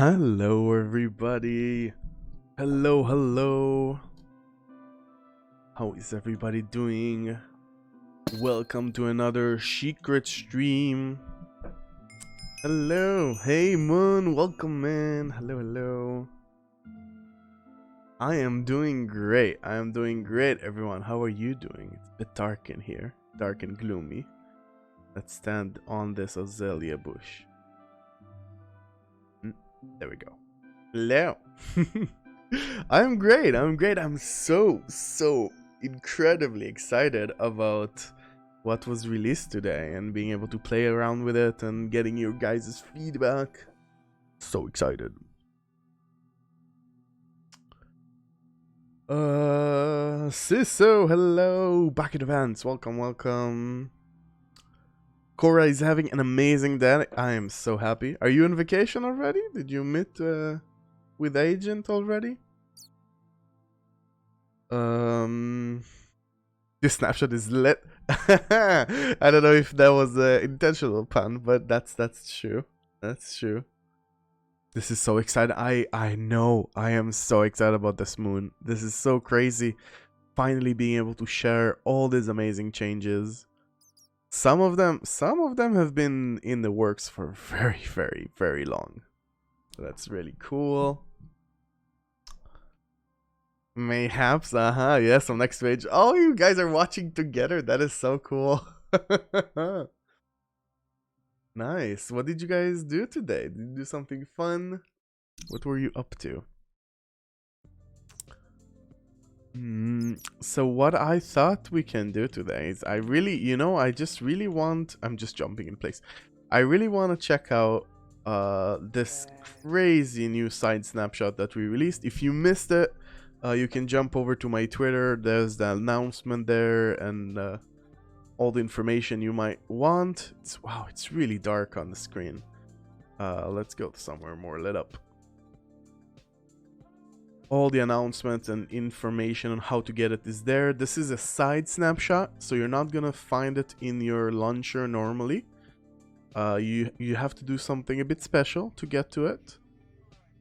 Hello, everybody. Hello. How is everybody doing? Welcome to another secret stream. Hello. Hey, Moon. Welcome, man. Hello. I am doing great. Everyone. How are you doing? It's a bit dark in here. Dark and gloomy. Let's stand on this azalea bush. There we go. Hello. I'm great. I'm so incredibly excited about what was released today and being able to play around with it and getting your guys' feedback. So excited. Siso, hello. Back in advance. Welcome. Cora is having an amazing day. I am so happy. Are you on vacation already? Did you meet with agent already? This snapshot is lit. I don't know if that was an intentional pun, but that's true. That's true. This is so exciting. I know. I am so excited about this moon. This is so crazy. Finally being able to share all these amazing changes. Some of them have been in the works for very long. So that's really cool. Mayhaps, yes, on next page. Oh, you guys are watching together. That is so cool. Nice. What did you guys do today? Did you do something fun? What were you up to? So what I thought we can do today is I'm just jumping in place. I really want to check out this crazy new side snapshot that we released. If you missed it, you can jump over to my Twitter. There's the announcement there and all the information you might want. It's really dark on the screen. Let's go somewhere more lit up. All the announcements and information on how to get it is there. This is a side snapshot, so you're not gonna find it in your launcher normally. You have to do something a bit special to get to it.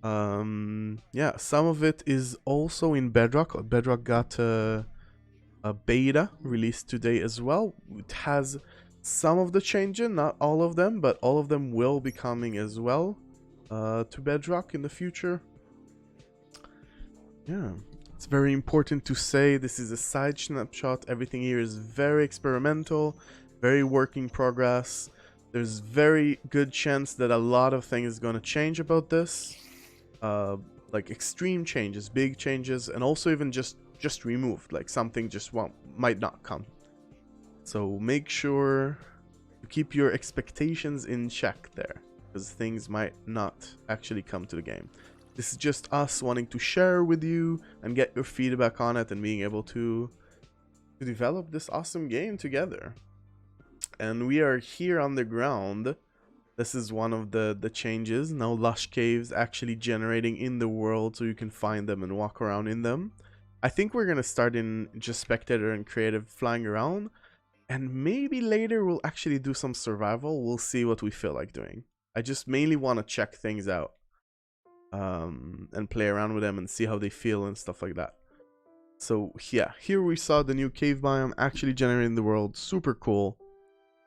Yeah, some of it is also in Bedrock. Bedrock got a beta released today as well. It has some of the changes, not all of them, but all of them will be coming as well to Bedrock in the future. Yeah, it's very important to say this is a side snapshot. Everything here is very experimental, very work in progress. There's very good chance that a lot of things is going to change about this. Like extreme changes, big changes, and also even just removed, like something just might not come. So make sure to keep your expectations in check there, because things might not actually come to the game. This is just us wanting to share with you and get your feedback on it and being able to develop this awesome game together. And we are here on the ground. This is one of the changes. Now Lush Caves actually generating in the world so you can find them and walk around in them. I think we're going to start in just spectator and creative flying around. And maybe later we'll actually do some survival. We'll see what we feel like doing. I just mainly want to check things out. And play around with them and see how they feel and stuff like that. So yeah, here we saw the new cave biome actually generating the world. Super cool.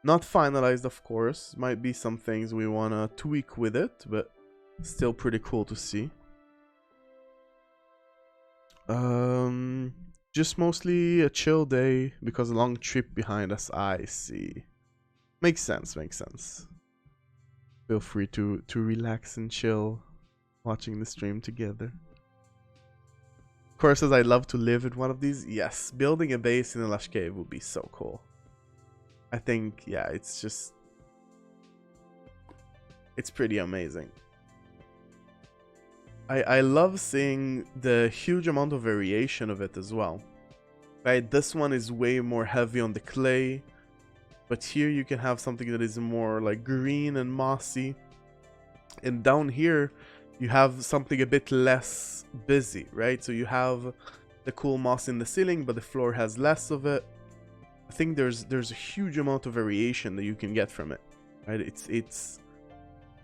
Not finalized, of course. Might be some things we want to tweak with it, but still pretty cool to see. Just mostly a chill day because a long trip behind us. I see. Makes sense. Feel free to relax and chill watching the stream together. Of course, as I'd love to live in one of these. Yes, building a base in a Lush Cave would be so cool. I think, yeah, it's pretty amazing. I love seeing the huge amount of variation of it as well. Right, this one is way more heavy on the clay, but here you can have something that is more like green and mossy. And down here, you have something a bit less busy, right? So you have the cool moss in the ceiling, but the floor has less of it. I think there's a huge amount of variation that you can get from it, right? It's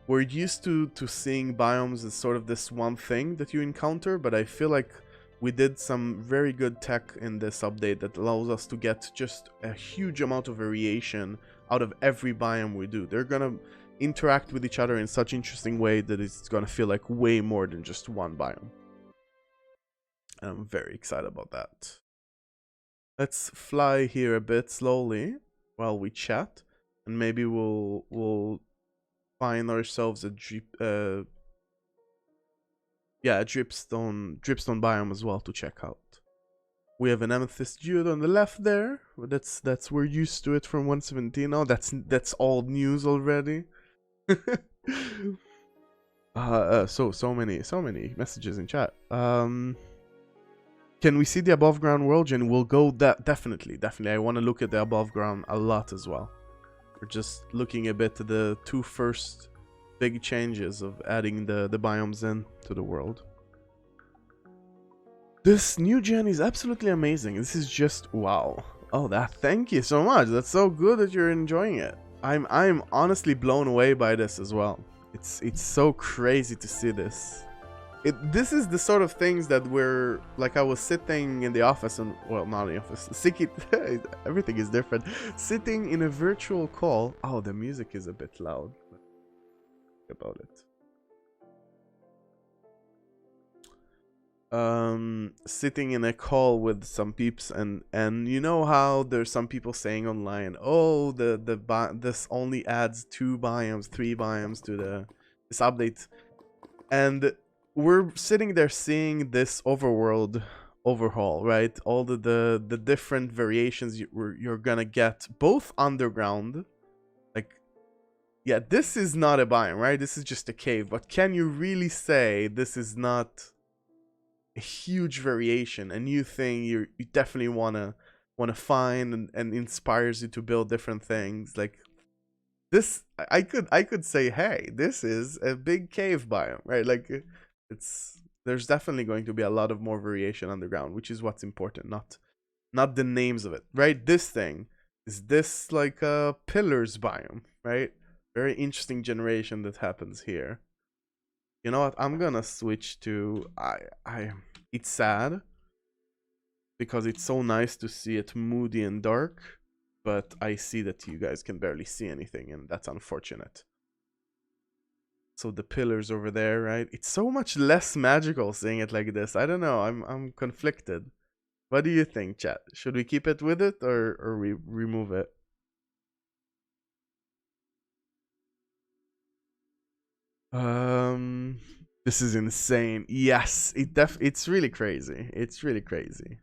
we're used to seeing biomes as sort of this one thing that you encounter, but I feel like we did some very good tech in this update that allows us to get just a huge amount of variation out of every biome we do. They're gonna interact with each other in such interesting way that it's gonna feel like way more than just one biome. And I'm very excited about that. Let's fly here a bit slowly while we chat, and maybe we'll find ourselves a dripstone biome as well to check out. We have an amethyst geode on the left there. That's we're used to it from 117. Oh, that's old news already. So many messages in chat. Can we see the above ground world, Jen? We'll go that definitely. I want to look at the above ground a lot as well. We're just looking a bit at the two first big changes of adding the biomes in to the world. This new gen is absolutely amazing. This is just wow. Oh, thank you so much. That's so good that you're enjoying it. I'm honestly blown away by this as well. It's so crazy to see this. This is the sort of things that we're like. I was sitting in the office, and well, not in the office. Everything is different. Sitting in a virtual call. Oh, the music is a bit loud. About it. Sitting in a call with some peeps, and you know how there's some people saying online, oh, this only adds 2 biomes, 3 biomes to this update, and we're sitting there seeing this overworld overhaul, right? All the different variations you're gonna get, both underground, like, yeah, this is not a biome, right? This is just a cave, but can you really say this is not a huge variation, a new thing you definitely wanna find and inspires you to build different things? Like this, I could say, hey, this is a big cave biome, right? Like there's definitely going to be a lot of more variation underground, which is what's important, not the names of it, right? This thing is this like a pillars biome, right? Very interesting generation that happens here. You know what? I'm gonna switch to it's sad because it's so nice to see it moody and dark, but I see that you guys can barely see anything, and that's unfortunate. So the pillars over there, right? It's so much less magical seeing it like this. I don't know. I'm conflicted. What do you think, chat? Should we keep it with it or we remove it? This is insane. Yes, it's really crazy. It's really crazy.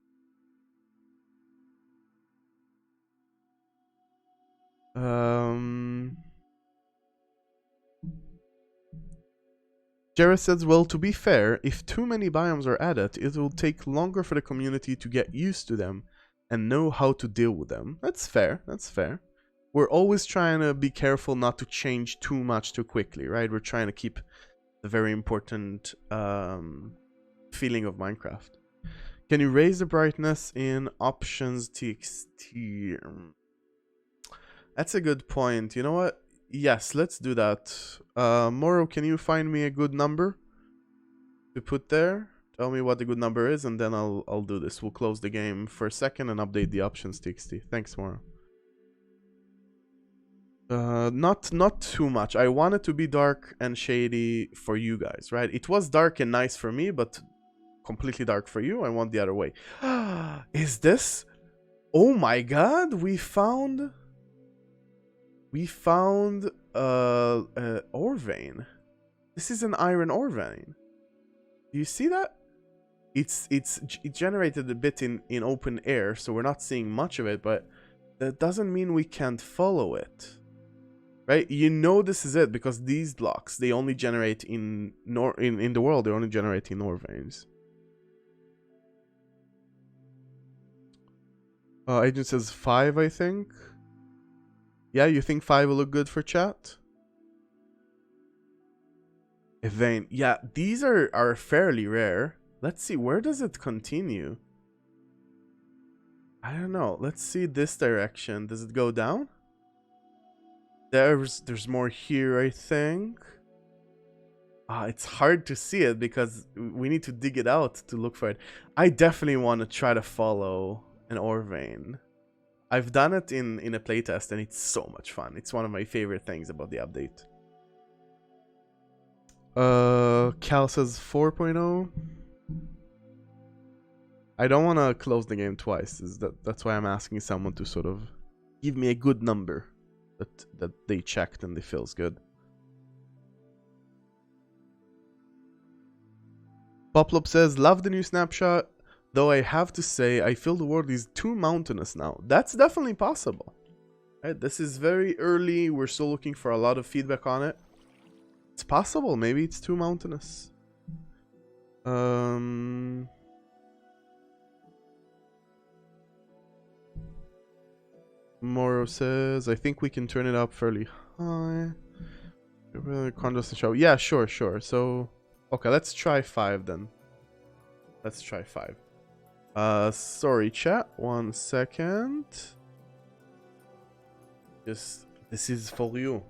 Jareth says, well, to be fair, if too many biomes are added, it will take longer for the community to get used to them and know how to deal with them. That's fair, that's fair. We're always trying to be careful not to change too much too quickly, right? We're trying to keep the very important feeling of Minecraft. Can you raise the brightness in options TXT? That's a good point. You know what? Yes, let's do that. Moro, can you find me a good number to put there? Tell me what the good number is, and then I'll do this. We'll close the game for a second and update the options TXT. Thanks, Moro. Not too much. I want it to be dark and shady for you guys, right? It was dark and nice for me, but completely dark for you. I want the other way. Is this? Oh my god, we found ore vein. This is an iron ore vein. Do you see that? It generated a bit in open air, so we're not seeing much of it, but that doesn't mean we can't follow it. Right? You know this is it because these blocks, they only generate in the world, they only generate in ore veins. Agent says 5, I think. Yeah, you think 5 will look good for chat? A vein. Yeah, these are fairly rare. Let's see, where does it continue? I don't know. Let's see this direction. Does it go down? There's more here, I think. It's hard to see it because we need to dig it out to look for it. I definitely want to try to follow an ore vein. I've done it in a playtest and it's so much fun. It's one of my favorite things about the update. Cal says 4.0. I don't want to close the game twice. That's why I'm asking someone to sort of give me a good number that they checked and it feels good. Poplop says, love the new snapshot, though I have to say I feel the world is too mountainous now. That's definitely possible. Right? This is very early. We're still looking for a lot of feedback on it. It's possible. Maybe it's too mountainous. Moro says, I think we can turn it up fairly high. Contrast and show. Yeah, sure. So, okay, let's try 5 then. Let's try 5. Sorry, chat. 1 second. This is for you.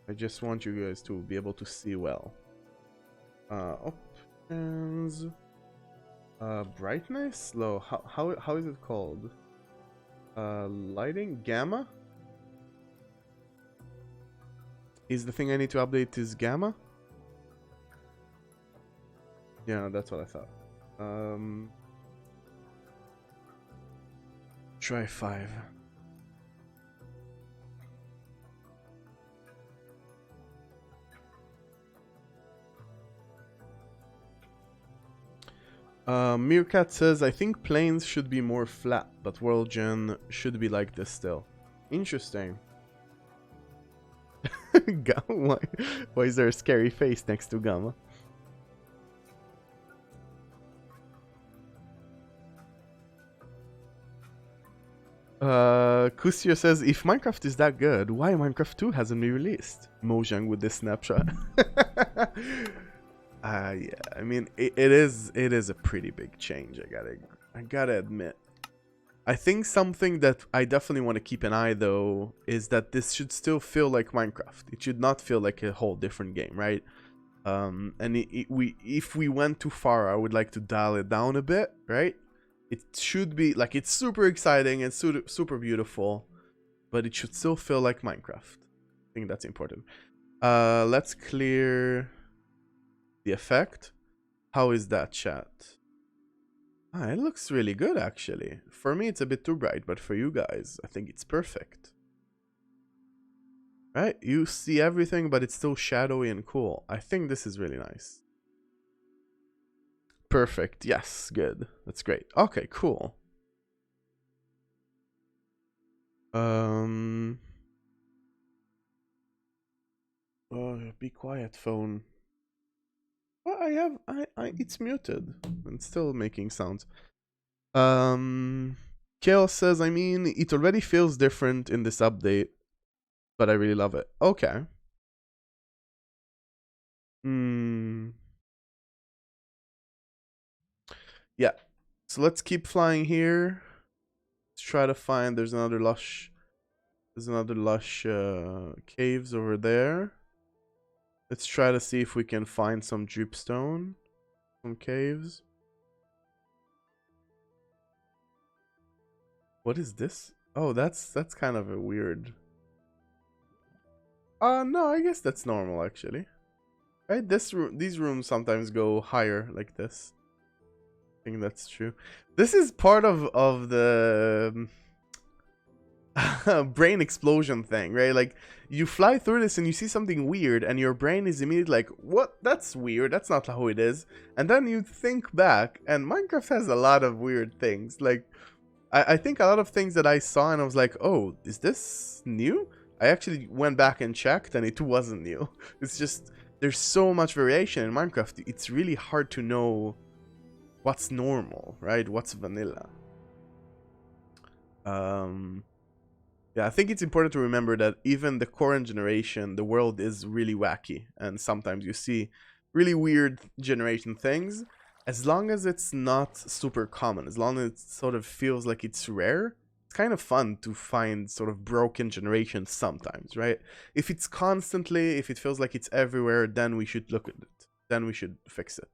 I just want you guys to be able to see well. Options. Brightness? Low. How is it called? Lighting? Gamma? Is the thing I need to update is gamma? Yeah, that's what I thought. Try 5. Meerkat says, I think planes should be more flat, but World Gen should be like this still. Interesting. Gamma? Why is there a scary face next to Gamma? Kusio says, if Minecraft is that good, why Minecraft 2 hasn't been released? Mojang with this snapshot. Yeah, I mean, it is a pretty big change, I gotta admit. I think something that I definitely want to keep an eye, though, is that this should still feel like Minecraft. It should not feel like a whole different game, right? And if we went too far, I would like to dial it down a bit, right? It should be, like, it's super exciting and super beautiful, but it should still feel like Minecraft. I think that's important. Let's clear the effect. How is that, chat? It looks really good, actually. For me, it's a bit too bright, but for you guys, I think it's perfect. Right? You see everything, but it's still shadowy and cool. I think this is really nice. Perfect. Yes, good. That's great. Okay, cool. Oh, be quiet, phone. Well, it's muted and still making sounds. Kale says, I mean, it already feels different in this update, but I really love it. Okay. Yeah. So let's keep flying here. Let's try to find. There's another lush. There's another lush caves over there. Let's try to see if we can find some dripstone, some caves. What is this? Oh, that's kind of a weird. No, I guess that's normal actually. Right, these rooms sometimes go higher like this. I think that's true. This is part of the brain explosion thing, right? Like, you fly through this and you see something weird and your brain is immediately like, what? That's weird. That's not how it is. And then you think back and Minecraft has a lot of weird things. Like, I think a lot of things that I saw and I was like, oh, is this new? I actually went back and checked and it wasn't new. It's just, there's so much variation in Minecraft. It's really hard to know what's normal, right? What's vanilla. Yeah, I think it's important to remember that even the current generation, the world is really wacky. And sometimes you see really weird generation things. As long as it's not super common, as long as it sort of feels like it's rare, it's kind of fun to find sort of broken generations sometimes, right? If it's constantly, if it feels like it's everywhere, then we should look at it. Then we should fix it.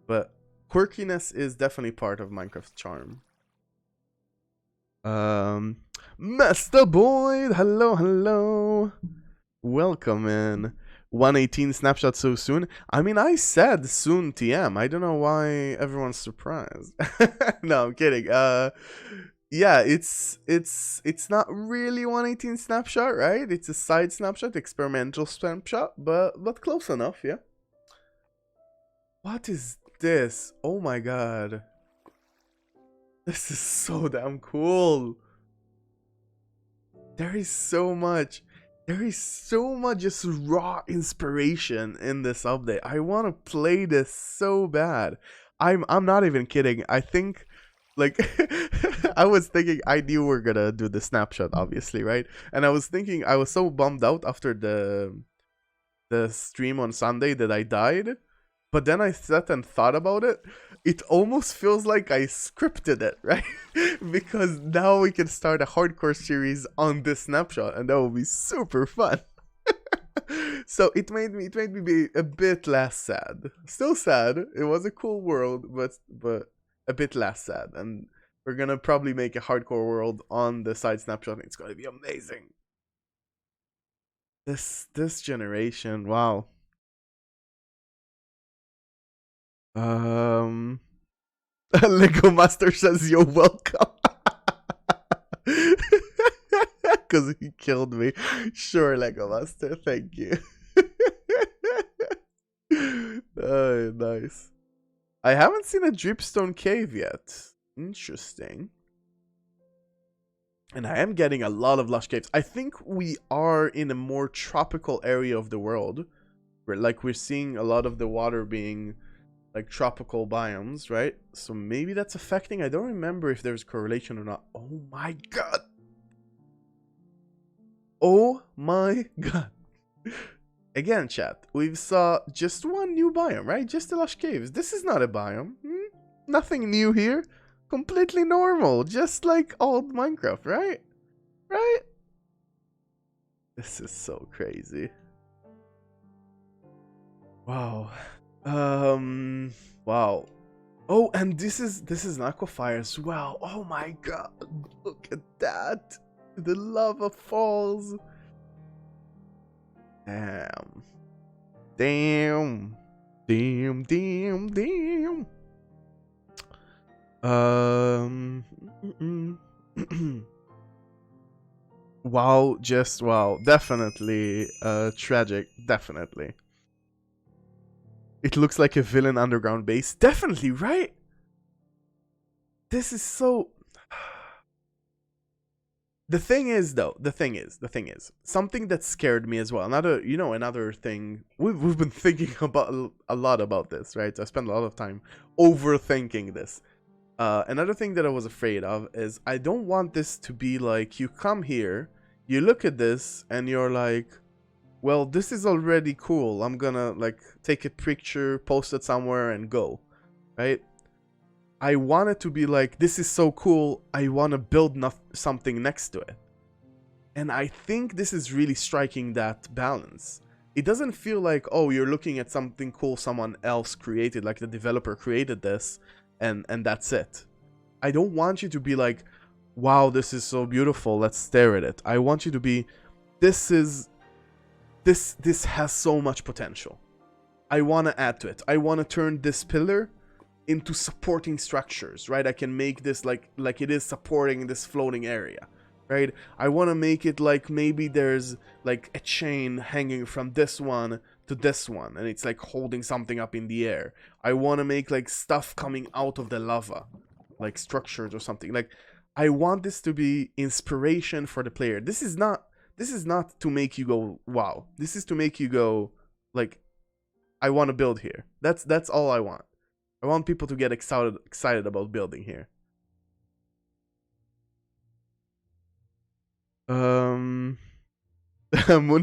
But quirkiness is definitely part of Minecraft's charm. Master Boyd, hello. Welcome in. 118 snapshot so soon. I mean, I said soon TM. I don't know why everyone's surprised. No, I'm kidding. Yeah, it's not really 118 snapshot, right? It's a side snapshot, experimental snapshot, but close enough, yeah. What is this? Oh my god. This is so damn cool. There is so much just raw inspiration in this update. I want to play this so bad. I'm not even kidding. I think, like, I was thinking, I knew we were gonna do the snapshot, obviously, right? And I was thinking, I was so bummed out after the stream on Sunday that I died. But then I sat and thought about it. It almost feels like I scripted it, right? Because now we can start a hardcore series on this snapshot, and that will be super fun. So it made me be a bit less sad. Still sad. It was a cool world, but a bit less sad. And we're gonna probably make a hardcore world on the side snapshot. And it's gonna be amazing. This generation, wow. Lego Master says you're welcome. Because he killed me. Sure, Lego Master, thank you. Oh, nice. I haven't seen a dripstone cave yet. Interesting. And I am getting a lot of lush caves. I think we are in a more tropical area of the world. Where, like, we're seeing a lot of the water being like tropical biomes, right? So maybe that's affecting. I don't remember if there's correlation or not. Oh my god. Oh my god. Again, chat, we've saw just one new biome, right? Just the Lush Caves. This is not a biome. Nothing new here. Completely normal. Just like old Minecraft, right? Right? This is so crazy. Wow. Wow. Oh, and this is an aquafire as well. Oh my god. Look at that. The lava falls. Damn. Damn. Damn, damn, damn. Wow, just wow. Definitely tragic. Definitely. It looks like a villain underground base. Definitely, right? This is so... The thing is, something that scared me as well. Another thing, we've been thinking about a lot about this, right? I spent a lot of time overthinking this. Another thing that I was afraid of is I don't want this to be like, you come here, you look at this, and you're like, well, this is already cool. I'm gonna, like, take a picture, post it somewhere, and go, right? I want it to be like, this is so cool, I want to build something next to it. And I think this is really striking that balance. It doesn't feel like, oh, you're looking at something cool someone else created, like the developer created this, and that's it. I don't want you to be like, wow, this is so beautiful, let's stare at it. I want you to be, this has so much potential. I want to add to it. I want to turn this pillar into supporting structures, right? I can make this like it is supporting this floating area, right? I want to make it like maybe there's like a chain hanging from this one to this one, and it's like holding something up in the air. I want to make like stuff coming out of the lava, like structures or something. Like, I want this to be inspiration for the player. This is not to make you go, wow. This is to make you go, like, I want to build here. That's all I want. I want people to get excited about building here. Moon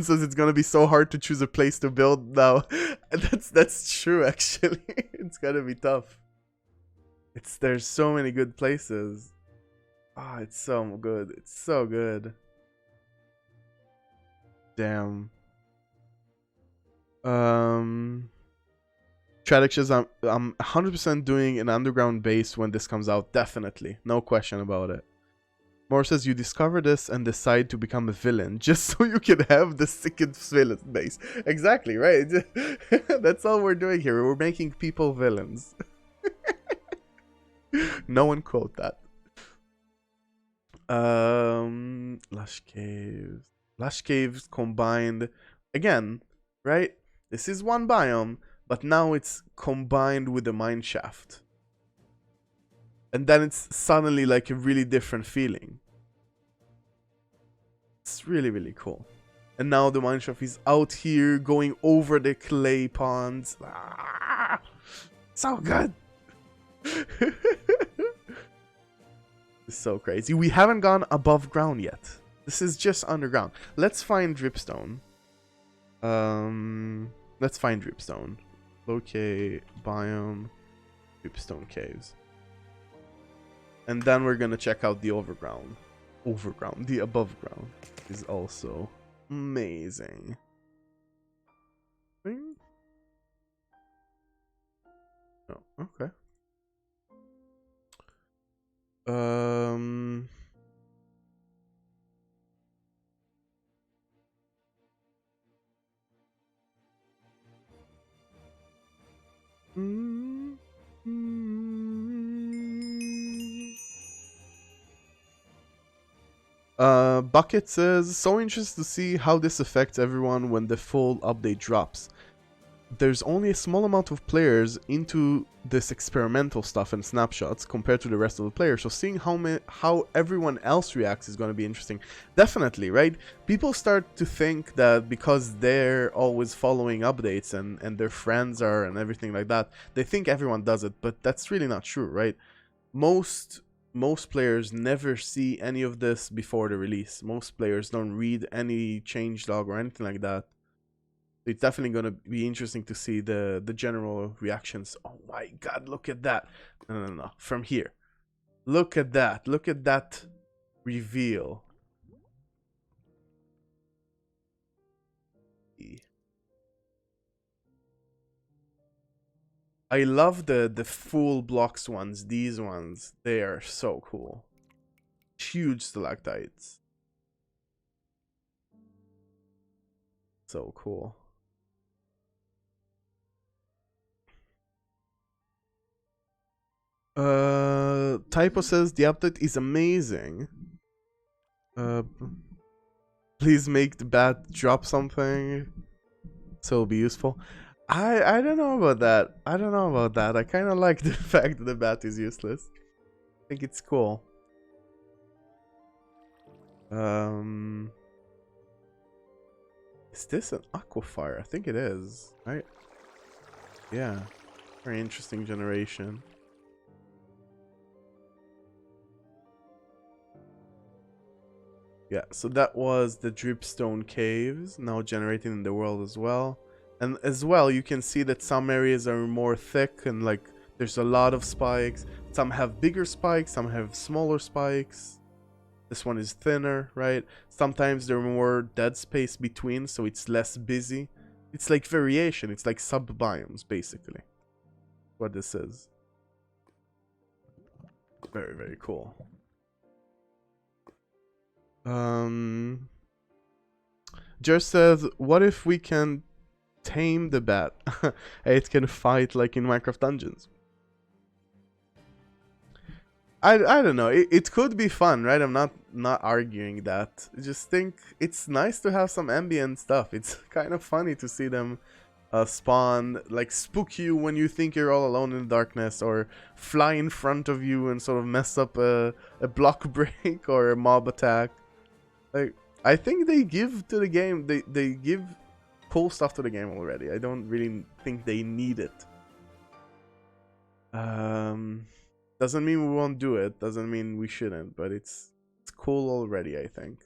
says it's gonna be so hard to choose a place to build now. That's true, actually. It's gonna be tough. There's so many good places. Ah, it's so good. It's so good. Damn. Traditions, I'm 100% doing an underground base when this comes out. Definitely. No question about it. More says you discover this and decide to become a villain just so you can have the sickest villain base. Exactly, right? That's all we're doing here. We're making people villains. No one quote that. Lush Caves. Lush Caves combined again, right? This is one biome, but now it's combined with the mine shaft. And then it's suddenly like a really different feeling. It's really, really cool. And now the mine shaft is out here going over the clay ponds. Ah, so good. It's so crazy. We haven't gone above ground yet. This is just underground. Let's find dripstone. Let's find dripstone. Locate biome dripstone caves. And then we're gonna check out the overground. The above ground is also amazing. Oh, okay. Bucket says, so interested to see how this affects everyone when the full update drops. There's only a small amount of players into this experimental stuff and snapshots compared to the rest of the players, so seeing how everyone else reacts is going to be interesting. Definitely, right? People start to think that because they're always following updates and their friends are and everything like that, they think everyone does it, but that's really not true, right? Most players never see any of this before the release. Most players don't read any changelog or anything like that. It's definitely going to be interesting to see the general reactions. Oh my god, look at that. No. From here. Look at that. Look at that reveal. I love the full blocks ones. These ones, they are so cool. Huge stalactites. So cool. Typo says the update is amazing. Please make the bat drop something, so it'll be useful. I don't know about that. I kind of like the fact that the bat is useless. I think it's cool. Is this an aquafire? I think it is. Right? Yeah. Very interesting generation. Yeah, so that was the dripstone caves, now generating in the world as well. And as well, you can see that some areas are more thick and like there's a lot of spikes. Some have bigger spikes, some have smaller spikes. This one is thinner, right? Sometimes there are more dead space between, so it's less busy. It's like variation, it's like sub-biomes, basically. What this is. Very, very cool. Just says, what if we can tame the bat? It can fight like in Minecraft Dungeons. I don't know. It could be fun, right? I'm not arguing that. I just think it's nice to have some ambient stuff. It's kind of funny to see them spawn, like spook you when you think you're all alone in the darkness, or fly in front of you and sort of mess up a block break or a mob attack. Like, I think they give to the game, they give cool stuff to the game already. I don't really think they need it. Doesn't mean we won't do it, doesn't mean we shouldn't, but it's cool already, I think.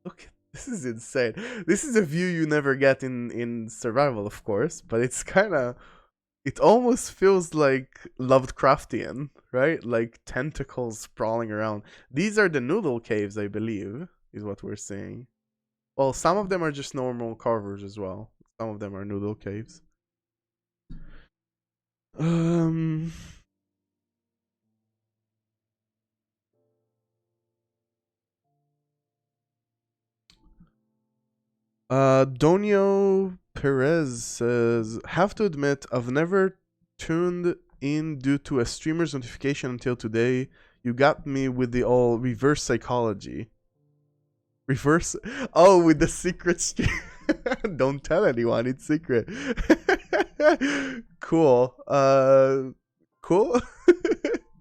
Look, this is insane. This is a view you never get in survival, of course, but it's It almost feels like Lovecraftian, right? Like tentacles sprawling around. These are the noodle caves, I believe, is what we're seeing. Well, some of them are just normal carvers as well. Some of them are noodle caves. Um, Donio Perez says, have to admit, I've never tuned in due to a streamer's notification until today. You got me with the all reverse psychology. Reverse? Oh, with the secret stream. Don't tell anyone, it's secret. Cool. Cool.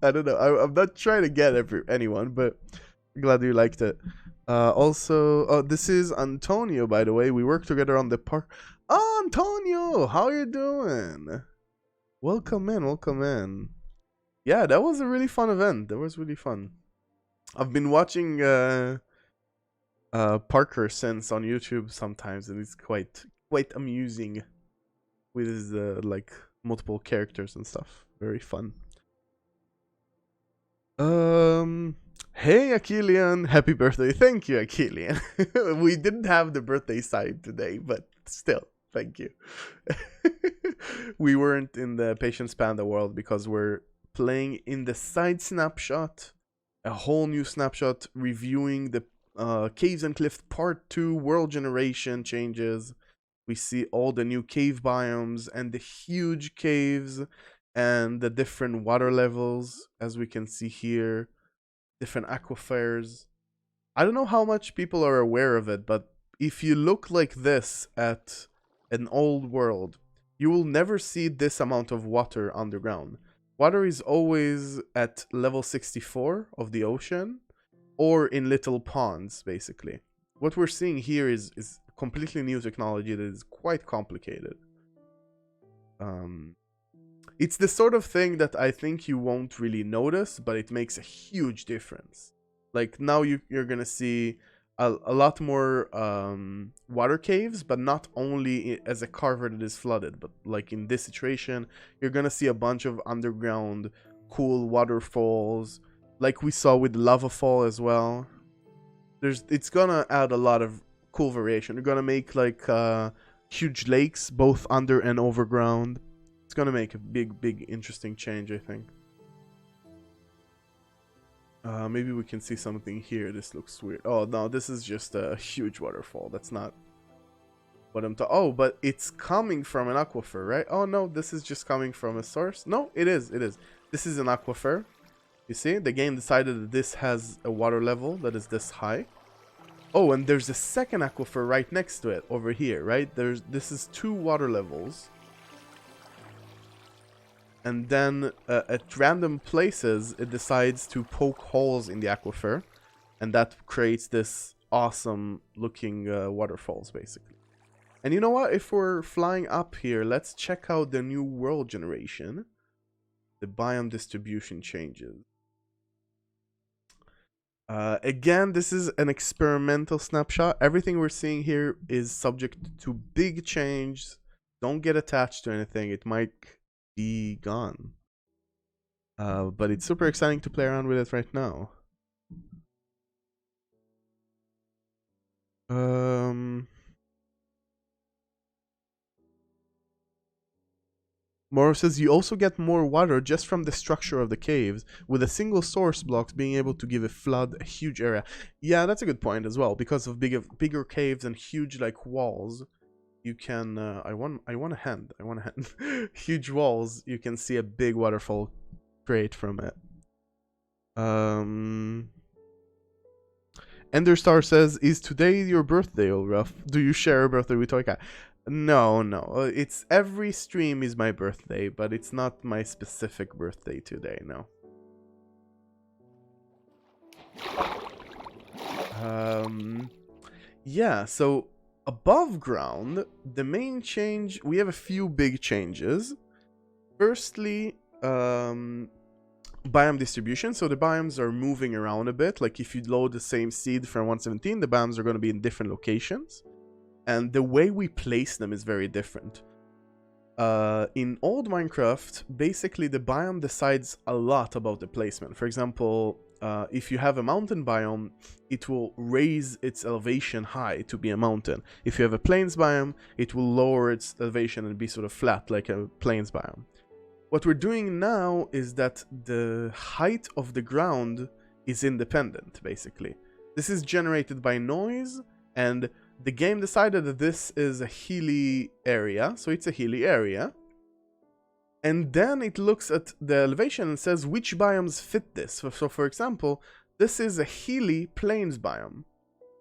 I don't know. I'm not trying to get anyone, but I'm glad you liked it. Also, oh, this is Antonio, by the way. We work together on the park. Oh, Antonio, how you doing? Welcome in, welcome in. Yeah, that was a really fun event. That was really fun. I've been watching Parker since on YouTube sometimes, and it's quite amusing with his like multiple characters and stuff. Very fun. Hey Achillean, happy birthday. Thank you, Achillean. We didn't have the birthday side today, but still, thank you. We weren't in the Patience Panda world because we're playing in the side snapshot, a whole new snapshot reviewing the Caves and Cliff Part 2 world generation changes. We see all the new cave biomes and the huge caves and the different water levels, as we can see here. Different aquifers. I don't know how much people are aware of it, but if you look like this at an old world, you will never see this amount of water underground. Water is always at level 64 of the ocean, or in little ponds, basically. What we're seeing here is completely new technology that is quite complicated. It's the sort of thing that I think you won't really notice, but it makes a huge difference. Like now you're gonna see a lot more water caves, but not only as a carver that is flooded, but like in this situation, you're gonna see a bunch of underground cool waterfalls, like we saw with Lava Fall as well. It's gonna add a lot of cool variation. You're gonna make like huge lakes, both under and overground. It's gonna make a big interesting change, I think. Maybe we can see something here. This looks weird. Oh no, this is just a huge waterfall. That's not what I'm talking. Oh, but it's coming from an aquifer, right? Oh no, this is just coming from a source. No, it is. This is an aquifer. You see, the game decided that this has a water level that is this high. Oh, and there's a second aquifer right next to it over here, right? This is 2 water levels. And then at random places, it decides to poke holes in the aquifer. And that creates this awesome looking waterfalls, basically. And you know what? If we're flying up here, let's check out the new world generation. The biome distribution changes. Again, this is an experimental snapshot. Everything we're seeing here is subject to big change. Don't get attached to anything. It might be gone. But it's super exciting to play around with it right now. Moro says you also get more water just from the structure of the caves, with a single source block being able to give a flood a huge area. Yeah, that's a good point as well. Because of bigger caves and huge like walls, you can. I want a hand. Huge walls. You can see a big waterfall create from it. Enderstar says, "Is today your birthday, Ulraf? Do you share a birthday with Toyka?" No. It's every stream is my birthday, but it's not my specific birthday today, no. Yeah, so above ground, the main change, we have a few big changes. Firstly, biome distribution. So the biomes are moving around a bit. Like if you load the same seed from 117, the biomes are going to be in different locations. And the way we place them is very different. In old Minecraft, basically the biome decides a lot about the placement. For example, if you have a mountain biome, it will raise its elevation high to be a mountain. If you have a plains biome, it will lower its elevation and be sort of flat like a plains biome. What we're doing now is that the height of the ground is independent, basically. This is generated by noise, and the game decided that this is a hilly area, so it's a hilly area. And then it looks at the elevation and says which biomes fit this. So for example, this is a hilly plains biome,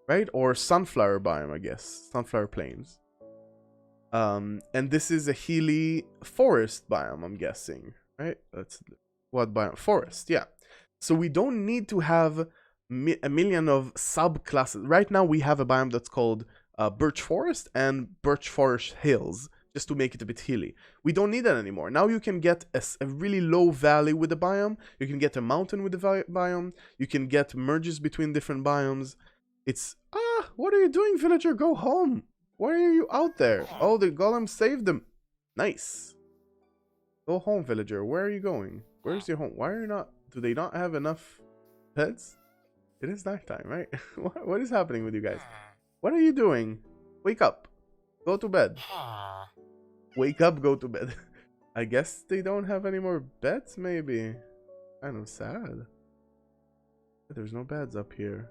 right? Or sunflower biome, I guess. Sunflower plains. And this is a hilly forest biome, I'm guessing, right? That's what biome? Forest, yeah. So we don't need to have a million of subclasses. Right now we have a biome that's called Birch Forest and Birch Forest Hills, just to make it a bit hilly. We don't need that anymore. Now you can get a really low valley with the biome. You can get a mountain with the biome. You can get merges between different biomes. It's... what are you doing, villager? Go home. Why are you out there? Oh, the golem saved them. Nice. Go home, villager. Where are you going? Where's your home? Why are you not... Do they not have enough beds? It is nighttime, right? What is happening with you guys? What are you doing? Wake up. Go to bed. Wake up, go to bed. I guess they don't have any more beds, maybe. Kind of sad. There's no beds up here.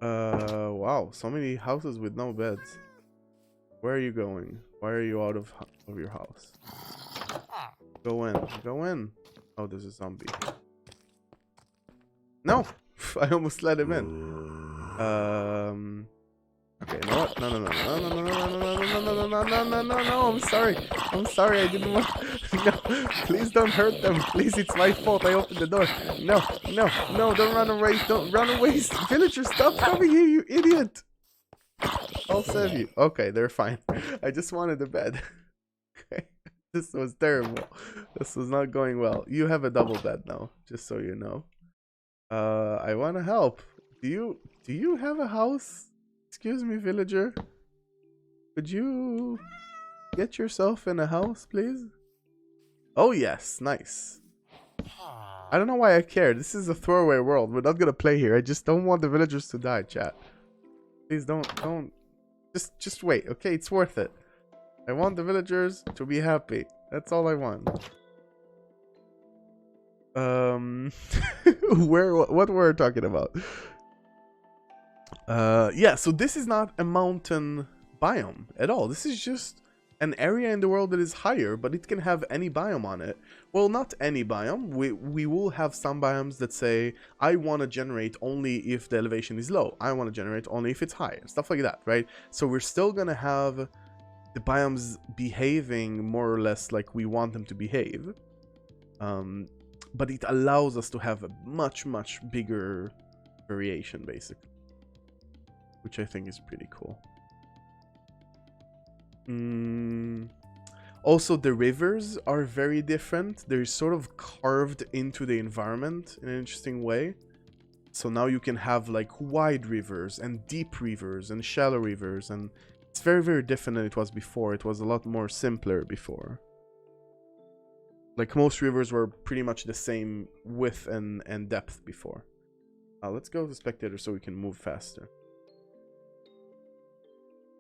Wow. So many houses with no beds. Where are you going? Why are you out of your house? Go in. Go in. Oh, there's a zombie. No! I almost let him in. Okay, you know what? No, I'm sorry. I'm sorry, I didn't want... No, please don't hurt them. Please, it's my fault. I opened the door. No, don't run away. Don't run away. Villager, stop coming here, you idiot. I'll save you. Okay, they're fine. I just wanted the bed. Okay. This was terrible. This was not going well. You have a double bed now, just so you know. I want to help. Do you have a house? Excuse me, villager. Could you get yourself in a house, please? Oh yes, nice. I don't know why I care. This is a throwaway world. We're not gonna play here. I just don't want the villagers to die, chat. Please don't. Just wait, okay? It's worth it. I want the villagers to be happy. That's all I want. What we're talking about? Yeah, so this is not a mountain biome at all. This is just an area in the world that is higher, but it can have any biome on it. Well, not any biome. We will have some biomes that say, I want to generate only if the elevation is low. I want to generate only if it's high. Stuff like that, right? So we're still gonna have the biomes behaving more or less like we want them to behave. But it allows us to have a much bigger variation, basically. Which I think is pretty cool. Also, the rivers are very different. They're sort of carved into the environment in an interesting way. So now you can have like wide rivers and deep rivers and shallow rivers. And it's very different than it was before. It was a lot more simpler before. Like most rivers were pretty much the same width and depth before. Let's go to spectator so we can move faster.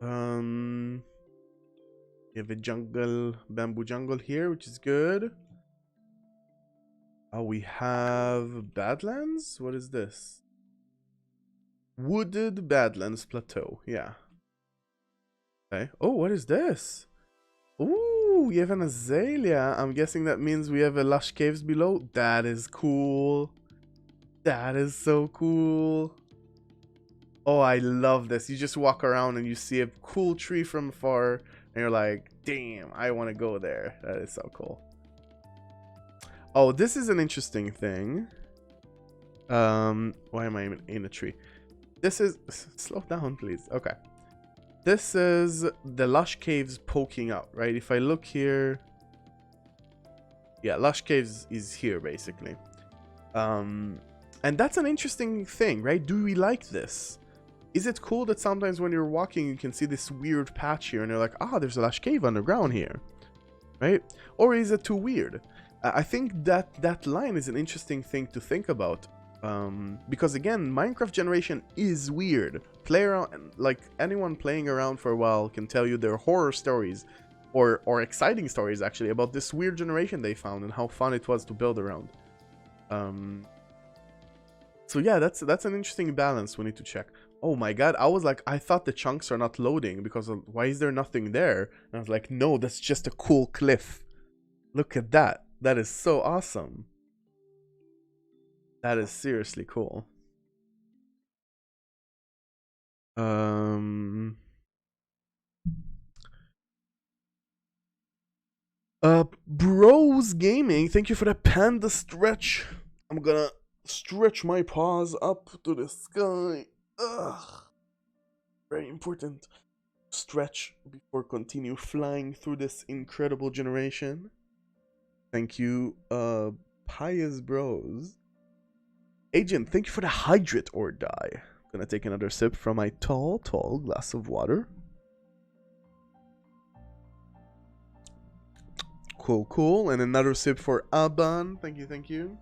You have a jungle, bamboo jungle here, which is good. Oh, we have Badlands? What is this? Wooded Badlands Plateau, yeah. Okay. Oh, what is this? Ooh, you have an azalea. I'm guessing that means we have a Lush Caves below. That is cool. That is so cool. Oh, I love this. You just walk around and you see a cool tree from afar, and you're like, damn, I want to go there. That is so cool. Oh, this is an interesting thing. Why am I in a tree? This is... Slow down, please. Okay. This is the Lush Caves poking out, right? If I look here... Yeah, Lush Caves is here, basically. And that's an interesting thing, right? Do we like this? Is it cool that sometimes when you're walking, you can see this weird patch here, and you're like, ah, there's a Lush Cave underground here, right? Or is it too weird? I think that line is an interesting thing to think about. Because again, Minecraft generation is weird. Play around, like anyone playing around for a while can tell you their horror stories, or exciting stories actually, about this weird generation they found and how fun it was to build around. So yeah, that's an interesting balance we need to check. Oh my god, I was like, I thought the chunks are not loading because of, why is there nothing there? And I was like, no, that's just a cool cliff. Look at that. That is so awesome. That is seriously cool. Bros Gaming, thank you for the panda stretch. I'm gonna stretch my paws up to the sky. Ugh. Very important. Stretch before continue flying through this incredible generation. Thank you, Pious Bros. Agent, thank you for the hydrate or die. Gonna take another sip from my tall glass of water. Cool. And another sip for Aban. Thank you.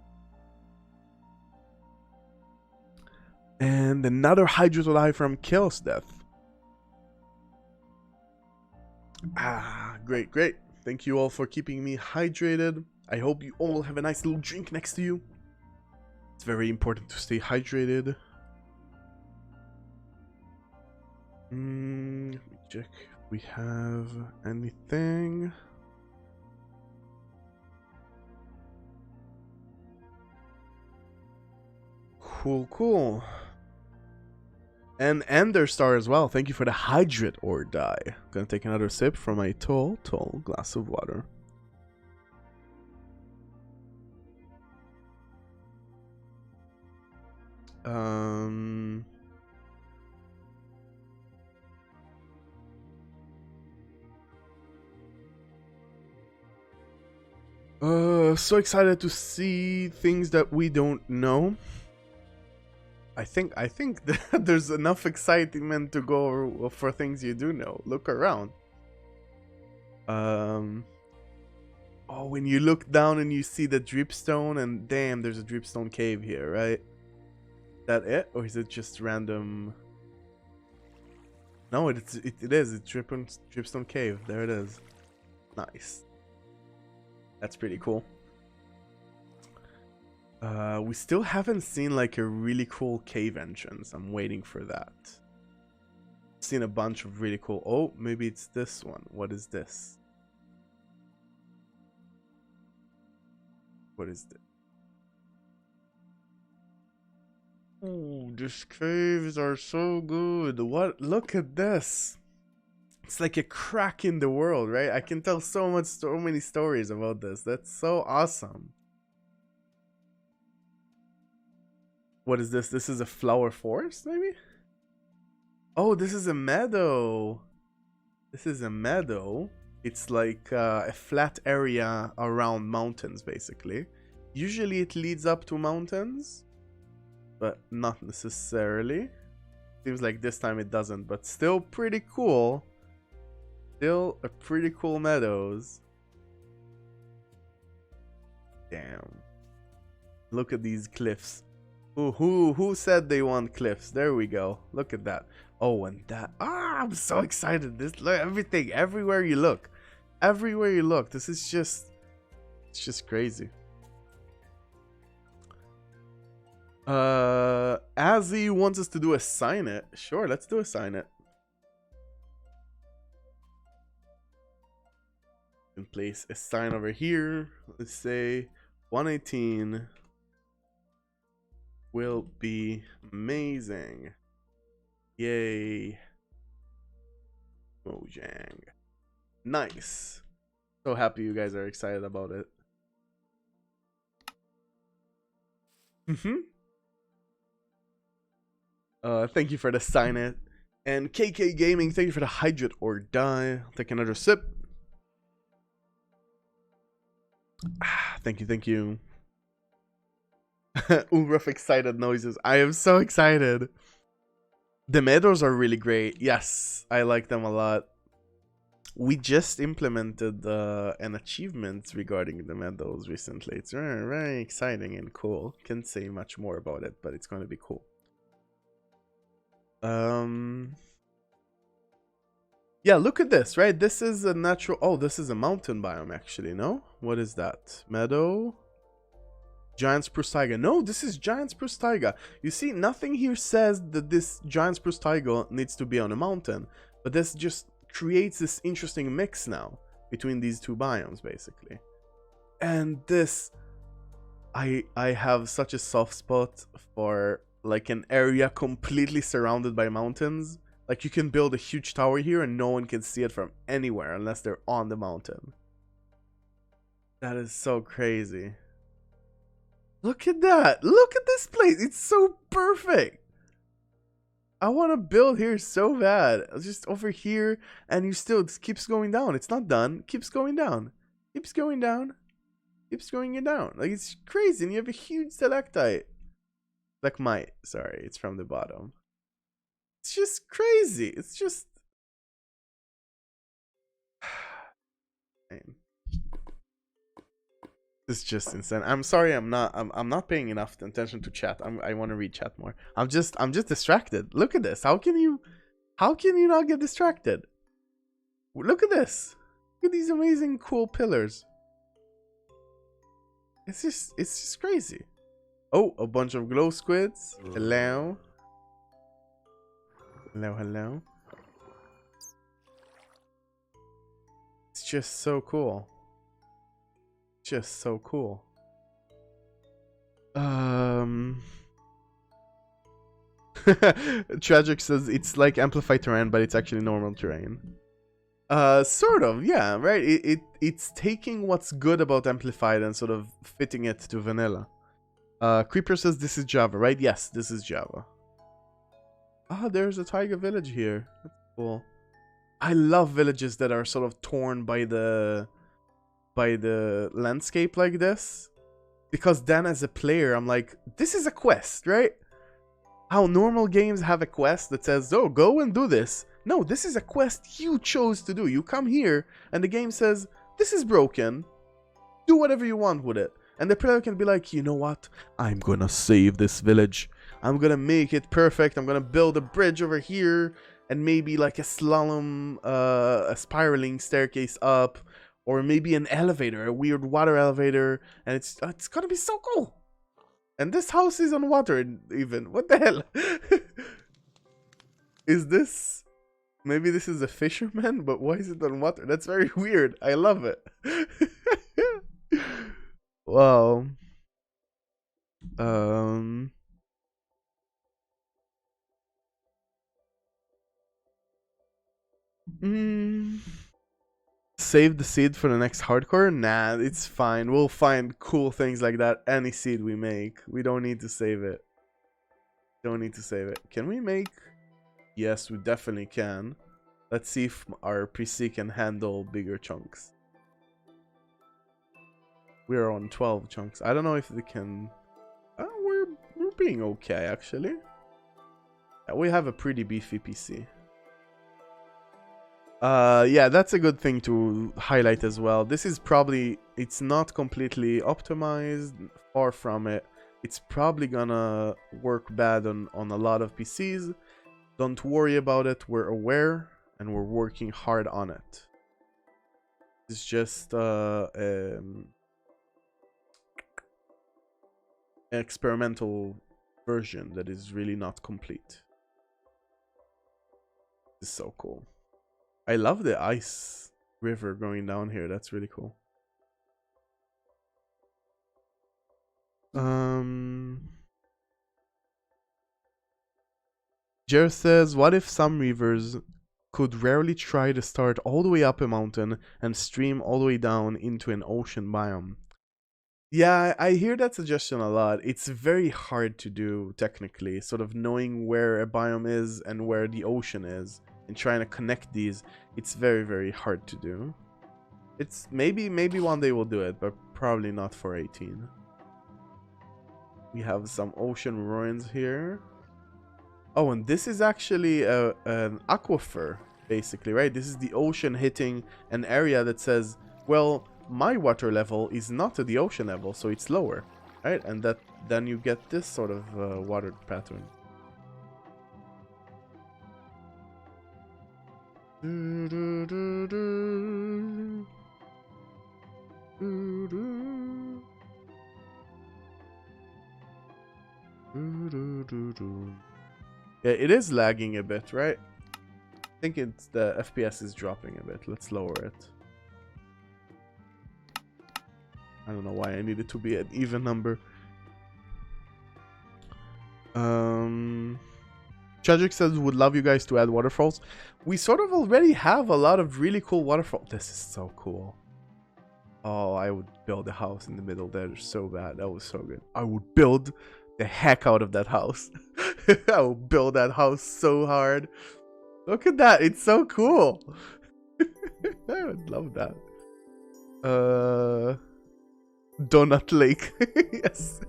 And another hydrate or die from Chaos Death. Ah, great. Thank you all for keeping me hydrated. I hope you all have a nice little drink next to you. It's very important to stay hydrated. Let me check if we have anything. Cool. And Ender Star as well. Thank you for the hydrate or die. Gonna take another sip from my tall glass of water. So excited to see things that we don't know. I think that there's enough excitement to go for things you do know. Look around. Oh, when you look down and you see the dripstone, and damn, there's a dripstone cave here, right? That it, or is it just random? No, it is. It's dripstone cave. There it is. Nice. That's pretty cool. We still haven't seen like a really cool cave entrance. I'm waiting for that. Seen a bunch of really cool. Oh, maybe it's this one. What is this? What is this? Oh, these caves are so good. What? Look at this. It's like a crack in the world, right? I can tell so many stories about this. That's so awesome. What is this? This is a flower forest, maybe? Oh, this is a meadow. This is a meadow. It's like a flat area around mountains, basically. Usually it leads up to mountains, but not necessarily. Seems like this time it doesn't, but still pretty cool. Still a pretty cool meadows. Damn. Look at these cliffs. Who said they want cliffs? There we go. Look at that. Oh, and that. Ah, I'm so excited. This, look, everything, everywhere you look. Everywhere you look. This is just, it's just crazy. Azzy wants us to do a sign it. Sure, let's do a sign it. You can place a sign over here. Let's say 118 will be amazing. Yay. Mojang. Nice. So happy you guys are excited about it. Thank you for the sign it. And KK Gaming, thank you for the hydrate or die. I'll take another sip. Thank you. Ulraf excited noises. I am so excited. The meadows are really great. Yes, I like them a lot. We just implemented an achievement regarding the meadows recently. It's very, very exciting and cool. Can't say much more about it, but it's going to be cool. Yeah, look at this, right? This is a natural... Oh, this is a mountain biome, actually, no? What is that? Meadow? Giant spruce taiga. No, this is giant spruce taiga. You see, nothing here says that this giant spruce taiga needs to be on a mountain. But this just creates this interesting mix now between these two biomes, basically. And this... I have such a soft spot for, like, an area completely surrounded by mountains. Like, you can build a huge tower here and no one can see it from anywhere unless they're on the mountain. That is so crazy. Look at that. Look at this place. It's so perfect. I want to build here so bad. Just over here, and you still, it keeps going down. It's not done. Keeps going down. Keeps going down. Keeps going down. Like, it's crazy. And you have a huge stalactite. Stalagmite. Sorry, it's from the bottom. It's just crazy. It's just... It's just insane. I'm sorry, I'm not paying enough attention to chat. I want to read chat more. I'm just distracted. Look at this. How can you not get distracted? Look at this. Look at these amazing cool pillars. It's just crazy. Oh, a bunch of glow squids. Hello. Hello, hello. It's just so cool. Just so cool. Tragic says it's like amplified terrain, but it's actually normal terrain. Sort of, yeah, right. It's taking what's good about amplified and sort of fitting it to vanilla. Creeper says this is Java, right? Yes, this is Java. Ah, there's a tiger village here. That's cool. I love villages that are sort of torn by the landscape like this, because then as a player I'm like, this is a quest, right? How normal games have a quest that says, oh, go and do this. No, this is a quest you chose to do. You come here and the game says, this is broken, do whatever you want with it. And the player can be like, you know what, I'm gonna save this village, I'm gonna make it perfect, I'm gonna build a bridge over here and maybe like a slalom, a spiraling staircase up, or maybe an elevator, a weird water elevator, and it's gonna be so cool. And this house is on water even. What the hell? Is this... Maybe this is a fisherman, but why is it on water? That's very weird. I love it. Wow. Save the seed for the next hardcore? Nah, it's fine. We'll find cool things like that any seed we make. We don't need to save it. Don't need to save it. Can we make... Yes, we definitely can. Let's see if our PC can handle bigger chunks. We're on 12 chunks. I don't know if they can... we're being okay, actually. Yeah, we have a pretty beefy PC. Yeah, that's a good thing to highlight as well. This is probably... It's not completely optimized. Far from it. It's probably gonna work bad on a lot of PCs. Don't worry about it. We're aware. And we're working hard on it. It's just... an experimental version that is really not complete. This is so cool. I love the ice river going down here. That's really cool. Jer says, what if some rivers could rarely try to start all the way up a mountain and stream all the way down into an ocean biome? Yeah, I hear that suggestion a lot. It's very hard to do technically, sort of knowing where a biome is and where the ocean is and trying to connect these. It's very, very hard to do. It's maybe one day we'll do it, but probably not for 18. We have some ocean ruins here. Oh, and this is actually an aquifer, basically, right? This is the ocean hitting an area that says, well, my water level is not at the ocean level, so it's lower, right? And that then you get this sort of water pattern. Yeah, it is lagging a bit, right? I think it's the FPS is dropping a bit. Let's lower it. I don't know why I need it to be an even number. Tragic says, would love you guys to add waterfalls. We sort of already have a lot of really cool waterfalls. This is so cool. Oh, I would build a house in the middle there so bad. That was so good. I would build the heck out of that house. I would build that house so hard. Look at that. It's so cool. I would love that. Donut Lake. Yes.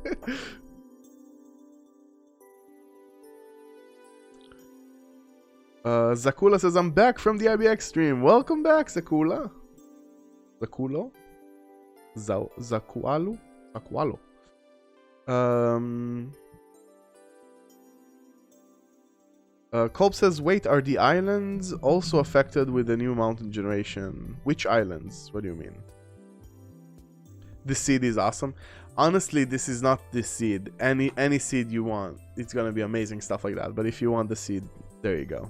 Zakula says, I'm back from the IBX stream. Welcome back, Zakula. Zakulo? Zakualo? Zakualo. Kolb says, wait, are the islands also affected with the new mountain generation? Which islands? What do you mean? The seed is awesome. Honestly, this is not the seed. Any seed you want, it's gonna be amazing stuff like that. But if you want the seed, there you go.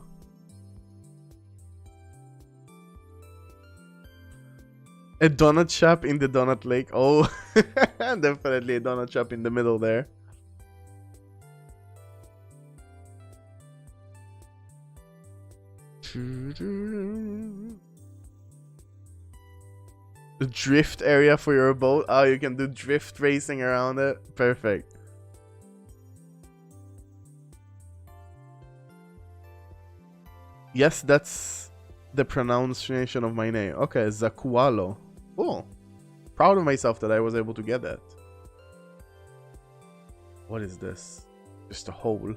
A donut shop in the donut lake. Oh, definitely a donut shop in the middle there. The drift area for your boat. Oh, you can do drift racing around it. Perfect. Yes, that's the pronunciation of my name. Okay, Zakualo. Cool. Proud of myself that I was able to get that. What is this? Just a hole.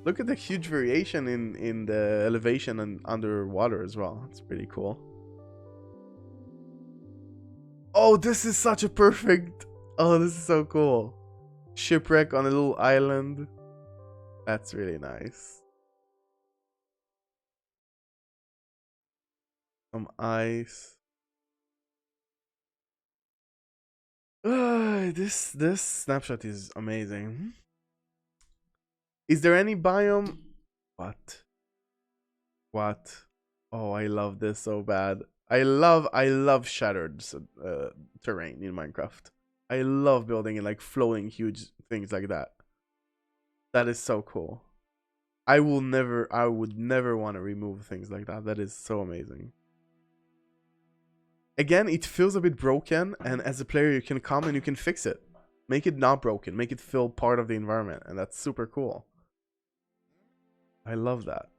Look at the huge variation in the elevation and underwater as well. It's pretty cool. Oh, this is such a perfect... Oh, this is so cool. Shipwreck on a little island. That's really nice. Some ice. This snapshot is amazing. Is there any biome? What? Oh, I love this so bad. I love shattered terrain in Minecraft. I love building in like floating huge things like that. That is so cool. I would never want to remove things like that. That is so amazing. Again, it feels a bit broken, and as a player you can come and you can fix it. Make it not broken, make it feel part of the environment, and that's super cool. I love that.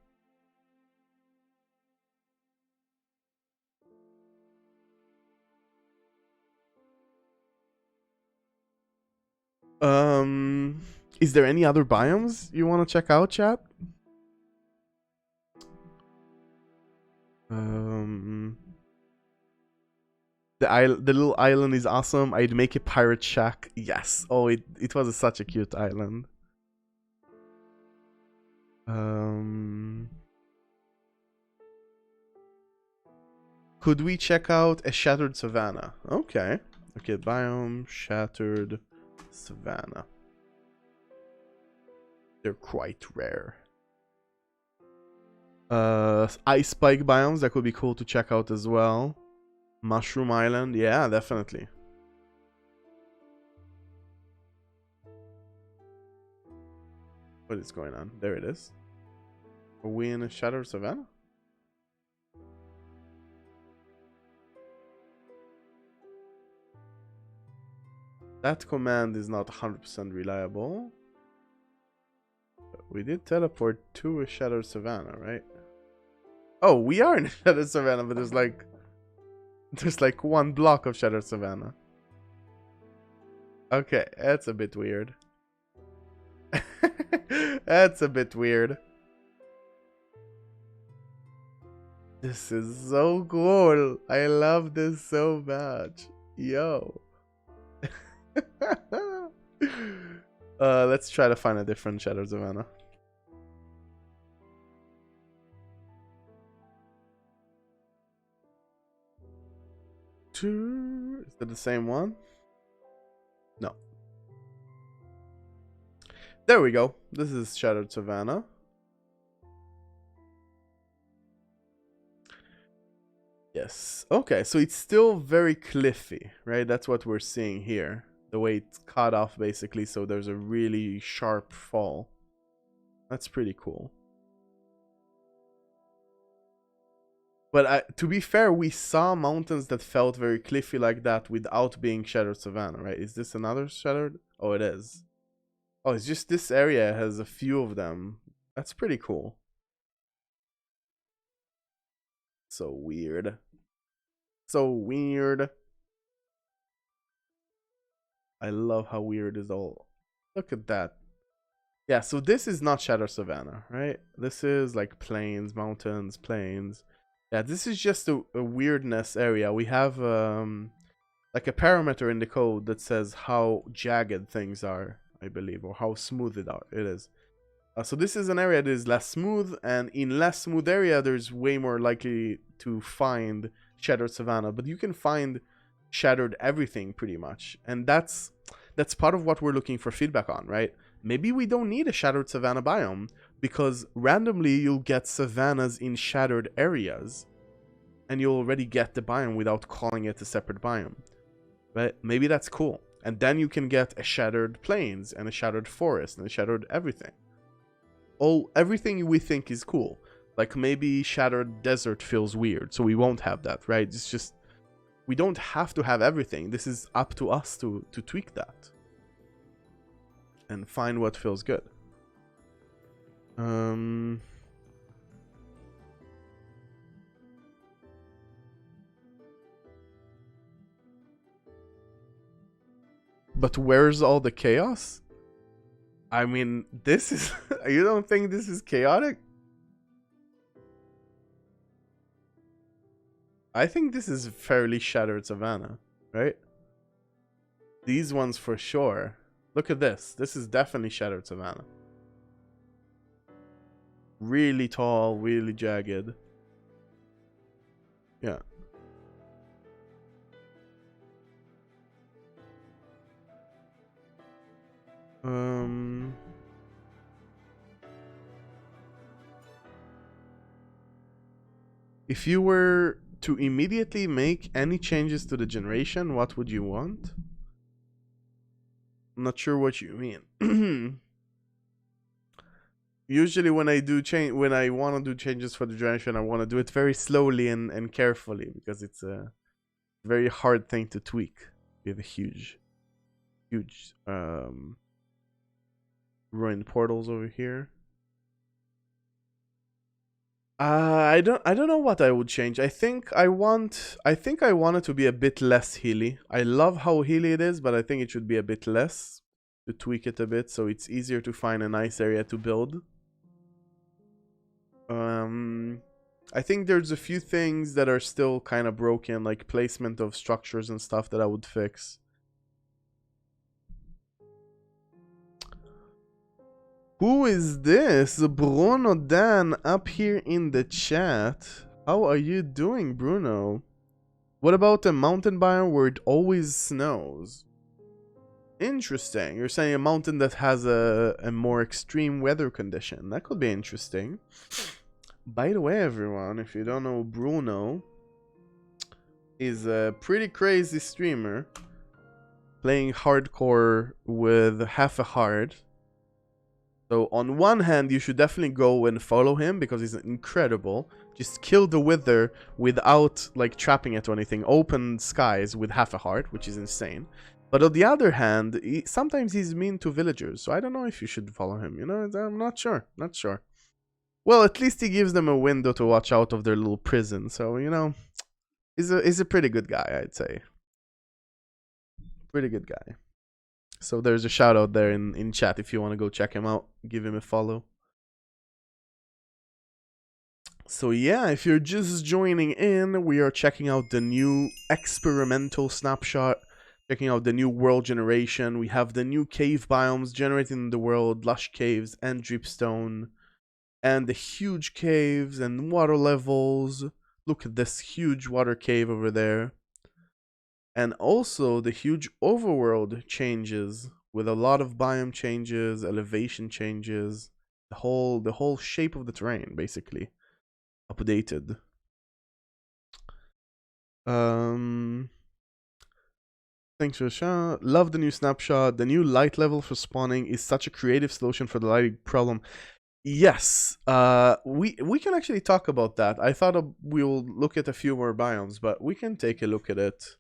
Is there any other biomes you want to check out, chat? The little island is awesome. I'd make a pirate shack. Yes. Oh, it was such a cute island. Could we check out a shattered savanna? Okay. Okay, biome shattered savanna. They're quite rare. Ice spike biomes, that could be cool to check out as well. Mushroom Island, yeah, definitely. What is going on? There it is. Are we in a shattered savanna? That command is not 100% reliable. We did teleport to a shattered savanna, right? Oh, we are in a shattered savanna, but there's like one block of shattered savanna. Okay, that's a bit weird. That's a bit weird. This is so cool. I love this so much. Yo. Let's try to find a different Shadow Savannah. Is it the same one? No. There we go. This is Shattered Savannah. Yes. Okay, so it's still very cliffy, right? That's what we're seeing here. The way it's cut off, basically, so there's a really sharp fall. That's pretty cool. But to be fair, we saw mountains that felt very cliffy like that without being Shattered Savannah, right? Is this another Shattered? Oh, it is. Oh, it's just this area has a few of them. That's pretty cool. So weird. So weird. I love how weird is all. Look at that. Yeah, so this is not Shattered Savannah, right? This is like plains, mountains, plains. Yeah, this is just a weirdness area. We have like a parameter in the code that says how jagged things are, I believe, or how smooth it is. So this is an area that is less smooth, and in less smooth area, there's way more likely to find Shattered Savannah. But you can find shattered everything pretty much, and that's part of what we're looking for feedback on, right? Maybe we don't need a Shattered Savannah biome, because randomly you'll get savannas in shattered areas, and you'll already get the biome without calling it a separate biome. But maybe that's cool. And then you can get a shattered plains, and a shattered forest, and a shattered everything. Everything we think is cool. Like maybe shattered desert feels weird, so we won't have that, right? It's just, we don't have to have everything. This is up to us to tweak that. And find what feels good. But where's all the chaos? I mean, this is... You don't think this is chaotic? I think this is fairly Shattered Savannah, right? These ones for sure. Look at this. This is definitely Shattered Savannah. Really tall, really jagged. Yeah. If you were to immediately make any changes to the generation, what would you want? I'm not sure what you mean. Usually when I want to do changes for the generation, I want to do it very slowly and carefully, because it's a very hard thing to tweak. We have a huge ruined portals over here. I don't know what I would change. I think I want it to be a bit less hilly. I love how hilly it is, but I think it should be a bit less, to tweak it a bit so it's easier to find a nice area to build. I think there's a few things that are still kind of broken, like placement of structures and stuff, that I would fix. Who is this? Bruno Dan up here in the chat. How are you doing, Bruno? What about a mountain biome where it always snows? Interesting. You're saying a mountain that has a more extreme weather condition. That could be interesting. By the way, everyone, if you don't know, Bruno is a pretty crazy streamer playing hardcore with half a heart. So on one hand, you should definitely go and follow him because he's incredible. Just kill the wither without like trapping it or anything. Open skies with half a heart, which is insane. But on the other hand, sometimes he's mean to villagers. So I don't know if you should follow him. You know, I'm not sure. Not sure. Well, at least he gives them a window to watch out of their little prison. So, you know, he's a pretty good guy, I'd say. Pretty good guy. So there's a shout out there in chat if you want to go check him out, give him a follow. So yeah, if you're just joining in, we are checking out the new experimental snapshot, checking out the new world generation. We have the new cave biomes generated in the world, Lush Caves and Dripstone, and the huge caves and water levels. Look at this huge water cave over there. And also the huge overworld changes with a lot of biome changes, elevation changes, the whole shape of the terrain basically updated. Thanks for the shout. Love the new snapshot. The new light level for spawning is such a creative solution for the lighting problem. Yes, we can actually talk about that. I thought we'll look at a few more biomes, but we can take a look at it.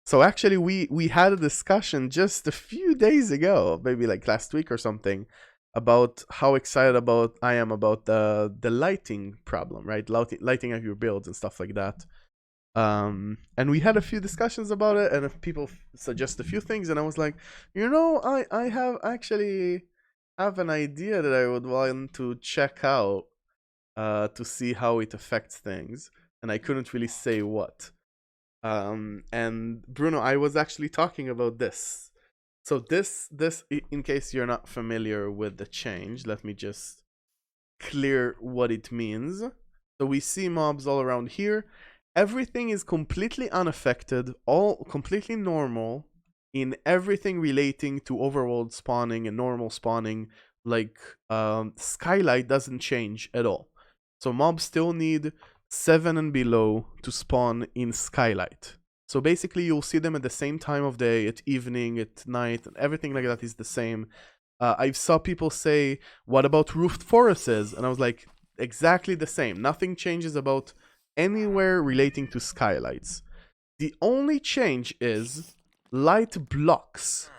So actually we had a discussion just a few days ago, maybe like last week or something, about how excited I am about the lighting problem, right? Lighting up your builds and stuff like that. And we had a few discussions about it, and if people suggest a few things, and I was like, you know, I have actually have an idea that I would want to check out to see how it affects things, and I couldn't really say what. And Bruno, I was actually talking about this. So this, in case you're not familiar with the change, let me just clear what it means. So we see mobs all around here. Everything is completely unaffected, all completely normal in everything relating to overworld spawning and normal spawning. Like skylight doesn't change at all. So mobs still need 7 and below to spawn in skylight. So basically you'll see them at the same time of day, at evening, at night, and everything like that is the same. I saw people say, what about roofed forests? And I was like, exactly the same. Nothing changes about anywhere relating to skylights. The only change is light blocks,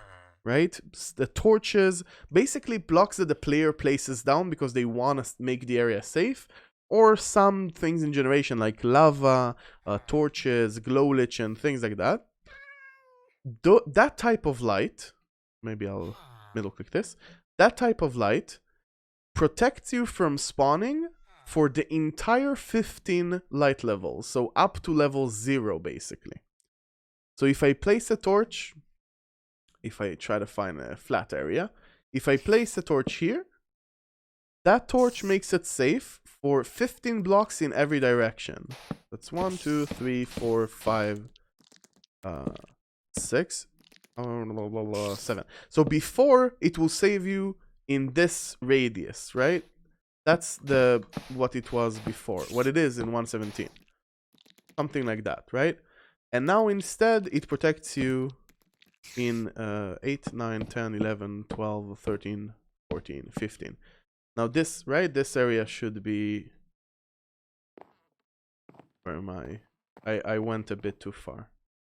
right? The torches, basically blocks that the player places down because they want to make the area safe, or some things in generation like lava, torches, glow lich, and things like that. That type of light, maybe I'll middle click this, that type of light protects you from spawning for the entire 15 light levels, so up to level 0 basically. So if I place a torch, if I try to find a flat area, if I place a torch here, that torch makes it safe for 15 blocks in every direction. That's 1, 2, 3, 4, 5, 6, 7. So before, it will save you in this radius, right? That's what it was before, what it is in 1.17. Something like that, right? And now instead, it protects you in 8, 9, 10, 11, 12, 13, 14, 15. Now this, right? This area should be... Where am I? I went a bit too far.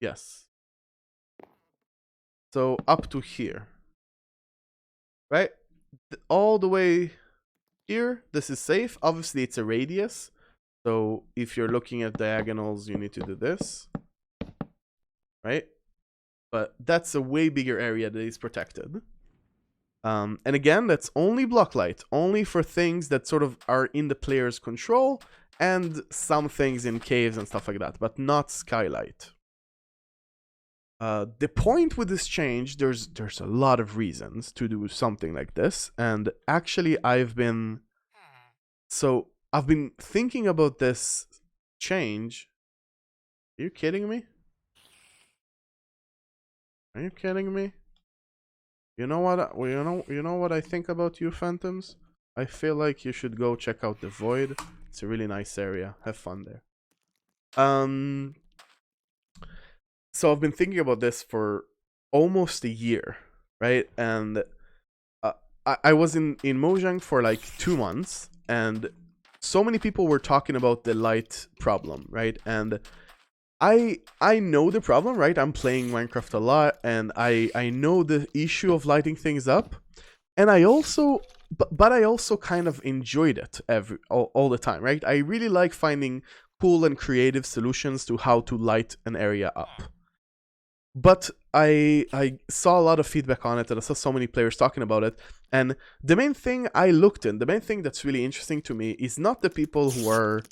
Yes. So up to here. Right? All the way here, this is safe. Obviously, it's a radius. So if you're looking at diagonals, you need to do this. Right? But that's a way bigger area that is protected. And again, that's only block light, only for things that sort of are in the player's control, and some things in caves and stuff like that, but not skylight. The point with this change, there's a lot of reasons to do something like this, and actually I've been thinking about this change. Are you kidding me? Are you kidding me? You know what? You know what I think about you, Phantoms? I feel like you should go check out the Void. It's a really nice area. Have fun there. So I've been thinking about this for almost a year, right? And I was in Mojang for like 2 months, and so many people were talking about the light problem, right? And I know the problem, right? I'm playing Minecraft a lot, and I know the issue of lighting things up, and I also kind of enjoyed it all the time, right? I really like finding cool and creative solutions to how to light an area up. But I saw a lot of feedback on it, and I saw so many players talking about it. And the main thing the main thing that's really interesting to me is not the people who are,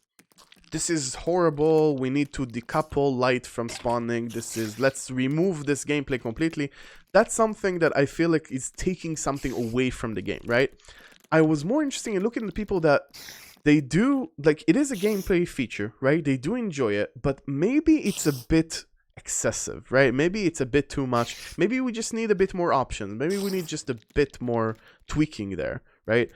this is horrible, we need to decouple light from spawning, let's remove this gameplay completely. That's something that I feel like is taking something away from the game, right? I was more interested in looking at the people that they do, like, it is a gameplay feature, right? They do enjoy it, but maybe it's a bit excessive, right? Maybe it's a bit too much. Maybe we just need a bit more options. Maybe we need just a bit more tweaking there, right?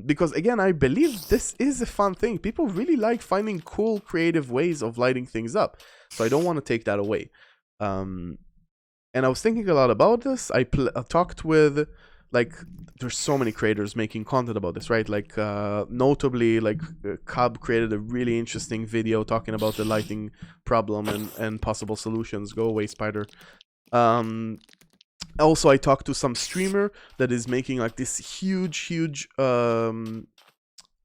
Because again, I believe this is a fun thing. People really like finding cool, creative ways of lighting things up. So I don't want to take that away. And I was thinking a lot about this. I talked with, like, there's so many creators making content about this, right? Like, notably, like, Cub created a really interesting video talking about the lighting problem and possible solutions. Go away, spider. Also, I talked to some streamer that is making, like, this huge,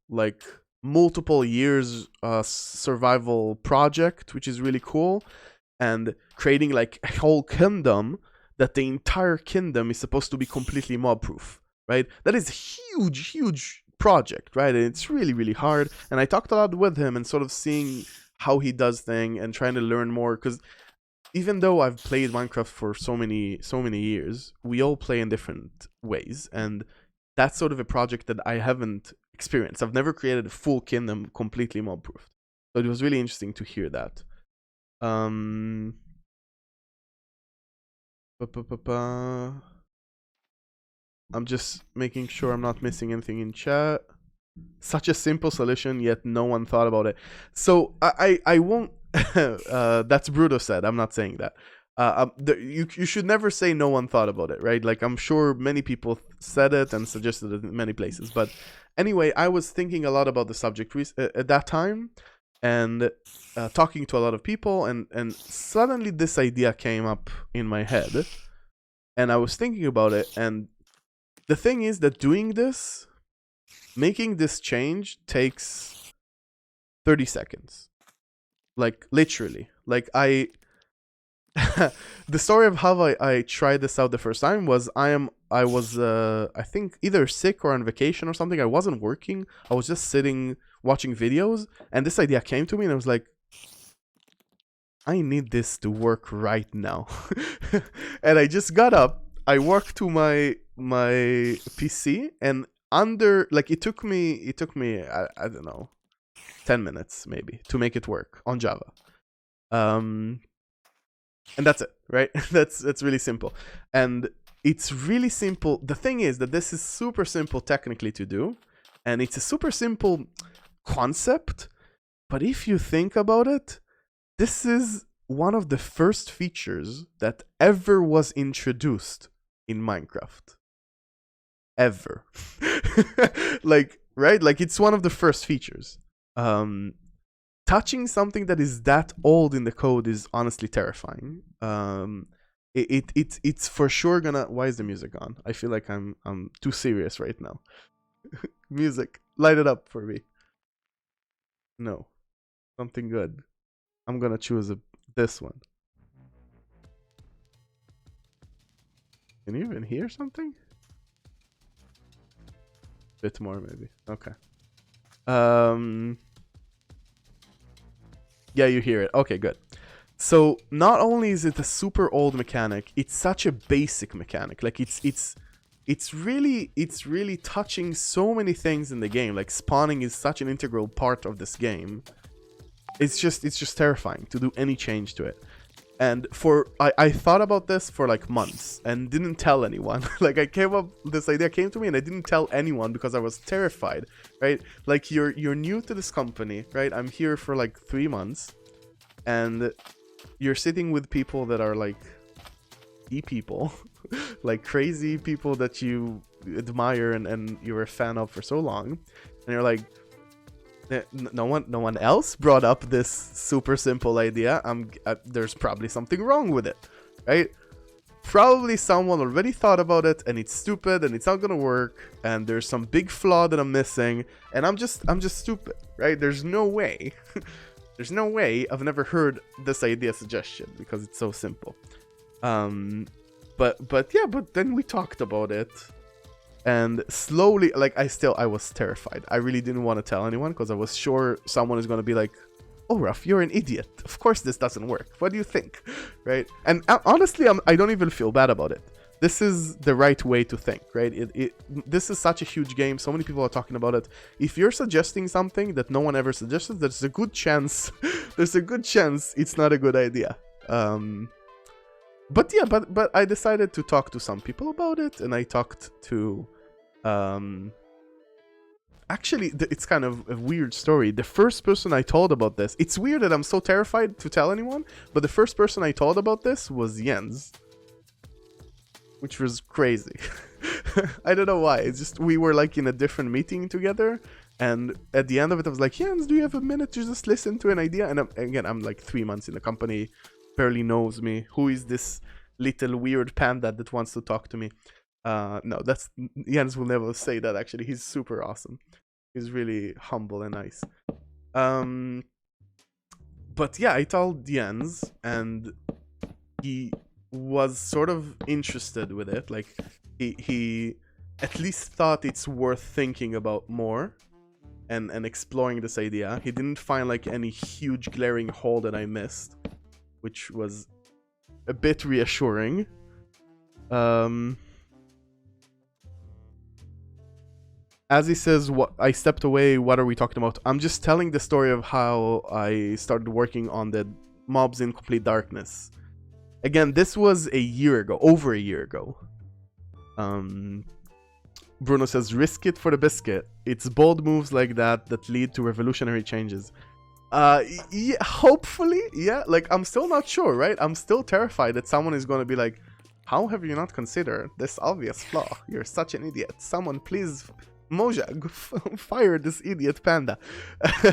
like, multiple years survival project, which is really cool, and creating, like, a whole kingdom that the entire kingdom is supposed to be completely mob-proof, right? That is a huge project, right? And it's really hard. And I talked a lot with him and sort of seeing how he does things and trying to learn more, because even though I've played Minecraft for so many years, we all play in different ways, and that's sort of a project that I haven't experienced. I've never created a full kingdom completely mob-proofed. So it was really interesting to hear that. I'm just making sure I'm not missing anything in chat. Such a simple solution, yet no one thought about it. So I won't. That's Bruto said. I'm not saying that. You should never say no one thought about it, right? Like, I'm sure many people said it and suggested it in many places. But anyway, I was thinking a lot about the subject at that time, and talking to a lot of people, and suddenly this idea came up in my head, and I was thinking about it. And the thing is that making this change takes 30 seconds. Like, literally. Like, the story of how I tried this out the first time was I was I think either sick or on vacation or something. I wasn't working. I was just sitting watching videos, and this idea came to me, and I was like, I need this to work right now. And I just got up, I walked to my PC, and it took me I don't know, 10 minutes maybe to make it work on Java. And that's it, right? That's really simple. And it's really simple. The thing is that this is super simple technically to do, and it's a super simple concept, but if you think about it, this is one of the first features that ever was introduced in Minecraft. Ever. Like, right? Like, it's one of the first features. Touching something that is that old in the code is honestly terrifying. It's for sure gonna. Why is the music on? I feel like I'm too serious right now. Music, light it up for me. No, something good. I'm gonna choose this one. Can you even hear something? Bit more maybe. Okay. Yeah, you hear it. Okay, good. So not only is it a super old mechanic, it's such a basic mechanic. Like, it's really touching so many things in the game. Like, spawning is such an integral part of this game. It's just terrifying to do any change to it. And I thought about this for like months and didn't tell anyone. Like, this idea came to me and I didn't tell anyone because I was terrified, right? Like, you're new to this company, right? I'm here for like 3 months, and you're sitting with people that are like people, like crazy people that you admire and you're a fan of for so long, and you're like, no one else brought up this super simple idea. There's probably something wrong with it, right? Probably someone already thought about it and it's stupid and it's not gonna work, and there's some big flaw that I'm missing, and I'm just stupid, right? There's no way. There's no way I've never heard this idea suggestion because it's so simple. But then we talked about it, and slowly, like, I was terrified. I really didn't want to tell anyone because I was sure someone is going to be like, Ulraf, you're an idiot. Of course this doesn't work. What do you think? Right? And honestly, I don't even feel bad about it. This is the right way to think, right? This is such a huge game. So many people are talking about it. If you're suggesting something that no one ever suggested, there's a good chance it's not a good idea. But yeah, but I decided to talk to some people about it, and I talked to actually, it's kind of a weird story. The first person I told about this, it's weird that I'm so terrified to tell anyone, but the first person I told about this was Jens, which was crazy. I don't know why. It's just we were like in a different meeting together, and at the end of it, I was like, Jens, do you have a minute to just listen to an idea? And I'm like 3 months in the company, barely knows me. Who is this little weird panda that wants to talk to me? No, that's Jens will never say that. Actually, he's super awesome. He's really humble and nice. But yeah, I told Jens, and he was sort of interested with it. Like he at least thought it's worth thinking about more and exploring this idea. He didn't find like any huge glaring hole that I missed, which was a bit reassuring. As he says, "What I stepped away. What are we talking about?" I'm just telling the story of how I started working on the mobs in complete darkness. Again, this was a year ago, over a year ago. Bruno says, risk it for the biscuit. It's bold moves like that lead to revolutionary changes. Yeah, hopefully, yeah. Like, I'm still not sure, right? I'm still terrified that someone is going to be like, how have you not considered this obvious flaw? You're such an idiot. Someone please, Mojang, fire this idiot panda.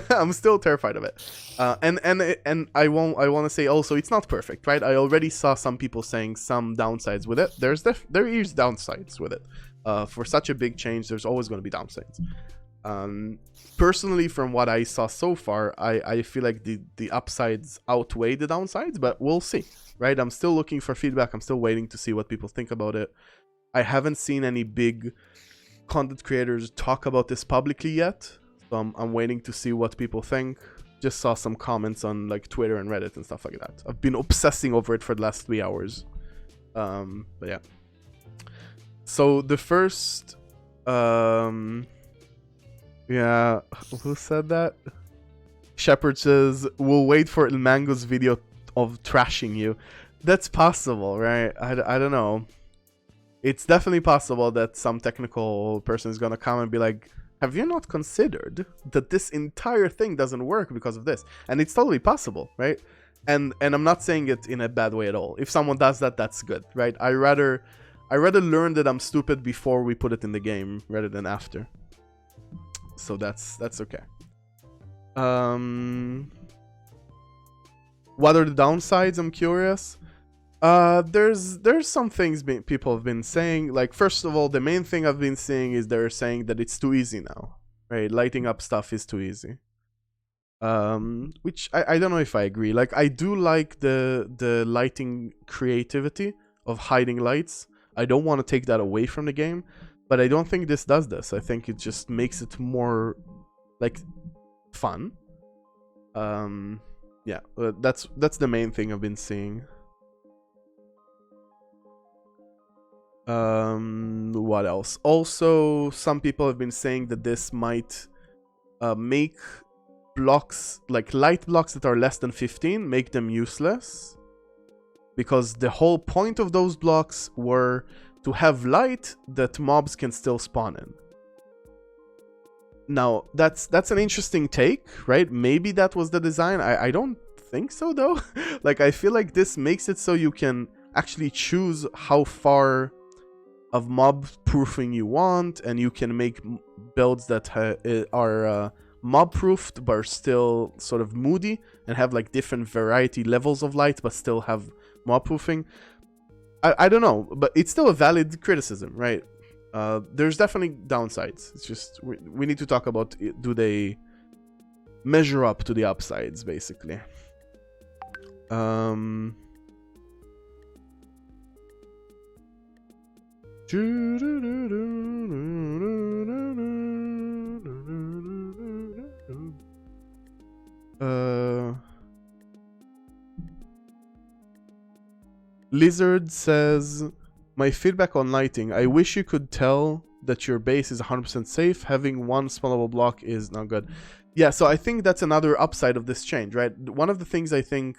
I'm still terrified of it. And I want to say also, it's not perfect, right? I already saw some people saying some downsides with it. There is downsides with it. For such a big change, there's always going to be downsides. Personally, from what I saw so far, I feel like the upsides outweigh the downsides, but we'll see, right? I'm still looking for feedback. I'm still waiting to see what people think about it. I haven't seen any big content creators talk about this publicly yet, so I'm waiting to see what people think. Just saw some comments on like Twitter and Reddit and stuff like that. I've been obsessing over it for the last 3 hours. But yeah. So the first, yeah, who said that? Shepard says, we'll wait for Ilmango's video of trashing you. That's possible, right? I don't know. It's definitely possible that some technical person is gonna come and be like, have you not considered that this entire thing doesn't work because of this? And it's totally possible, right? And I'm not saying it in a bad way at all. If someone does that, that's good, right? I rather learn that I'm stupid before we put it in the game rather than after. So that's okay. What are the downsides? I'm curious. There's some things people have been saying. Like, first of all, the main thing I've been seeing is they're saying that it's too easy now, right? Lighting up stuff is too easy. Which I don't know if I agree. Like, I do like the lighting creativity of hiding lights. I don't want to take that away from the game, but I don't think this does this. I think it just makes it more like fun. Yeah, that's the main thing I've been seeing. What else? Also, some people have been saying that this might make blocks, like light blocks that are less than 15, make them useless. Because the whole point of those blocks were to have light that mobs can still spawn in. Now, that's an interesting take, right? Maybe that was the design. I don't think so, though. Like, I feel like this makes it so you can actually choose how far of mob proofing you want, and you can make builds that are mob proofed but are still sort of moody and have like different variety levels of light but still have mob proofing. I don't know, but it's still a valid criticism, right? There's definitely downsides. It's just we need to talk about do they measure up to the upsides, basically. Lizard says, my feedback on lighting. I wish you could tell that your base is 100% safe. Having one spawnable block is not good. Yeah, so I think that's another upside of this change, right? One of the things I think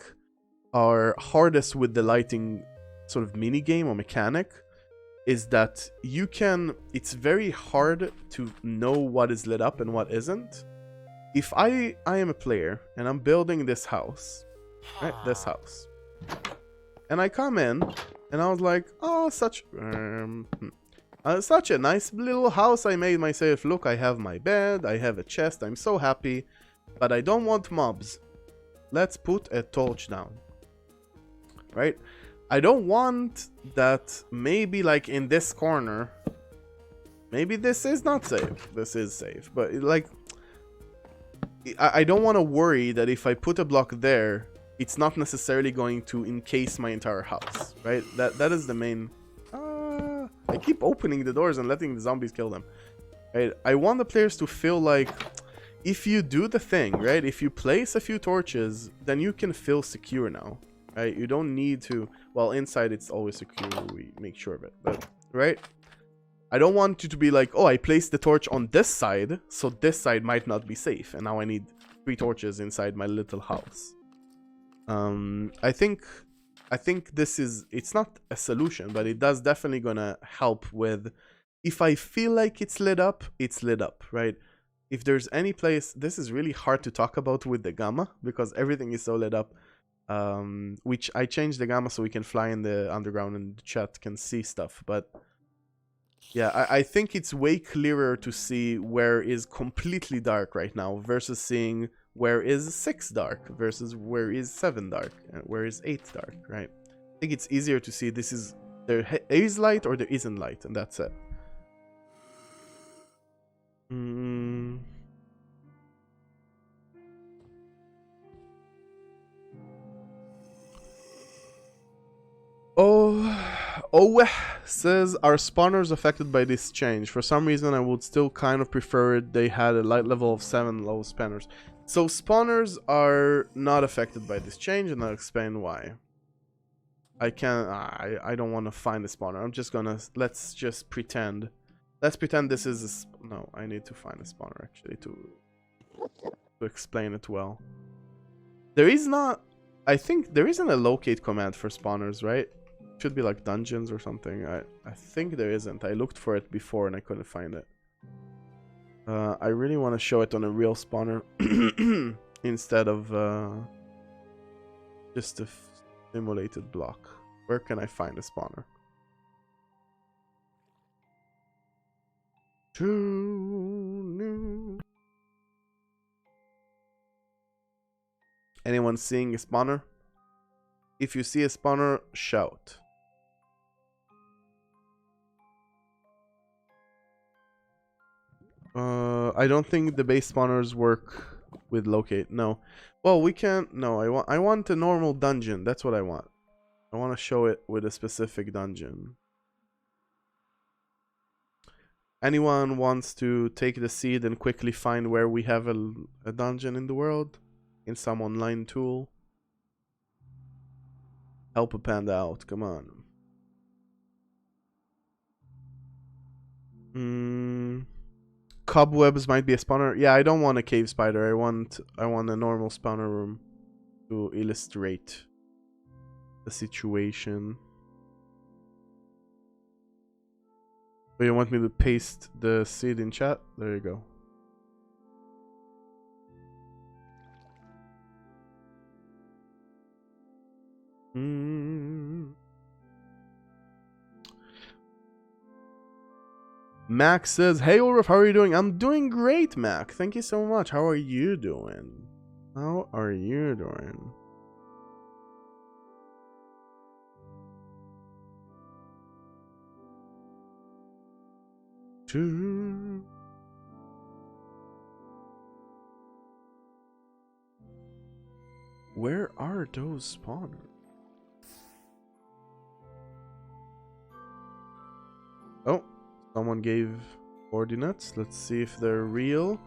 are hardest with the lighting sort of mini game or mechanic is that you can, it's very hard to know what is lit up and what isn't. If I am a player and I'm building this house, right, this house, and I come in and I was like, oh, such a nice little house I made myself. Look, I have my bed, I have a chest, I'm so happy, but I don't want mobs. Let's put a torch down, right? I don't want that maybe like in this corner, maybe this is not safe, this is safe, but like, I don't want to worry that if I put a block there, it's not necessarily going to encase my entire house, right? That is the main... I keep opening the doors and letting the zombies kill them, right? I want the players to feel like if you do the thing, right? If you place a few torches, then you can feel secure now, right? You don't need to... Well, inside it's always secure, we make sure of it, but, right? I don't want you to be like, oh, I placed the torch on this side, so this side might not be safe, and now I need 3 torches inside my little house. I think this is, it's not a solution, but it does definitely gonna help with, if I feel like it's lit up, right? If there's any place, this is really hard to talk about with the gamma, because everything is so lit up, which I changed the gamma so we can fly in the underground and the chat can see stuff, but yeah, I think it's way clearer to see where is completely dark right now versus seeing where is 6 dark versus where is 7 dark and where is 8 dark, right? I think it's easier to see this is, there is light or there isn't light, and that's it. Oh, says, are spawners affected by this change? For some reason, I would still kind of prefer it. They had a light level of 7 low spawners. So spawners are not affected by this change, and I'll explain why. I don't want to find a spawner. I'm just gonna, let's just pretend. Let's pretend this is a, no, I need to find a spawner actually to explain it well. There is not, I think there isn't a locate command for spawners, right? Should be like dungeons or something. I think there isn't. I looked for it before and I couldn't find it. I really want to show it on a real spawner instead of just a simulated block. Where can I find a spawner? Anyone seeing a spawner? If you see a spawner, shout. I don't think the base spawners work with locate. No. Well, we can't. No, I want a normal dungeon. That's what I want. I want to show it with a specific dungeon. Anyone wants to take the seed and quickly find where we have a dungeon in the world? In some online tool? Help a panda out. Come on. Cobwebs might be a spawner. Yeah, I don't want a cave spider. I want a normal spawner room to illustrate the situation. Oh, you want me to paste the seed in chat? There you go. Mac says, hey Ulraf, how are you doing? I'm doing great, Mac. Thank you so much. How are you doing? How are you doing? Where are those spawners? Someone gave coordinates. Let's see if they're real.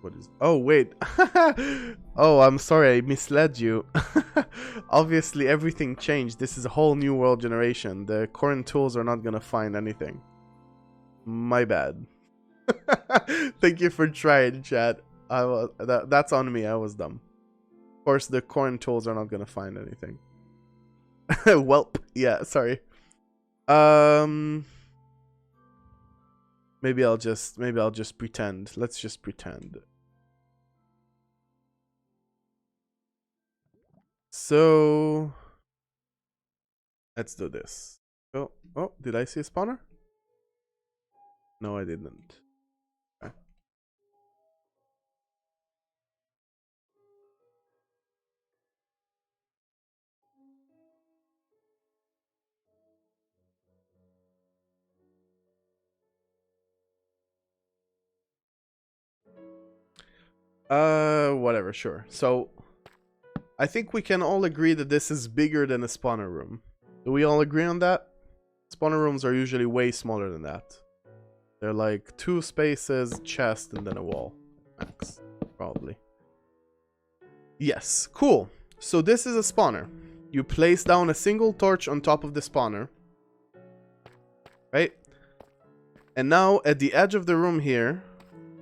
What is... Oh, wait. Oh, I'm sorry. I misled you. Obviously, everything changed. This is a whole new world generation. The current tools are not going to find anything. My bad. Thank you for trying, chat. That's on me. I was dumb. Of course, the current tools are not going to find anything. Welp. Yeah, sorry. Maybe I'll just pretend. Let's just pretend. So let's do this. Oh, did I see a spawner? No, I didn't. Whatever, sure. So I think we can all agree that this is bigger than a spawner room. Do we all agree on that? Spawner rooms are usually way smaller than that. They're like 2 spaces, chest, and then a wall. Max, probably. Yes, cool. So this is a spawner. You place down a single torch on top of the spawner. Right? And now at the edge of the room here,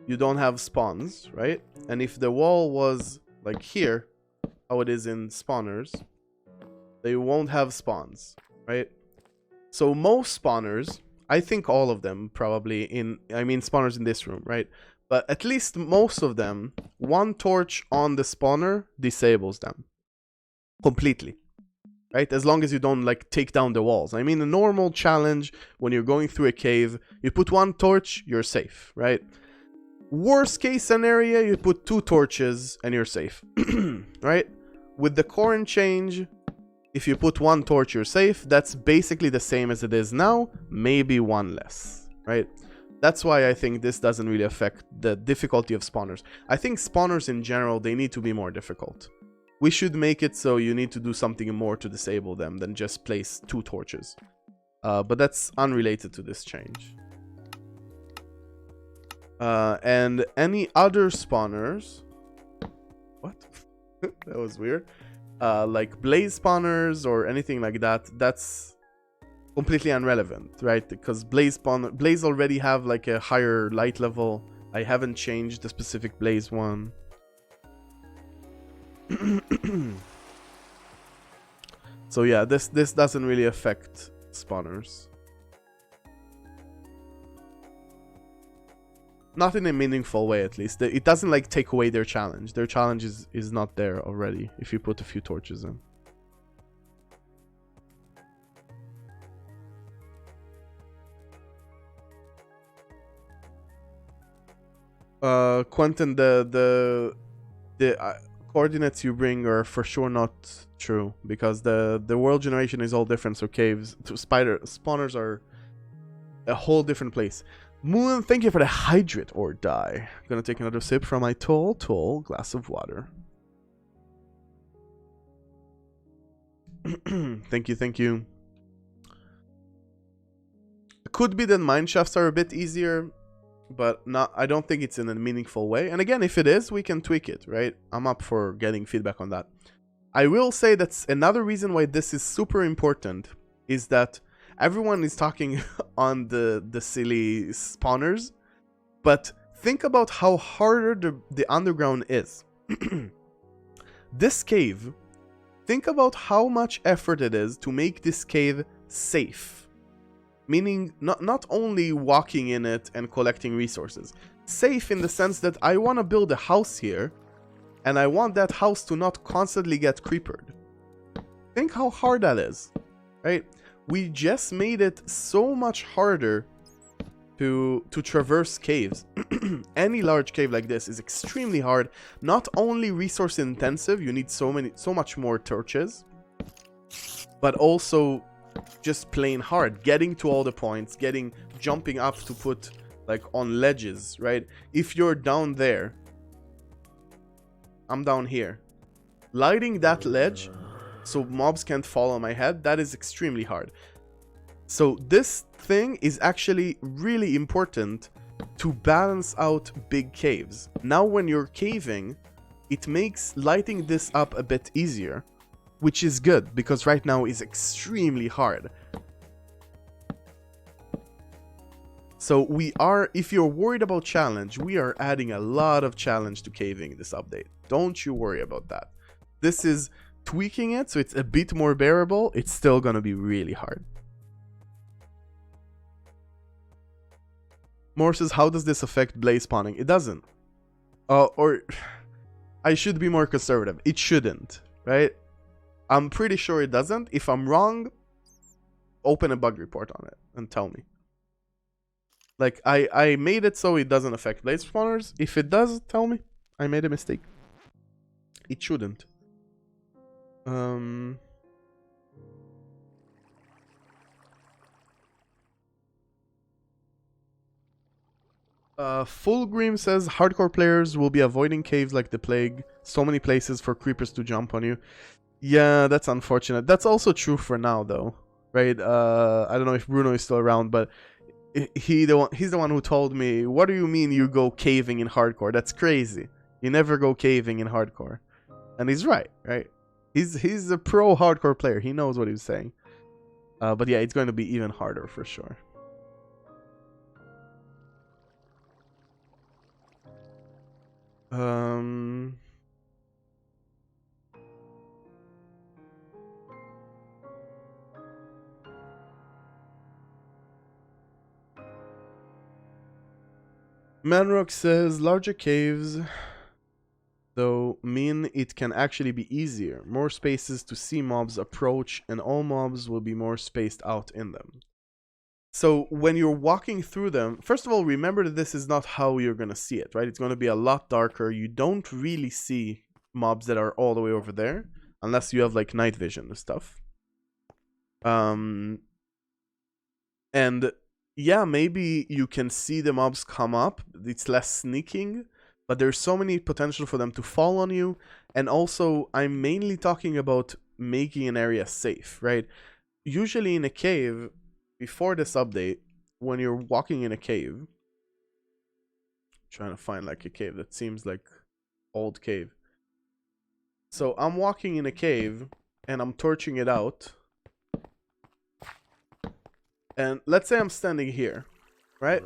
you don't have spawns, right? And if the wall was like here, how it is in spawners, they won't have spawns, right? So most spawners, I think all of them probably spawners in this room, right? But at least most of them, 1 torch on the spawner disables them completely, right? As long as you don't like take down the walls. I mean, a normal challenge when you're going through a cave, you put 1 torch, you're safe, right? Worst case scenario, you put 2 torches and you're safe, right? With the current change, if you put 1 torch, you're safe. That's basically the same as it is now, maybe 1 less, right? That's why I think this doesn't really affect the difficulty of spawners. I think spawners in general, they need to be more difficult. We should make it so you need to do something more to disable them than just place 2 torches. But that's unrelated to this change. And any other spawners... What? That was weird. Like blaze spawners or anything like that, that's completely irrelevant, right? Because blaze already have like a higher light level. I haven't changed the specific blaze one. So yeah, this doesn't really affect spawners. Not in a meaningful way, at least. It doesn't like take away their challenge. Their challenge is not there already if you put a few torches in. Quentin, the coordinates you bring are for sure not true, because the world generation is all different. So caves, spawners are a whole different place. Moon, thank you for the hydrate or die. I'm gonna take another sip from my tall glass of water. Thank you. It could be that mine shafts are a bit easier, but I don't think it's in a meaningful way. And again, if it is, we can tweak it, right? I'm up for getting feedback on that. I will say that's another reason why this is super important, is that everyone is talking on the silly spawners, but think about how harder the underground is. This cave, think about how much effort it is to make this cave safe. Meaning not only walking in it and collecting resources. Safe in the sense that I want to build a house here, and I want that house to not constantly get creepered. Think how hard that is, right? We just made it so much harder to traverse caves. Any large cave like this is extremely hard. Not only resource intensive, you need so much more torches, but also just plain hard. Getting to all the points, jumping up to put like on ledges, right? If you're down there, I'm down here. Lighting that ledge so mobs can't fall on my head, that is extremely hard. So this thing is actually really important to balance out big caves. Now when you're caving, it makes lighting this up a bit easier, which is good because right now is extremely hard. So we are, if you're worried about challenge, we are adding a lot of challenge to caving this update. Don't you worry about that. This is tweaking it so it's a bit more bearable. It's still gonna be really hard. Moore says, how does this affect blaze spawning? It doesn't. Or I should be more conservative. It shouldn't, right? I'm pretty sure it doesn't. If I'm wrong, open a bug report on it and tell me. Like, I made it so it doesn't affect blaze spawners. If it does, tell me. I made a mistake. It shouldn't. Fulgrim says, hardcore players will be avoiding caves like the plague. So many places for creepers to jump on you. Yeah, that's unfortunate. That's also true for now, though. Right? I don't know if Bruno is still around, but he's the one who told me, what do you mean you go caving in hardcore? That's crazy. You never go caving in hardcore. And he's right? He's a pro hardcore player. He knows what he's saying. But yeah, it's going to be even harder for sure. Manrock says, larger caves, though, mean it can actually be easier. More spaces to see mobs approach, and all mobs will be more spaced out in them. So when you're walking through them, first of all, remember that this is not how you're going to see it, right? It's going to be a lot darker. You don't really see mobs that are all the way over there, unless you have like night vision and stuff. And yeah, maybe you can see the mobs come up. It's less sneaking, but there's so many potential for them to fall on you. And also, I'm mainly talking about making an area safe, right? Usually in a cave, before this update, when you're walking in a cave, I'm trying to find like a cave that seems like old cave. So I'm walking in a cave and I'm torching it out. And let's say I'm standing here, right?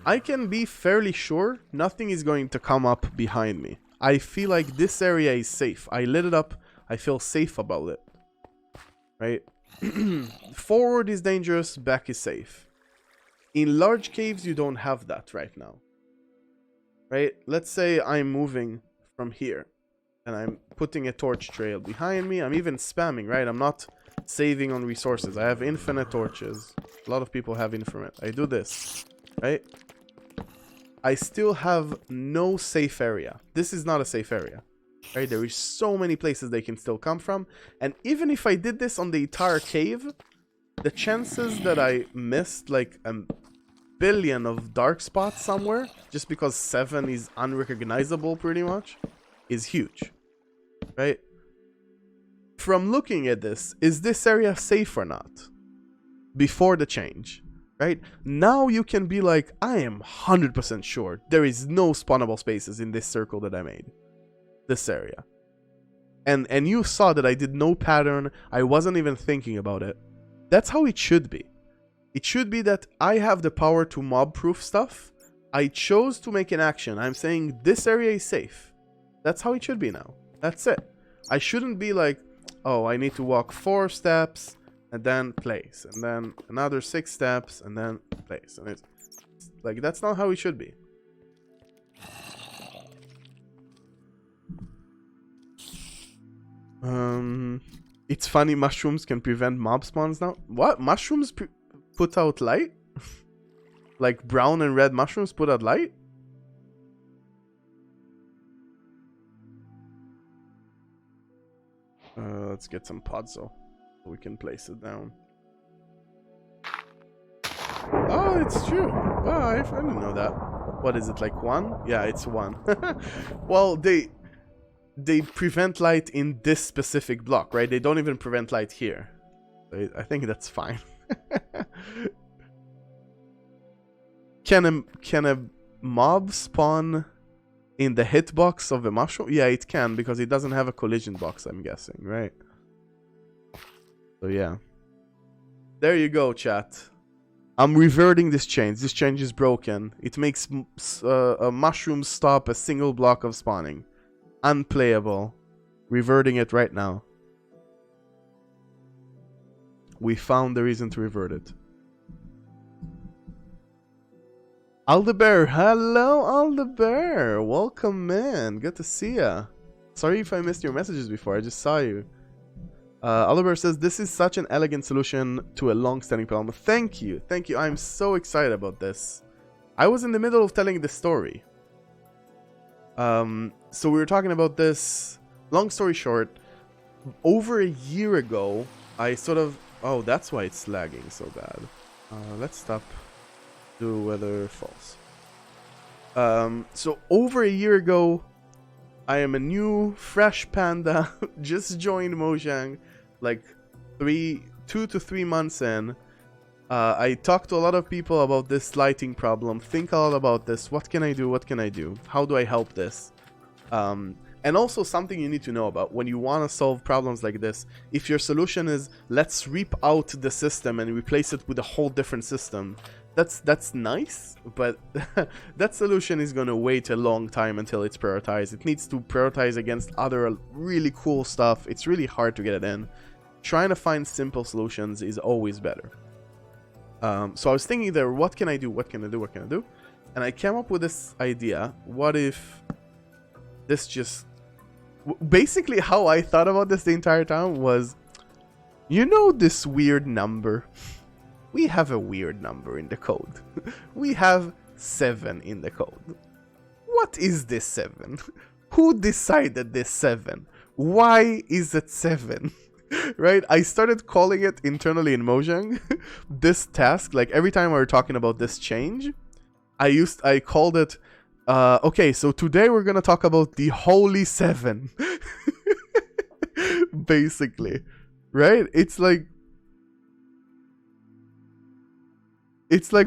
I can be fairly sure nothing is going to come up behind me. I feel like this area is safe. I lit it up. I feel safe about it, right? Forward is dangerous, back is safe. In large caves, you don't have that right now, right? Let's say I'm moving from here and I'm putting a torch trail behind me. I'm even spamming, right? I'm not saving on resources. I have infinite torches. A lot of people have infinite. I do this, right? I still have no safe area. This is not a safe area, right? There is so many places they can still come from. And even if I did this on the entire cave, the chances that I missed like a billion of dark spots somewhere, just because 7 is unrecognizable pretty much, is huge, right? From looking at this, is this area safe or not? Before the change, right? Now you can be like, I am 100% sure there is no spawnable spaces in this circle that I made. This area. And you saw that I did no pattern. I wasn't even thinking about it. That's how it should be. It should be that I have the power to mob-proof stuff. I chose to make an action. I'm saying this area is safe. That's how it should be now. That's it. I shouldn't be like, oh, I need to walk 4 steps and then place, and then another 6 steps and then place. And it's like, that's not how it should be. It's funny, mushrooms can prevent mob spawns now. What? Mushrooms put out light? Like brown and red mushrooms put out light? Let's get some pods so we can place it down. Oh, it's true. Oh, I didn't know that. What is it, like 1? Yeah, it's 1. Well, they prevent light in this specific block, right? They don't even prevent light here. So I think that's fine. Can a mob spawn in the hitbox of a mushroom? Yeah, it can, because it doesn't have a collision box, I'm guessing, right? So yeah. There you go, chat. I'm reverting this change. This change is broken. It makes a mushroom stop a single block of spawning. Unplayable. Reverting it right now. We found the reason to revert it. Aldebear, hello Aldebear, welcome man, good to see ya. Sorry if I missed your messages before, I just saw you. Aldebear says, this is such an elegant solution to a long-standing problem. Thank you, I'm so excited about this. I was in the middle of telling the story. So we were talking about this, long story short, over a year ago, I sort of, oh, that's why it's lagging so bad. Let's stop. Do weather false. So over a year ago, I am a new fresh panda, just joined Mojang, like 2 to 3 months in. I talked to a lot of people about this lighting problem, think a lot about this, what can I do, how do I help this? And also something you need to know about when you want to solve problems like this, if your solution is let's rip out the system and replace it with a whole different system, that's nice, but that solution is gonna wait a long time until it's prioritized. It needs to prioritize against other really cool stuff. It's really hard to get it in. Trying to find simple solutions is always better. So I was thinking there, what can I do? And I came up with this idea. What if this just... Basically how I thought about this the entire time was, you know this weird number? We have a weird number in the code. We have 7 in the code. What is this 7? Who decided this 7? Why is it 7? Right? I started calling it internally in Mojang, this task, like every time we were talking about this change, I called it, okay, so today we're gonna talk about the Holy 7. Basically. Right? It's like,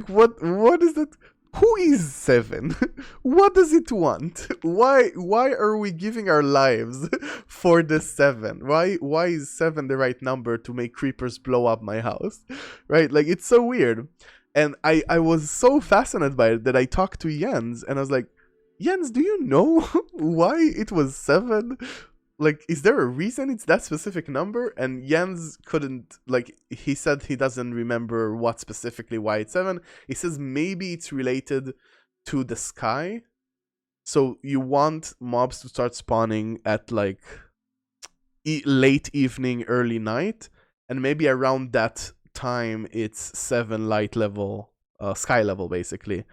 what is that? Who is 7? What does it want? Why are we giving our lives for this 7? Why is 7 the right number to make creepers blow up my house? Right? Like, it's so weird. And I was so fascinated by it that I talked to Jens and I was like, Jens, do you know why it was 7? Like, is there a reason it's that specific number? And Jens couldn't, like, he said he doesn't remember what specifically why it's 7. He says maybe it's related to the sky. So you want mobs to start spawning at, like, late evening, early night. And maybe around that time, it's 7 light level, sky level, basically.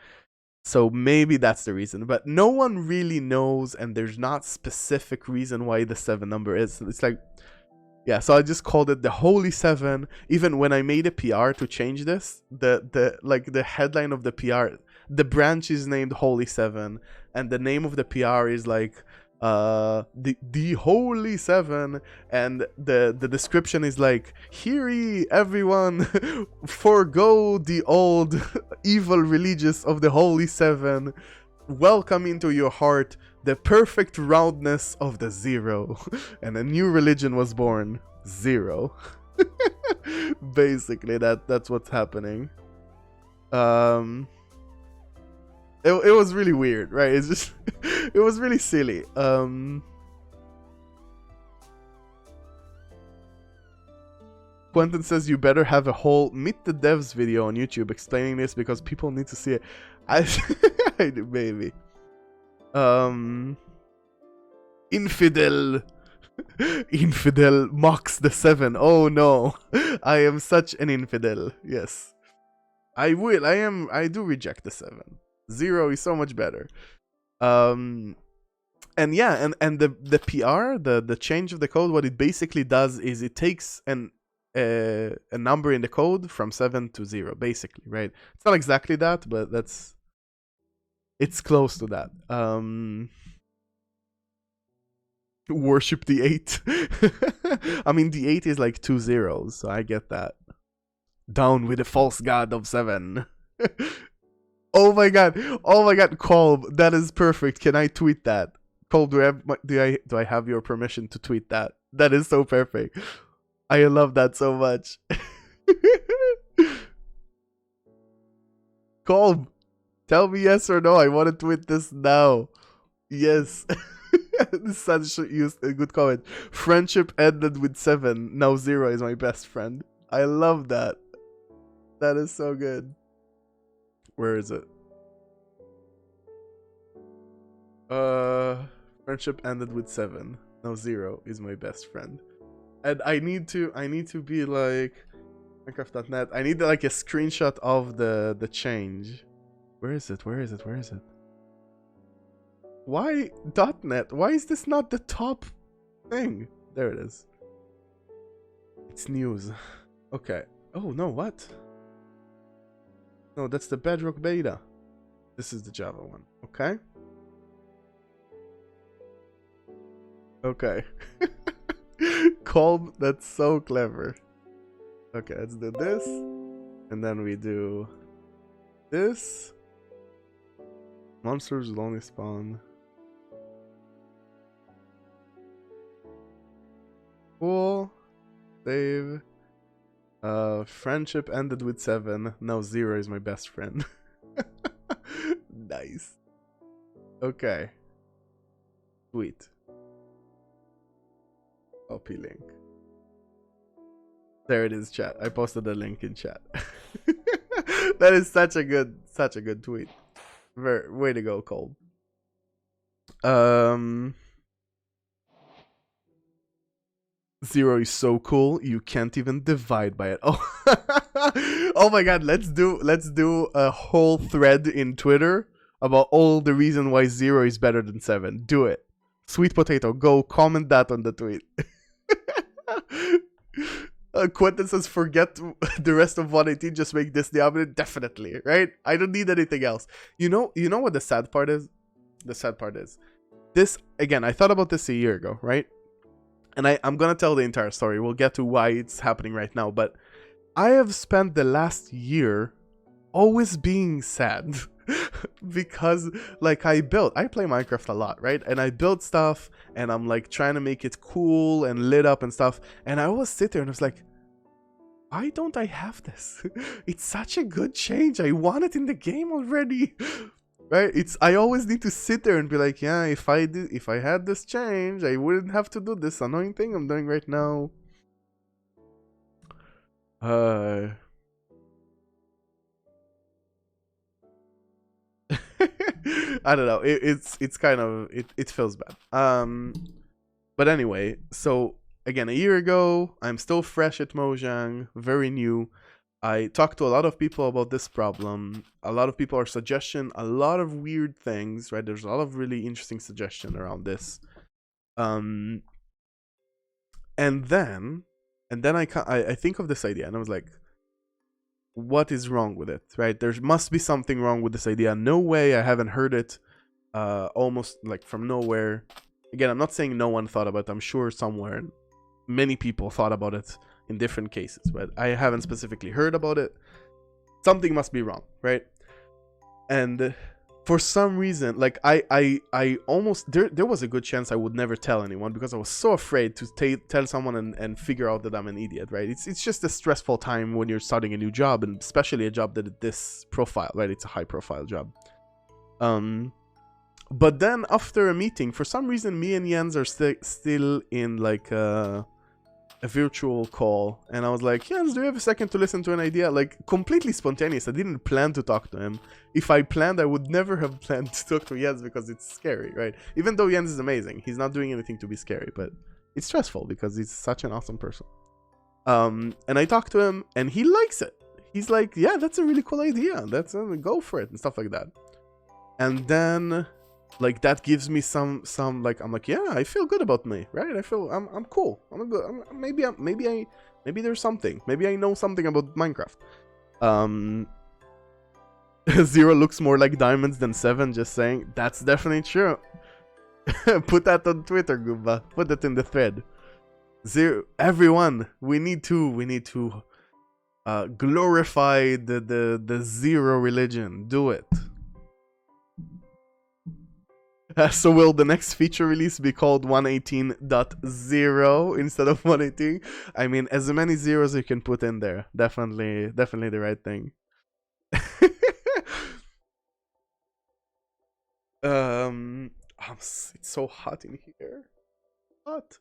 So maybe that's the reason, but no one really knows, and there's not specific reason why the 7 number is. It's like, yeah, so I just called it the Holy 7. Even when I made a PR to change this, the headline of the PR, the branch is named Holy 7, and the name of the PR is like the Holy 7, and the description is like, hear ye everyone, forgo the old evil religious of the Holy 7, welcome into your heart the perfect roundness of the 0, and a new religion was born, 0. Basically that's what's happening. It was really weird, right? It's just it was really silly. Quentin says you better have a whole Meet the Devs video on YouTube explaining this because people need to see it. I maybe. Infidel. Infidel mocks the 7. Oh no. I am such an infidel. Yes. I do reject the 7. 0 is so much better. And yeah, and the PR, the change of the code, what it basically does is it takes a number in the code from 7 to 0, basically, right? It's not exactly that, but it's close to that. Worship the 8. I mean, the 8 is like 2 zeros, so I get that. Down with the false god of 7. Oh my god, Kolb, that is perfect. Can I tweet that? Kolb, do I have your permission to tweet that? That is so perfect. I love that so much. Kolb, tell me yes or no. I want to tweet this now. Yes. This is such a good comment. Friendship ended with 7. Now 0 is my best friend. I love that. That is so good. Where is it? Friendship ended with 7. Now 0 is my best friend. And I need to be like Minecraft.net. I need like a screenshot of the change. Where is it? Why .net? Why is this not the top thing? There it is. It's news. Okay. Oh no, what? No, that's the Bedrock beta. This is the Java one. Okay. Okay. Kolb, that's so clever. Okay, let's do this. And then we do this. Monsters will only spawn. Cool. Save. Friendship ended with 7. Now 0 is my best friend. Nice. Okay. Sweet. Copy link. There it is, chat. I posted the link in chat. That is such a good tweet. Way to go, Kolb. 0 is so cool, you can't even divide by it. Oh, oh my god, let's do a whole thread in Twitter about all the reason why 0 is better than 7. Do it. Sweet Potato, go comment that on the tweet. Quentin says, forget the rest of 118, just make this the omelet. Definitely, right? I don't need anything else. You know what the sad part is? The sad part is, this, again, I thought about this a year ago, right? And I'm gonna tell the entire story. We'll get to why it's happening right now. But I have spent the last year always being sad. Because, like, I play Minecraft a lot, right? And I build stuff, and I'm, like, trying to make it cool and lit up and stuff. And I always sit there and I was like, why don't I have this? It's such a good change. I want it in the game already. Right? I always need to sit there and be like, yeah, if I had this change, I wouldn't have to do this annoying thing I'm doing right now. I don't know. It's kind of it feels bad. But anyway, so again, a year ago, I'm still fresh at Mojang, very new. I talked to a lot of people about this problem. A lot of people are suggesting a lot of weird things, right? There's a lot of really interesting suggestion around this. And then I think of this idea, and I was like, what is wrong with it, right? There must be something wrong with this idea. No way I haven't heard it almost like from nowhere. Again, I'm not saying no one thought about it. I'm sure somewhere many people thought about it in different cases, but I haven't specifically heard about it. Something must be wrong, right? And for some reason, like I almost, there was a good chance I would never tell anyone because I was so afraid to tell someone and figure out that I'm an idiot, right? It's just a stressful time when you're starting a new job, and especially a job that is this profile, right? It's a high profile job. But then after a meeting, for some reason, me and Jens are still in like a virtual call, and I was like, Jens, do you have a second to listen to an idea? Like, completely spontaneous. I didn't plan to talk to him. If I planned, I would never have planned to talk to Jens because it's scary, right? Even though Jens is amazing, he's not doing anything to be scary, but it's stressful because he's such an awesome person. And I talked to him, and he likes it. He's like, yeah, that's a really cool idea. That's go for it and stuff like that. And then, like, that gives me some like, I'm like, yeah, I feel good about me, right? I feel I'm cool. Maybe there's something. Maybe I know something about Minecraft. 0 looks more like diamonds than 7. Just saying, that's definitely true. Put that on Twitter, Goomba. Put it in the thread. Everyone, we need to glorify the zero religion. Do it. So will the next feature release be called 118.0 instead of 118? I mean, as many zeros you can put in there. Definitely the right thing. It's so hot in here. Hot.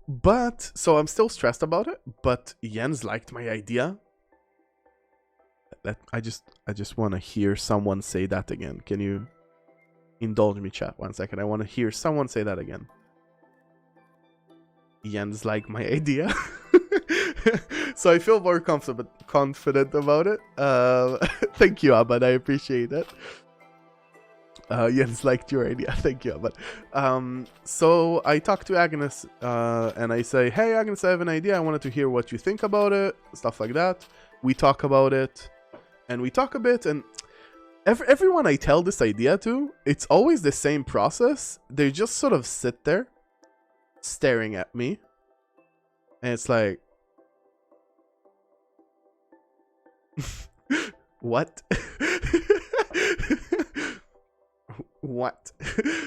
But so I'm still stressed about it. But Jens liked my idea. I just want to hear someone say that again. Can you indulge me, chat? 1 second. I want to hear someone say that again. Jens liked my idea. So I feel more confident about it. Thank you, Abad. I appreciate it. Jens liked your idea. Thank you, Abad. So I talk to Agnes and I say, hey, Agnes, I have an idea. I wanted to hear what you think about it. Stuff like that. We talk about it. And we talk a bit, and everyone I tell this idea to, it's always the same process. They just sort of sit there, staring at me. And it's like... What? What?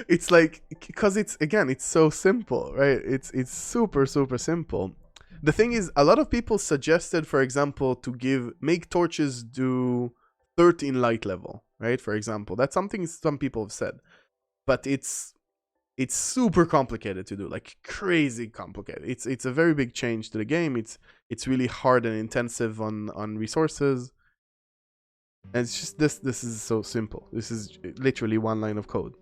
It's like... Because it's, again, it's so simple, right? It's super, super simple. The thing is, a lot of people suggested, for example, to make torches do 13 light level, right? For example, that's something some people have said, but it's super complicated to do, like crazy complicated. It's a very big change to the game. It's really hard and intensive on resources, and it's just this is so simple. This is literally one line of code.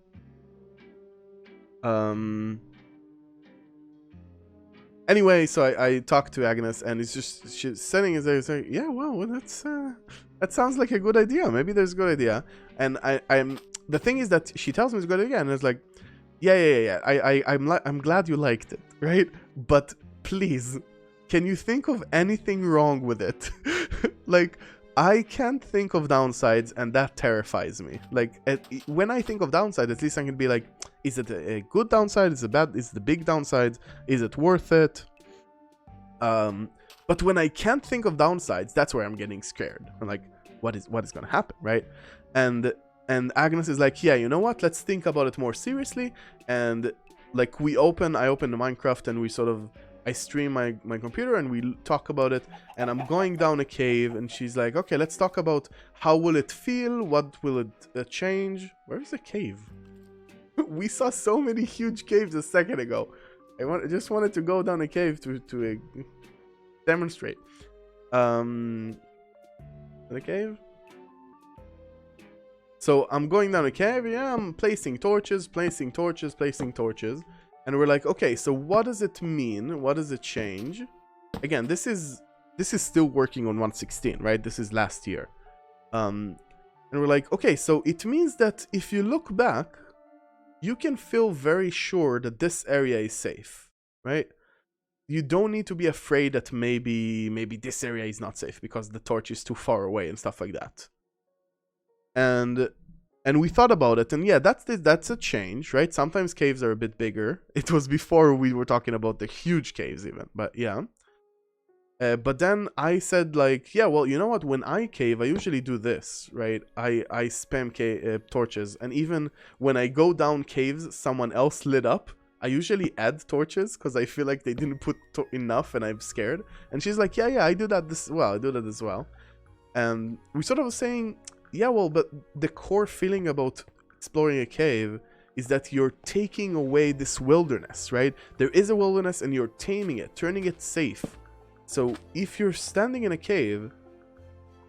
Anyway, so I talked to Agnes, and it's just she's sitting there saying, "Yeah, well, that sounds like a good idea. Maybe there's a good idea." And I'm the thing is that she tells me it's a good idea, and it's like, yeah. I'm glad you liked it, right? But please, can you think of anything wrong with it? Like, I can't think of downsides, and that terrifies me. Like, when I think of downside, at least I can be like, is it a good downside? Is it bad? Is it the big downside? Is it worth it? But when I can't think of downsides, that's where I'm getting scared. I'm like, what is gonna happen, right? And Agnes is like, yeah, you know what? Let's think about it more seriously. And like I open the Minecraft, and I stream my computer, and we talk about it, and I'm going down a cave, and she's like, okay, let's talk about how will it feel, what will it change. Where's the cave? We saw so many huge caves a second ago. I just wanted to go down a cave to demonstrate. The cave? So I'm going down a cave, yeah, I'm placing torches, and we're like, okay, so what does it mean? What does it change? Again, this is still working on 116, right? This is last year. And we're like, okay, so it means that if you look back, you can feel very sure that this area is safe, right? You don't need to be afraid that maybe this area is not safe because the torch is too far away and stuff like that. And we thought about it, and yeah, that's a change, right? Sometimes caves are a bit bigger. It was before we were talking about the huge caves even, but yeah. But then I said, like, yeah, well, you know what? When I cave, I usually do this, right? I spam torches, and even when I go down caves someone else lit up, I usually add torches because I feel like they didn't put enough, and I'm scared. And she's like, yeah, I do that as well. And we sort of were saying, yeah, well, but the core feeling about exploring a cave is that you're taking away this wilderness, right? There is a wilderness, and you're taming it, turning it safe. So if you're standing in a cave,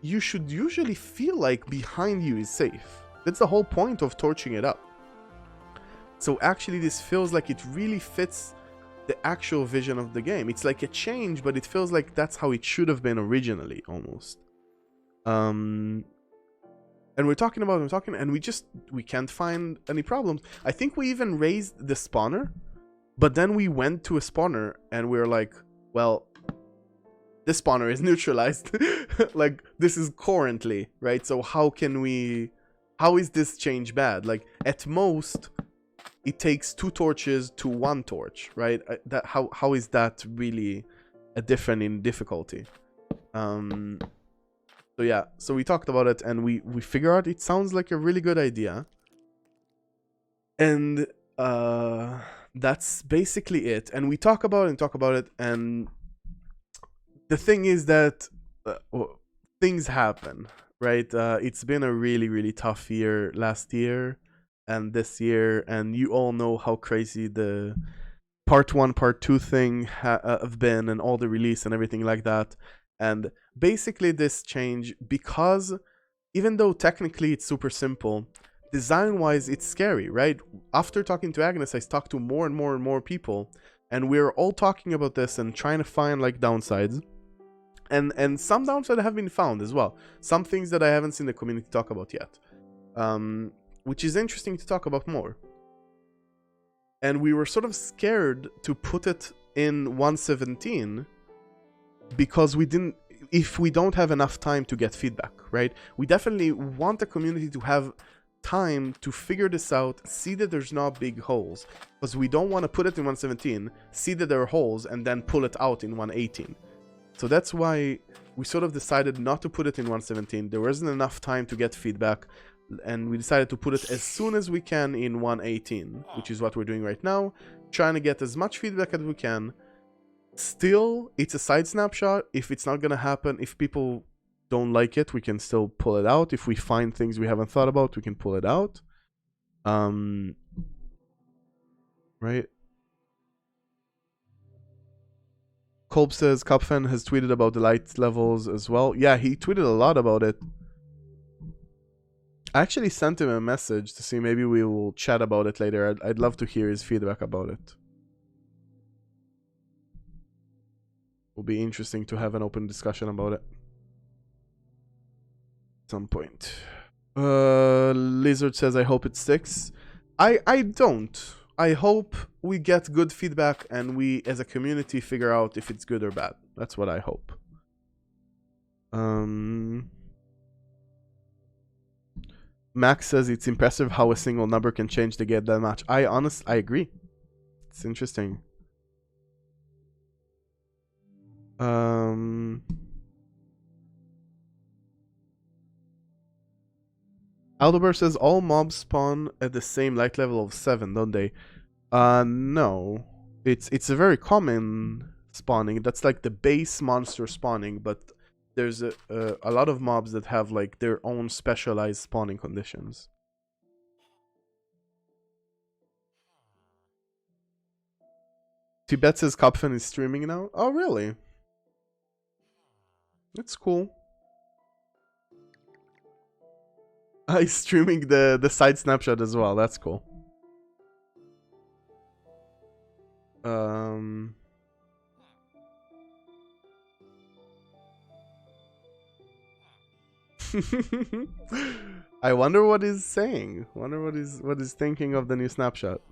you should usually feel like behind you is safe. That's the whole point of torching it up. So actually this feels like it really fits the actual vision of the game. It's like a change, but it feels like that's how it should have been originally, almost. And we're talking, and we can't find any problems. I think we even raised the spawner, but then we went to a spawner, and we were like, well, this spawner is neutralized. Like, this is currently, right? So how can we how is this change bad? Like, at most, it takes 2 torches to 1 torch, right? How is that really a difference in difficulty? So yeah, so we talked about it, and we figure out it sounds like a really good idea. And that's basically it. And we talk about it, and the thing is that things happen, right? It's been a really, really tough year last year and this year, and you all know how crazy the part 1, part 2 thing have been, and all the release and everything like that. And basically this change, because even though technically it's super simple, design-wise it's scary, right? After talking to Agnes, I talked to more and more and more people, and we're all talking about this and trying to find like downsides. And some downsides have been found as well. Some things that I haven't seen the community talk about yet. Which is interesting to talk about more. And we were sort of scared to put it in 1.17 because we didn't, if we don't have enough time to get feedback, right? We definitely want the community to have time to figure this out, see that there's not big holes, because we don't want to put it in 1.17, see that there are holes, and then pull it out in 1.18. So that's why we sort of decided not to put it in 1.17. There wasn't enough time to get feedback, and we decided to put it as soon as we can in 1.18, which is what we're doing right now, trying to get as much feedback as we can. Still, it's a side snapshot. If it's not gonna happen, if people don't like it, we can still pull it out. If we find things we haven't thought about, we can pull it out. Right? Kolb says Cupfen has tweeted about the light levels as well. Yeah, he tweeted a lot about it. I actually sent him a message to see maybe we will chat about it later. I'd love to hear his feedback about it. Will be interesting to have an open discussion about it at some point. Lizard says, I hope it sticks. I don't. I hope we get good feedback and we, as a community, figure out if it's good or bad. That's what I hope. Max says it's impressive how a single number can change the game that much. I agree. It's interesting. Aldober says all mobs spawn at the same light level of 7, don't they? No. It's a very common spawning. That's like the base monster spawning, but there's a lot of mobs that have like their own specialized spawning conditions. Tibet says Cupfen is streaming now. Oh, really? That's cool. He's streaming the side snapshot as well. That's cool. I wonder what he's saying. Wonder what he's thinking of the new snapshot.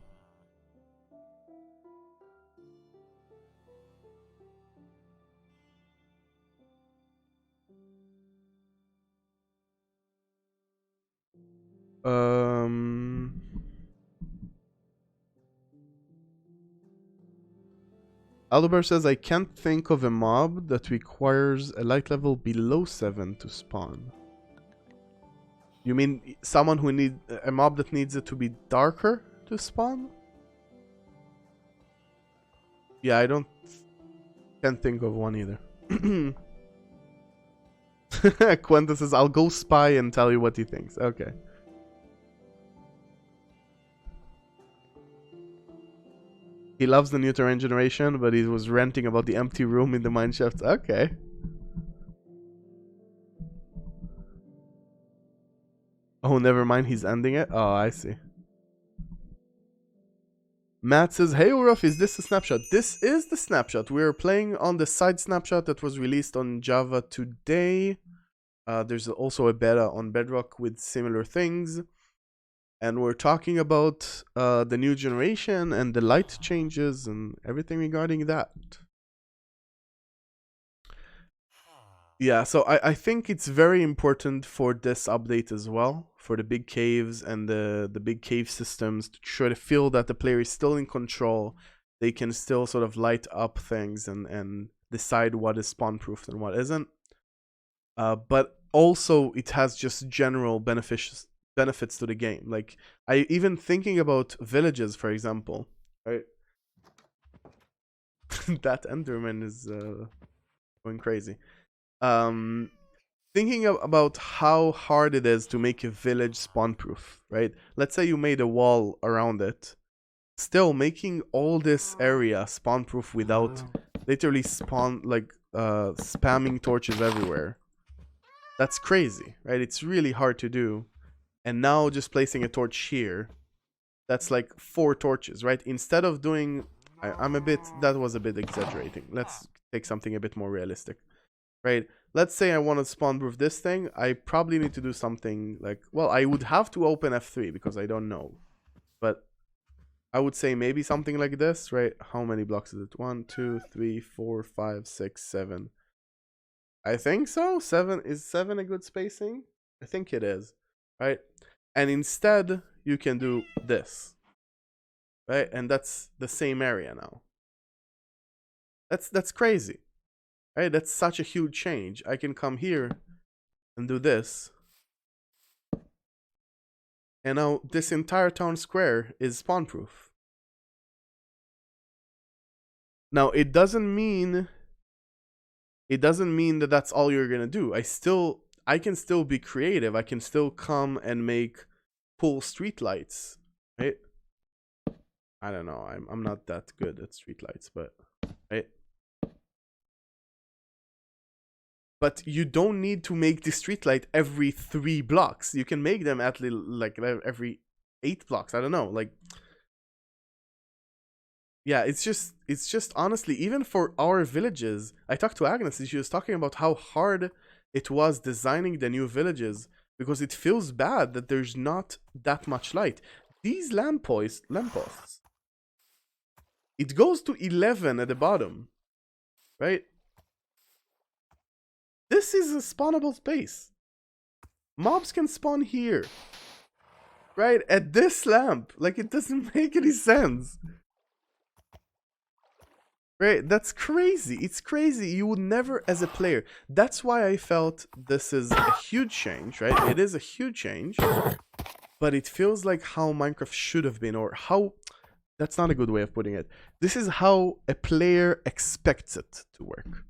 Aldober says, I can't think of a mob that requires a light level below 7 to spawn. You mean someone who needs a mob that needs it to be darker to spawn? Yeah, I can't think of one either. Quenta says, I'll go spy and tell you what he thinks. Okay. He loves the new terrain generation, but he was ranting about the empty room in the mineshaft. Okay. Oh, never mind. He's ending it. Oh, I see. Matt says, hey Ulraf, is this a snapshot? This is the snapshot. We're playing on the side snapshot that was released on Java today. There's also a beta on Bedrock with similar things. And we're talking about the new generation and the light changes and everything regarding that. Yeah, so I think it's very important for this update as well, for the big caves and the big cave systems to try to feel that the player is still in control. They can still sort of light up things and decide what is spawn proofed and what isn't. But also it has just general benefits to the game. Like, I even thinking about villages, for example, right? That Enderman is going crazy. Thinking about how hard it is to make a village spawn proof, right? Let's say you made a wall around it. Still, making all this area spawn proof without literally spamming torches everywhere. That's crazy, right? It's really hard to do. And now just placing a torch here, that's like 4 torches, right? Instead of doing, that was a bit exaggerating. Let's take something a bit more realistic, right? Let's say I want to spawn proof this thing. I probably need to do something like, well, I would have to open F3 because I don't know. But I would say maybe something like this, right? How many blocks is it? 1, 2, 3, 4, 5, 6, 7. I think so. 7, is 7 a good spacing? I think it is, right? And instead you can do this, right? And that's the same area now. That's crazy, right? That's such a huge change. I can come here and do this, and now this entire town square is spawn proof. Now it doesn't mean that that's all you're gonna do. I can still be creative. I can still come and make cool streetlights, right? I don't know. I'm not that good at streetlights, but right. But you don't need to make the streetlight every 3 blocks. You can make them at like every 8 blocks. I don't know. Like, yeah, it's just honestly, even for our villages, I talked to Agnes and she was talking about how hard it was designing the new villages because it feels bad that there's not that much light. These lampposts, it goes to 11 at the bottom, right? This is a spawnable space. Mobs can spawn here, right? At this lamp. Like, it doesn't make any sense. Right? That's crazy. It's crazy. You would never, as a player. That's why I felt this is a huge change, right? It is a huge change. But it feels like how Minecraft should have been, or how... That's not a good way of putting it. This is how a player expects it to work.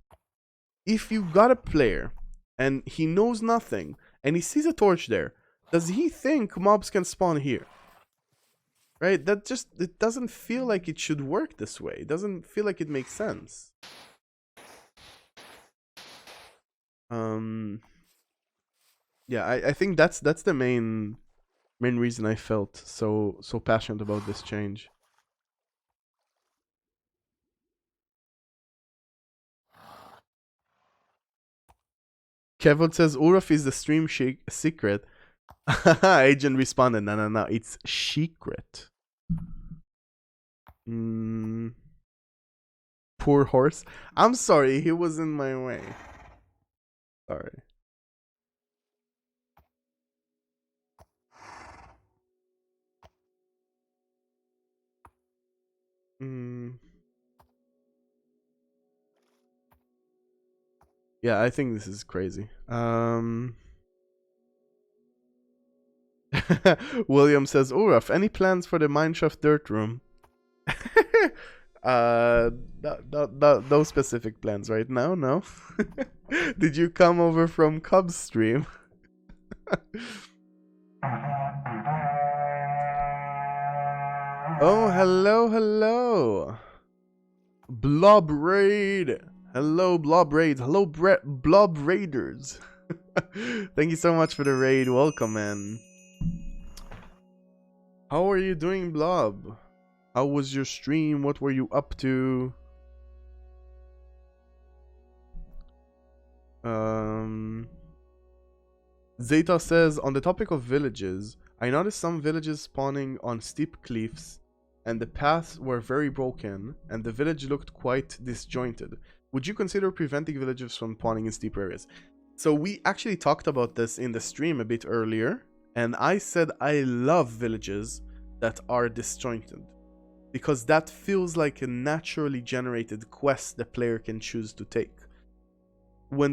If you got a player and he knows nothing and he sees a torch there, does he think mobs can spawn here? Right? It doesn't feel like it should work this way. It doesn't feel like it makes sense. Yeah, I think that's the main reason I felt so passionate about this change. Kevin says Ulraf is the stream secret. Agent responded, no, it's secret. Poor horse. I'm sorry, he was in my way. Sorry. Yeah, I think this is crazy. William says, Ulraf, any plans for the mineshaft dirt room? No specific plans right now, no. Did you come over from Cubs stream? Oh, hello. Blob Raid. Hello, Blob Raids. Hello, Blob Raiders. Thank you so much for the raid. Welcome, man. How are you doing, Blob? How was your stream? What were you up to? Zeta says, on the topic of villages, I noticed some villages spawning on steep cliffs, and the paths were very broken, and the village looked quite disjointed. Would you consider preventing villagers from spawning in steep areas? So we actually talked about this in the stream a bit earlier, And I said I love villages that are disjointed, because that feels like a naturally generated quest the player can choose to take. When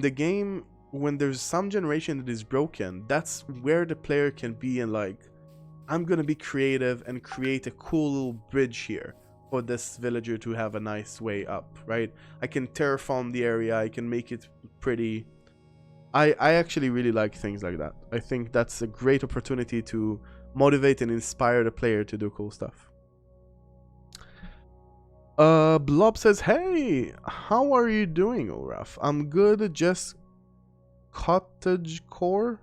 there's some generation that is broken, that's where the player can be and like, I'm gonna be creative and create a cool little bridge here for this villager to have a nice way up, right? I can terraform the area, I can make it pretty. I actually really like things like that. I think that's a great opportunity to motivate and inspire the player to do cool stuff. Blob says, hey, how are you doing, Ulraf? I'm good, just cottage core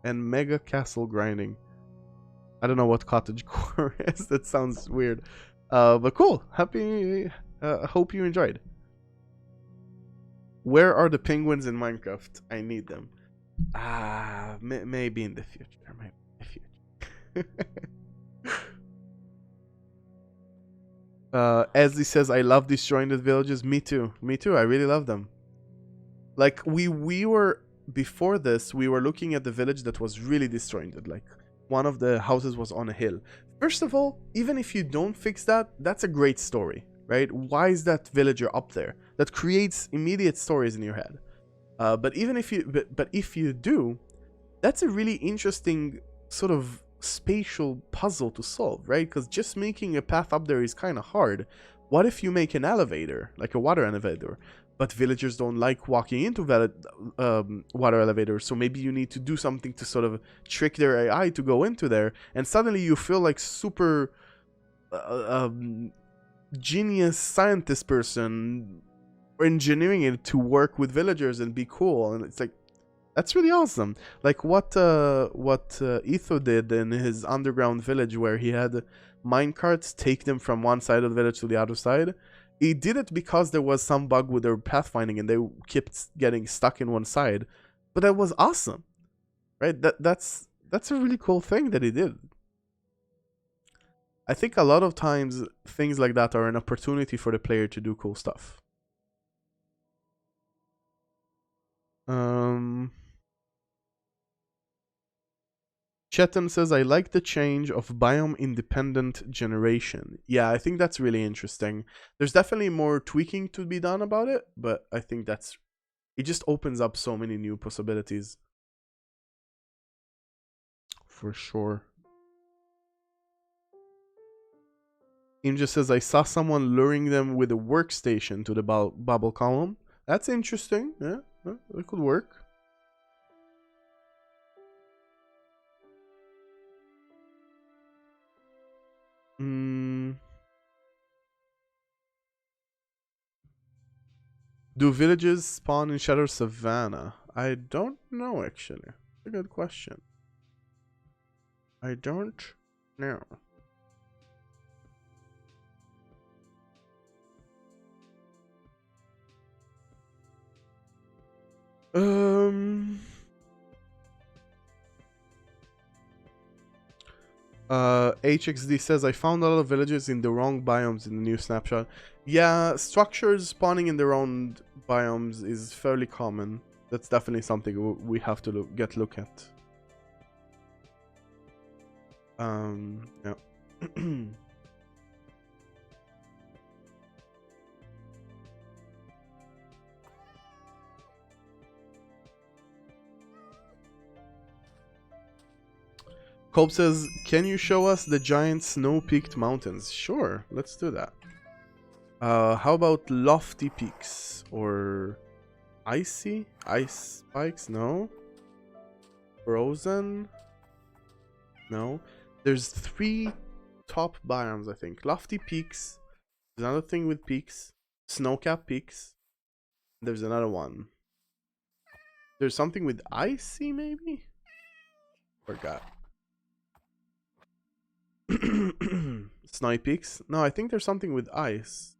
and mega castle grinding. I don't know what cottage core is. That sounds weird. But cool. Happy. Hope you enjoyed. Where are the penguins in Minecraft? I need them. Maybe in the future. Maybe in the future. Ezzy says, I love disjointed villages. Me too. Me too. I really love them. Like, we were, before this, we were looking at the village that was really disjointed. Like, one of the houses was on a hill. First of all, even if you don't fix that, that's a great story, right? Why is that villager up there? That creates immediate stories in your head. But even if you, but if you do, that's a really interesting sort of spatial puzzle to solve, right? Because just making a path up there is kind of hard. What if you make an elevator, like a water elevator? But villagers don't like walking into water elevators, so maybe you need to do something to sort of trick their AI to go into there, and suddenly you feel like super genius scientist person engineering it to work with villagers and be cool, and it's like, that's really awesome. Like what Etho did in his underground village, where he had minecarts take them from one side of the village to the other side. He did it because there was some bug with their pathfinding and they kept getting stuck in one side. But that was awesome, right? That's a really cool thing that he did. I think a lot of times things like that are an opportunity for the player to do cool stuff. Chetan says, I like the change of biome-independent generation. Yeah, I think that's really interesting. There's definitely more tweaking to be done about it, but I think it just opens up so many new possibilities. For sure. Imja says, I saw someone luring them with a workstation to the bubble column. That's interesting. Yeah, it could work. Do villages spawn in Shadow Savannah? I don't know, actually. That's a good question. I don't know. HXD says, I found a lot of villages in the wrong biomes in the new snapshot. Yeah, structures spawning in the wrong biomes is fairly common. That's definitely something we have to look at. Yeah. Cope says, can you show us the giant snow-peaked mountains? Sure, let's do that. How about lofty peaks? Or icy? Ice spikes? No. Frozen? No. There's 3 top biomes, I think. Lofty peaks. There's another thing with peaks. Snow-capped peaks. There's another one. There's something with icy, maybe? Forgot. Snowy peaks? No, I think there's something with ice.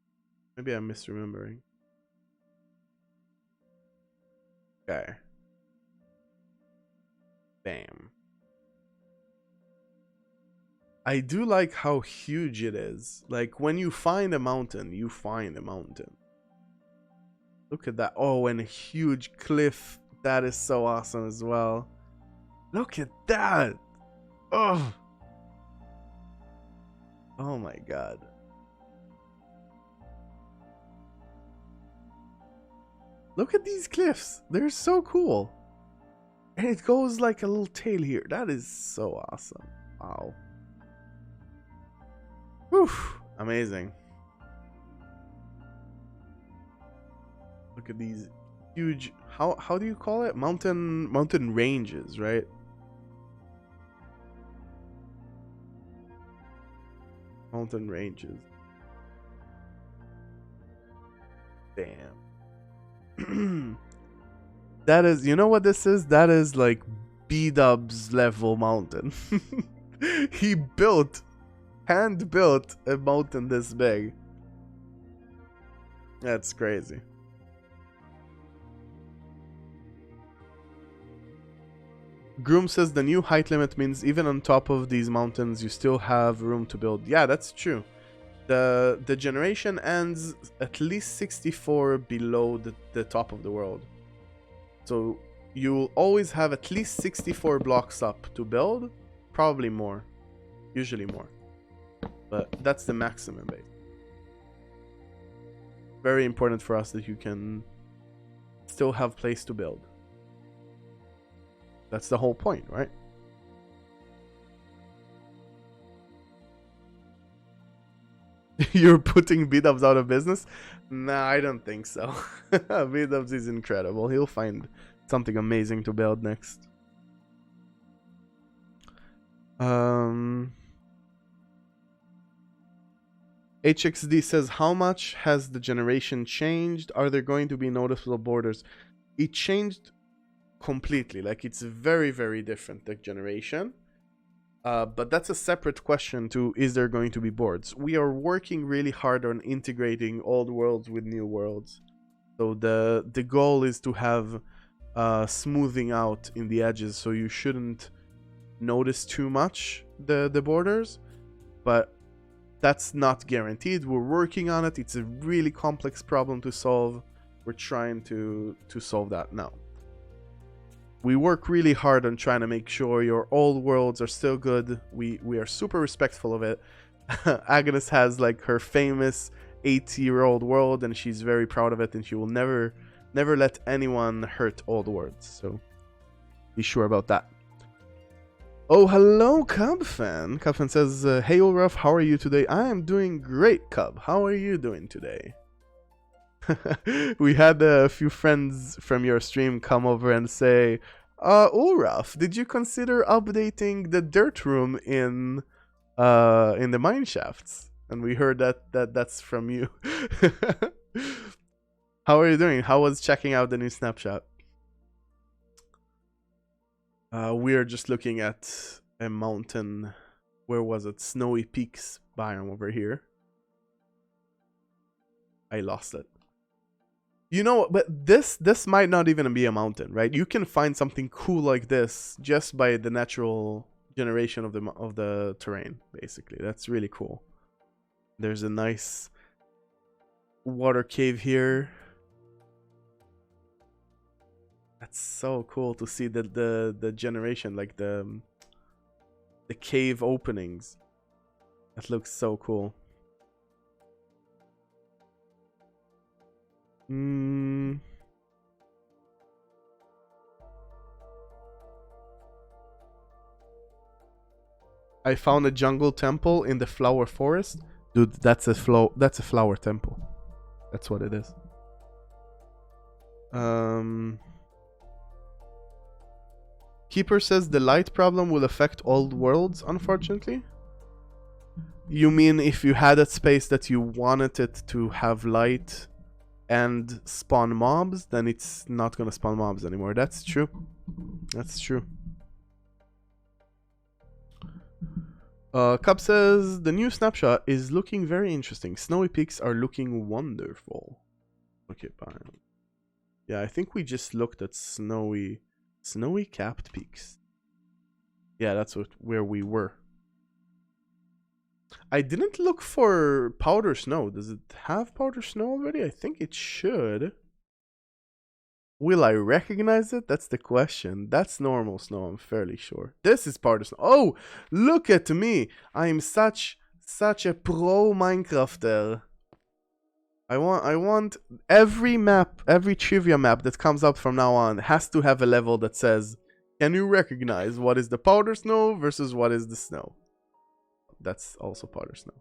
Maybe I'm misremembering. Okay. Bam. I do like how huge it is. Like, when you find a mountain, you find a mountain. Look at that. Oh, and a huge cliff. That is so awesome as well. Look at that. Oh. Oh my god. Look at these cliffs. They're so cool. And it goes like a little tail here. That is so awesome. Wow. Whew. Amazing. Look at these huge, how do you call it? Mountain ranges, right? Mountain ranges. Damn. That is, you know what this is? That is like B-Dub's level mountain. He hand built a mountain this big. That's crazy. Groom says the new height limit means even on top of these mountains you still have room to build. Yeah, that's true. The generation ends at least 64 below the top of the world. So you'll always have at least 64 blocks up to build. Probably more. Usually more. But that's the maximum base. Very important for us that you can still have place to build. That's the whole point, right? You're putting B-Dubs out of business? Nah, I don't think so. B-Dubs is incredible. He'll find something amazing to build next. HXD says, how much has the generation changed? Are there going to be noticeable borders? It changed completely. Like, it's very, very different, the generation. But that's a separate question to, is there going to be boards? We are working really hard on integrating old worlds with new worlds. So the goal is to have smoothing out in the edges, so you shouldn't notice too much the borders. But that's not guaranteed. We're working on it. It's a really complex problem to solve. We're trying to solve that now. We work really hard on trying to make sure your old worlds are still good. We are super respectful of it. Agnes has like her famous 80-year-old world, and she's very proud of it, and she will never let anyone hurt old worlds. So be sure about that. Oh, hello, Cub fan. Cub fan says, hey Ulraf, how are you today? I am doing great, Cub. How are you doing today? We had a few friends from your stream come over and say, Ulraf, did you consider updating the dirt room in the mine shafts? And we heard that's from you. How are you doing? How was checking out the new snapshot? We're just looking at a mountain. Where was it? Snowy Peaks biome over here. I lost it. You know, but this might not even be a mountain, right? You can find something cool like this just by the natural generation of the terrain, basically. That's really cool. There's a nice water cave here. That's so cool to see the generation, like the cave openings. That looks so cool. I found a jungle temple in the flower forest. Dude, that's a flower temple. That's what it is. Keeper says the light problem will affect old worlds, unfortunately. You mean if you had a space that you wanted it to have light and spawn mobs, then it's not gonna spawn mobs anymore. That's true. That's true. Cub says the new snapshot is looking very interesting. Snowy peaks are looking wonderful. Okay, fine. Yeah, I think we just looked at snowy capped peaks. Yeah, that's where we were. I didn't look for powder snow. Does it have powder snow already? I think it should. Will I recognize it? That's the question. That's normal snow, I'm fairly sure. This is part of snow. Oh, look at me. I'm such a pro Minecrafter. I want every map, every trivia map that comes up from now on has to have a level that says, can you recognize what is the powder snow versus what is the snow? That's also powder snow.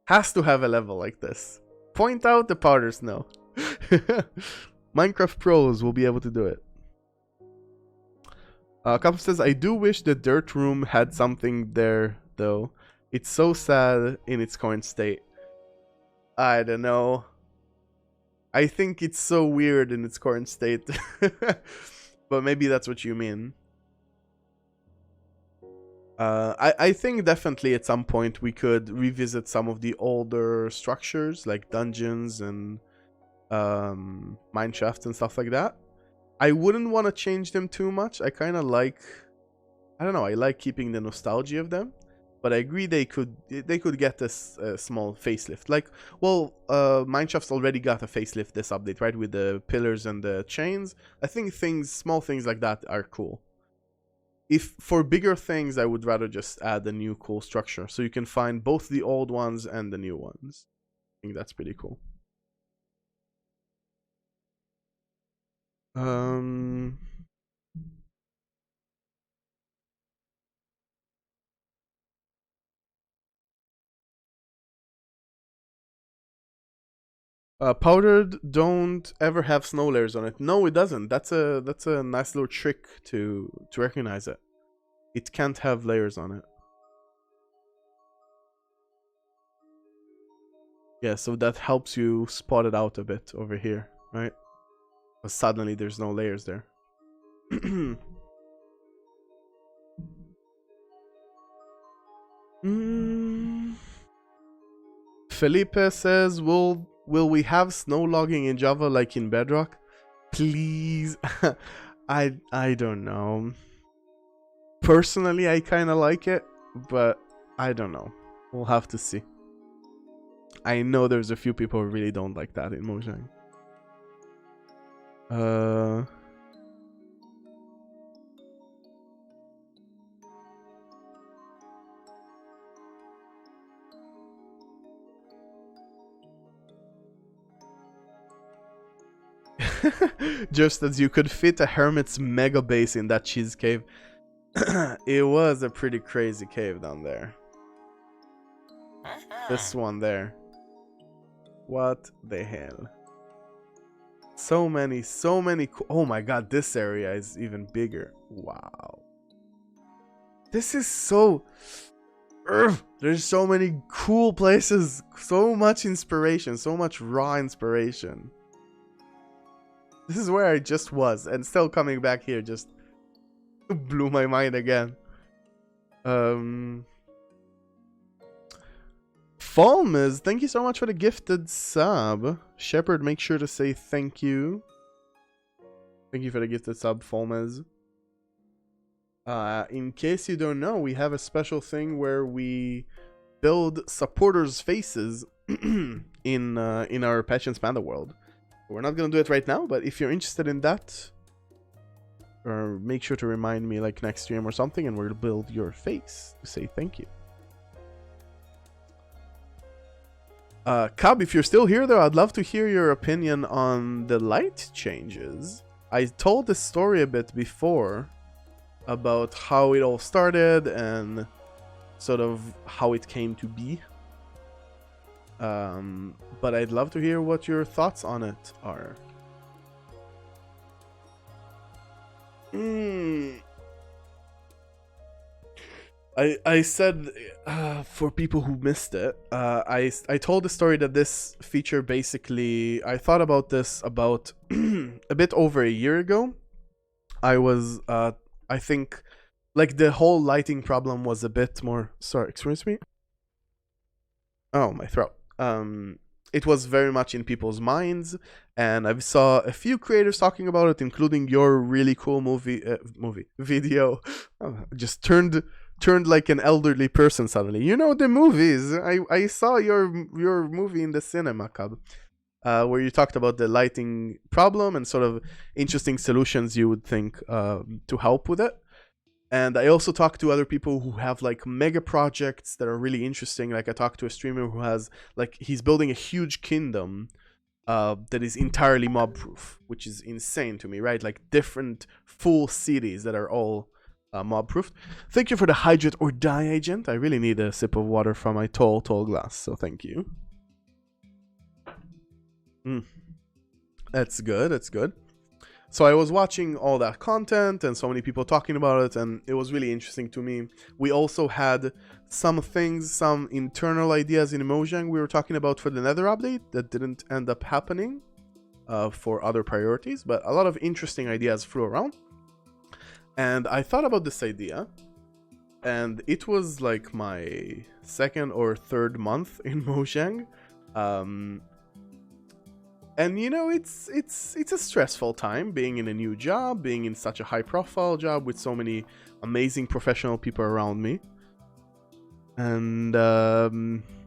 Has to have a level like this. Point out the powder snow. Minecraft pros will be able to do it. Couple says, I do wish the dirt room had something there, though. It's so sad in its current state. I don't know. I think it's so weird in its current state. But maybe that's what you mean. I think definitely at some point we could revisit some of the older structures, like dungeons and mine shafts and stuff like that. I wouldn't want to change them too much. I kind of like, I don't know, I like keeping the nostalgia of them. But I agree they could get this small facelift. Like, well, Mineshaft's already got a facelift this update, right? With the pillars and the chains. I think small things like that are cool. If for bigger things, I would rather just add a new cool structure. So you can find both the old ones and the new ones. I think that's pretty cool. Powdered don't ever have snow layers on it. No, it doesn't. That's a nice little trick to recognize it. It can't have layers on it. Yeah, so that helps you spot it out a bit over here, right? But suddenly there's no layers there. Felipe says, will we have snow logging in Java like in Bedrock? Please. I don't know. Personally, I kind of like it, but I don't know. We'll have to see. I know there's a few people who really don't like that in Mojang. Just as you could fit a hermit's mega base in that cheese cave. It was a pretty crazy cave down there. This one there. What the hell? So many oh my god, this area is even bigger. Wow. This is so... there's so many cool places. So much inspiration. So much raw inspiration. This is where I just was. And still coming back here just blew my mind again. Falmez, thank you so much for the gifted sub. Shepard, make sure to say thank you. Thank you for the gifted sub, Falmez. In case you don't know, we have a special thing where we build supporters' faces in our Patch and Panda world. We're not gonna do it right now, but if you're interested in that, make sure to remind me like next stream or something, and we'll build your face to say thank you. Cub, if you're still here though, I'd love to hear your opinion on the light changes. I told the story a bit before about how it all started and sort of how it came to be. But I'd love to hear what your thoughts on it are. I said, for people who missed it, I told the story that this feature basically, I thought about this about a bit over a year ago. I was, I think, like the whole lighting problem was a bit more, sorry, excuse me? Oh, my throat. It was very much in people's minds, and I saw a few creators talking about it, including your really cool video. Just turned like an elderly person suddenly. You know the movies. I saw your movie in the cinema, Cub. where you talked about the lighting problem and sort of interesting solutions you would think to help with it. And I also talked to other people who have like mega projects that are really interesting. Like I talked to a streamer who has like he's building a huge kingdom that is entirely mob proof, which is insane to me, right? Like different full cities that are all mob proof. Thank you for the hydrate or die agent. I really need a sip of water from my tall glass, so thank you. That's good. That's good. So I was watching all that content and so many people talking about it, and it was really interesting to me. We also had some things, some internal ideas in Mojang we were talking about for the Nether update that didn't end up happening for other priorities, but a lot of interesting ideas flew around. And I thought about this idea, and it was like my second or third month in Mojang. And you know, it's a stressful time being in a new job, being in such a high profile job with so many amazing professional people around me. And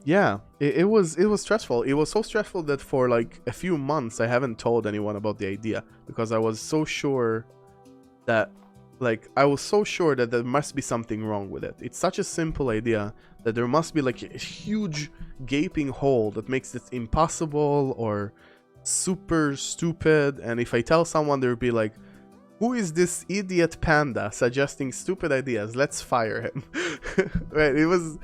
yeah, it was stressful. It was so stressful that for like a few months I haven't told anyone about the idea, because I was so sure that there must be something wrong with it. It's such a simple idea that there must be like a huge gaping hole that makes it impossible or super stupid. And if I tell someone, they'll be like, who is this idiot panda suggesting stupid ideas? Let's fire him. Right? It was,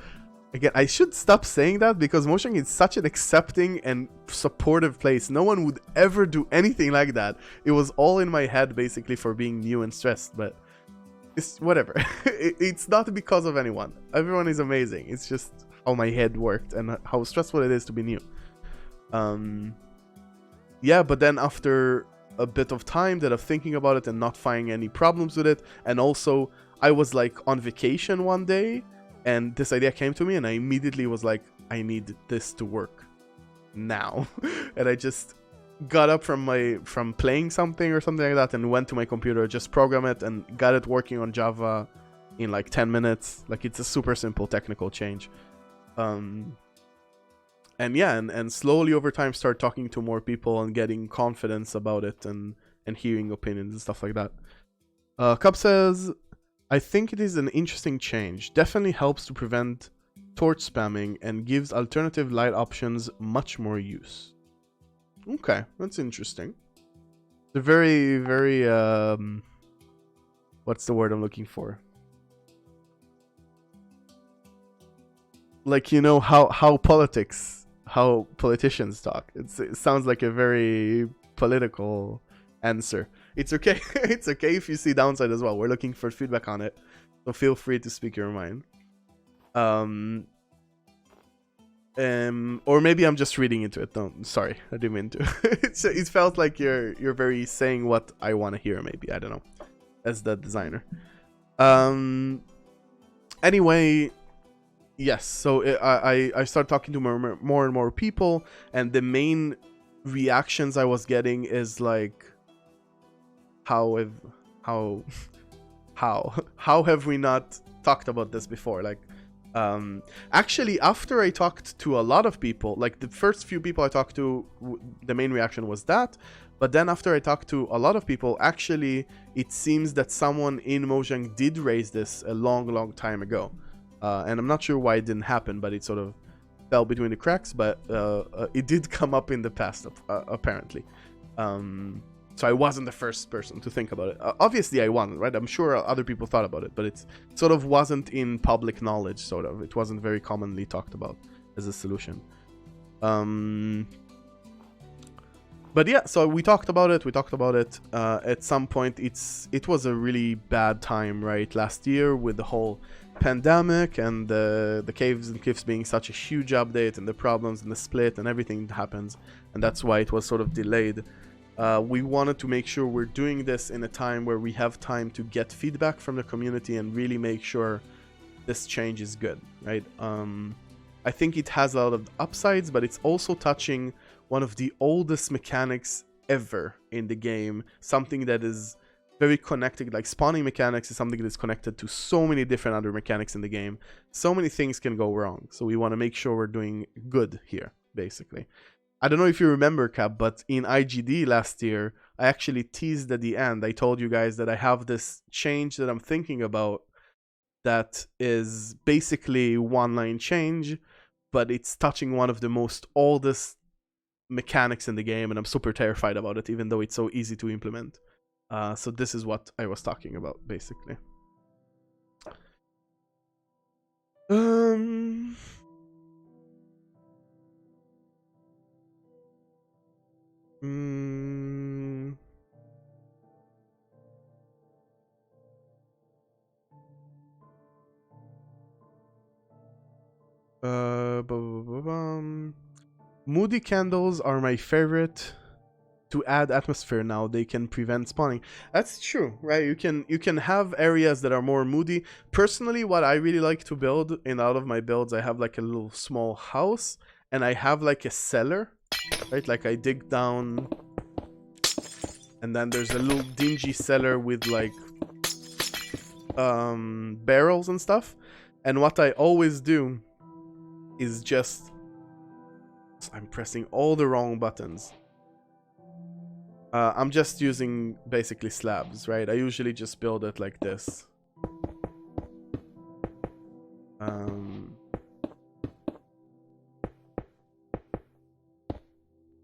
again, I should stop saying that, because Mojang is such an accepting and supportive place. No one would ever do anything like that. It was all in my head basically for being new and stressed, but it's whatever. It's not because of anyone. Everyone is amazing. It's just how my head worked and how stressful it is to be new. Yeah, but then after a bit of time that of thinking about it and not finding any problems with it, and also I was like on vacation one day and this idea came to me and I immediately was like, I need this to work now. And I just got up from playing something or something like that and went to my computer, just program it and got it working on Java in like 10 minutes. Like, it's a super simple technical change. And yeah, and slowly over time start talking to more people and getting confidence about it and hearing opinions and stuff like that. Cub says, I think it is an interesting change. Definitely helps to prevent torch spamming and gives alternative light options much more use. Okay, that's interesting. They're very, very, what's the word I'm looking for? Like, you know, how politicians talk. It sounds like a very political answer. It's okay. It's okay if you see downside as well. We're looking for feedback on it, so feel free to speak your mind. Or maybe I'm just reading into it. No, sorry, I didn't mean to. It felt like you're very saying what I want to hear. Maybe, I don't know, as the designer. Anyway. Yes, so I started talking to more and more people, and the main reactions I was getting is like, how have we not talked about this before? Like, actually, after I talked to a lot of people, like the first few people I talked to, the main reaction was that. But then after I talked to a lot of people, actually, it seems that someone in Mojang did raise this a long time ago. And I'm not sure why it didn't happen, but it sort of fell between the cracks. But it did come up in the past, apparently. So I wasn't the first person to think about it. Obviously, I wasn't, right? I'm sure other people thought about it, but it sort of wasn't in public knowledge, sort of. It wasn't very commonly talked about as a solution. But yeah, so we talked about it. At some point, it was a really bad time, right? Last year with the whole pandemic and the caves and cliffs being such a huge update and the problems and the split and everything that happens, and that's why it was sort of delayed. We wanted to make sure we're doing this in a time where we have time to get feedback from the community and really make sure this change is good, right? I think it has a lot of upsides, but it's also touching one of the oldest mechanics ever in the game, something that is very connected. Like, spawning mechanics is something that is connected to so many different other mechanics in the game. So many things can go wrong, so we want to make sure we're doing good here, basically. I don't know if you remember, Cap, but in IGD last year, I actually teased at the end. I told you guys that I have this change that I'm thinking about that is basically one line change, but it's touching one of the most oldest mechanics in the game, and I'm super terrified about it, even though it's so easy to implement. So this is what I was talking about, basically. Moody candles are my favorite to add atmosphere now. They can prevent spawning. That's true, right? You can have areas that are more moody. Personally, what I really like to build in all of my builds, I have like a little small house, and I have like a cellar, right? Like I dig down, and then there's a little dingy cellar with like barrels and stuff. And what I always do is just, I'm pressing all the wrong buttons. I'm just using basically slabs, right? I usually just build it like this.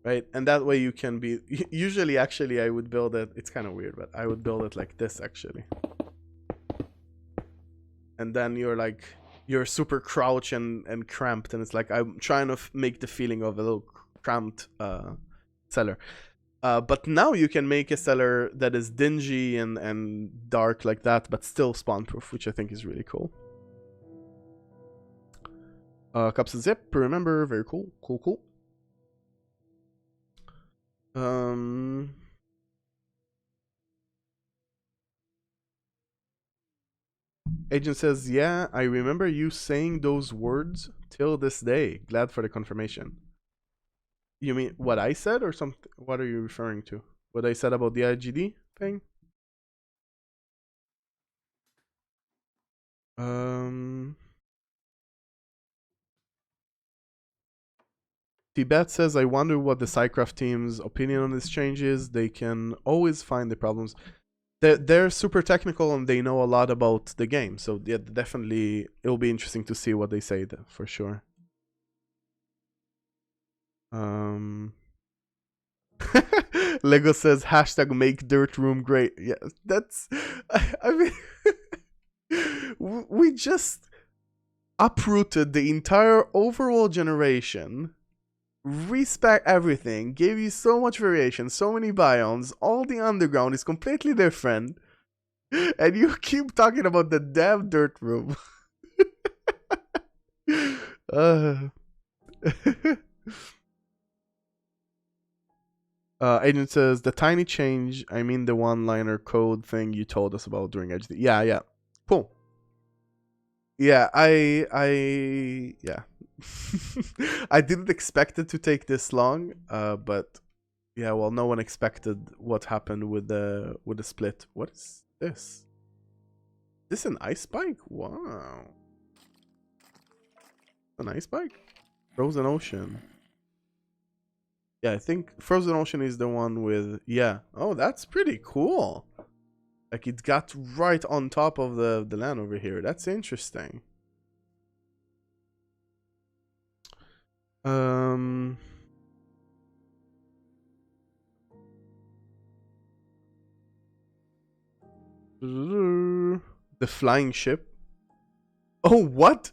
Right, and that way you can be, usually actually I would build it, it's kind of weird, but I would build it like this actually. And then you're super crouched and cramped, and it's like I'm trying to make the feeling of a little cramped cellar. But now you can make a cellar that is dingy and dark like that, but still spawn proof, which I think is really cool. Cups and zip, remember, very cool, cool. Agent says, yeah, I remember you saying those words till this day. Glad for the confirmation. You mean what I said or something? What are you referring to? What I said about the IGD thing? Tibet says, I wonder what the Psycraft team's opinion on this change is. They can always find the problems. They're super technical and they know a lot about the game. So yeah, definitely it'll be interesting to see what they say there, for sure. Lego says hashtag make dirt room great. Yeah, that's, I mean, we just uprooted the entire overall generation, respec everything, gave you so much variation, so many biomes, all the underground is completely different, and you keep talking about the damn dirt room. Agent says, the tiny change, I mean the one-liner code thing you told us about during HD. Yeah. Cool. Yeah, yeah. I didn't expect it to take this long, but yeah, well, no one expected what happened with the split. What is this? Is this an ice spike? Wow. An ice spike? Frozen Ocean. Yeah, I think Frozen Ocean is the one with, yeah. Oh, that's pretty cool. Like it got right on top of the land over here. That's interesting. The flying ship. Oh, what?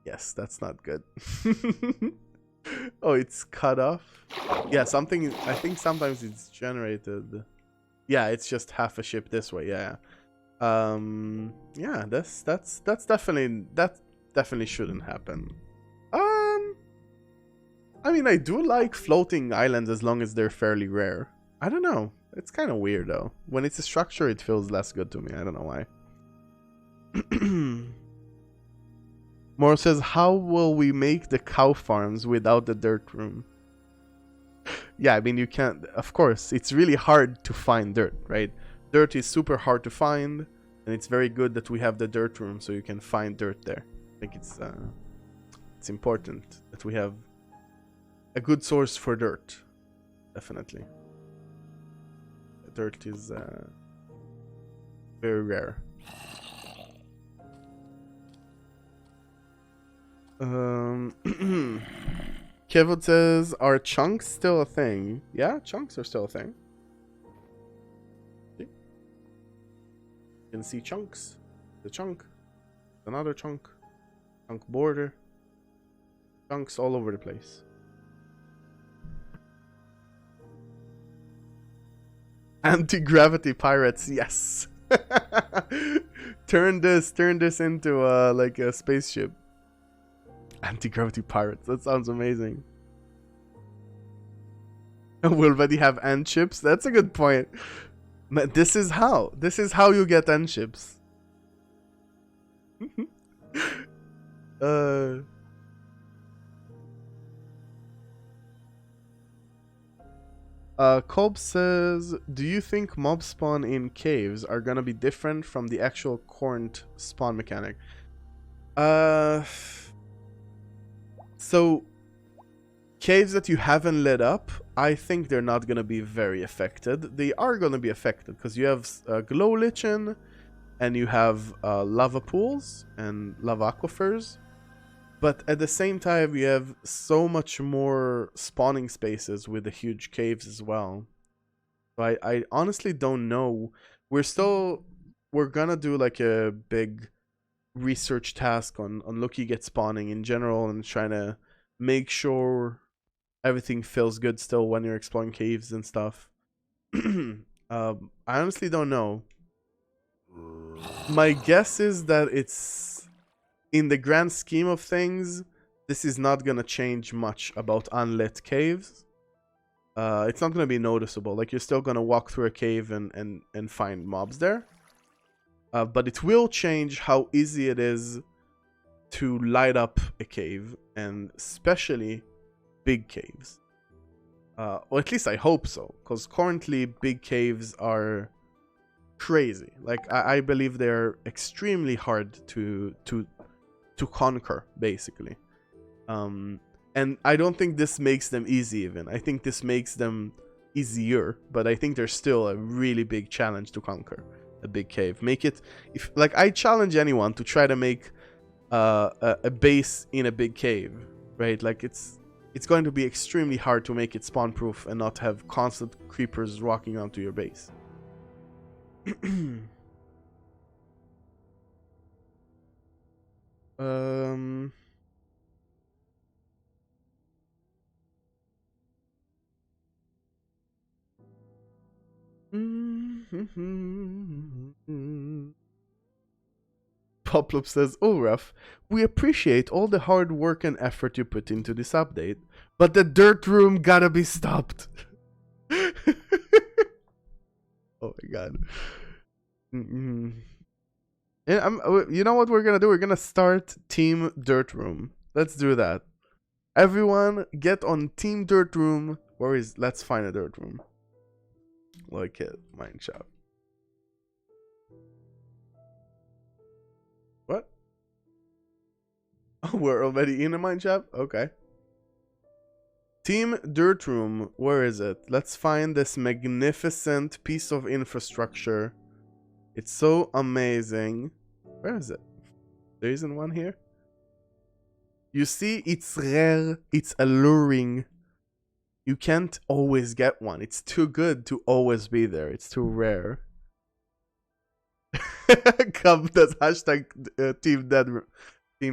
Yes, that's not good. Oh, it's cut off. Yeah, something. I think sometimes it's generated. Yeah, it's just half a ship this way. Yeah. Yeah, that's definitely shouldn't happen. I mean, I do like floating islands as long as they're fairly rare. I don't know. It's kind of weird though. When it's a structure, it feels less good to me. I don't know why. Moro says, how will we make the cow farms without the dirt room? Yeah, I mean, you can't. Of course, it's really hard to find dirt, right? Dirt is super hard to find, and it's very good that we have the dirt room so you can find dirt there. I think it's it's important that we have a good source for dirt. Definitely. Dirt is very rare. Kevin says, are chunks still a thing? Yeah, chunks are still a thing. See? You can see chunks. The chunk. Another chunk. Chunk border. Chunks all over the place. Anti-gravity pirates, yes. turn this into like a spaceship. Anti-gravity pirates, that sounds amazing. We already have ant ships. That's a good point. But this is how you get ant ships. Kolb says, do you think mob spawn in caves are gonna be different from the actual corned spawn mechanic? So caves that you haven't lit up, I think they're not gonna be very affected. They are gonna be affected because you have glow lichen and you have lava pools and lava aquifers. But at the same time, you have so much more spawning spaces with the huge caves as well. So I honestly don't know. We're gonna do like a big research task on Loki get spawning in general and trying to make sure everything feels good still when you're exploring caves and stuff. I honestly don't know. My guess is that it's, in the grand scheme of things, this is not gonna change much about unlit caves. It's not gonna be noticeable. Like, you're still gonna walk through a cave and find mobs there. But it will change how easy it is to light up a cave, and especially big caves. Or at least I hope so, because currently big caves are crazy. Like, I believe they're extremely hard to conquer, basically. And I don't think this makes them easy even. I think this makes them easier, but I think they're still a really big challenge to conquer. A big cave. Make it, if like, I challenge anyone to try to make a base in a big cave, right? Like, it's going to be extremely hard to make it spawn proof and not have constant creepers walking onto your base. Poplop says, Ulraf, we appreciate all the hard work and effort you put into this update, but the dirt room gotta be stopped. Oh my god. And you know what we're gonna do? We're gonna start Team Dirt Room. Let's do that. Everyone, get on Team Dirt Room. Let's find a dirt room. Like it, mine shop. What? Oh, we're already in a mine shop? Okay. Team Dirt Room, where is it? Let's find this magnificent piece of infrastructure. It's so amazing. Where is it? There isn't one here? You see, it's rare, it's alluring. You can't always get one. It's too good to always be there. It's too rare. Come, that's hashtag Team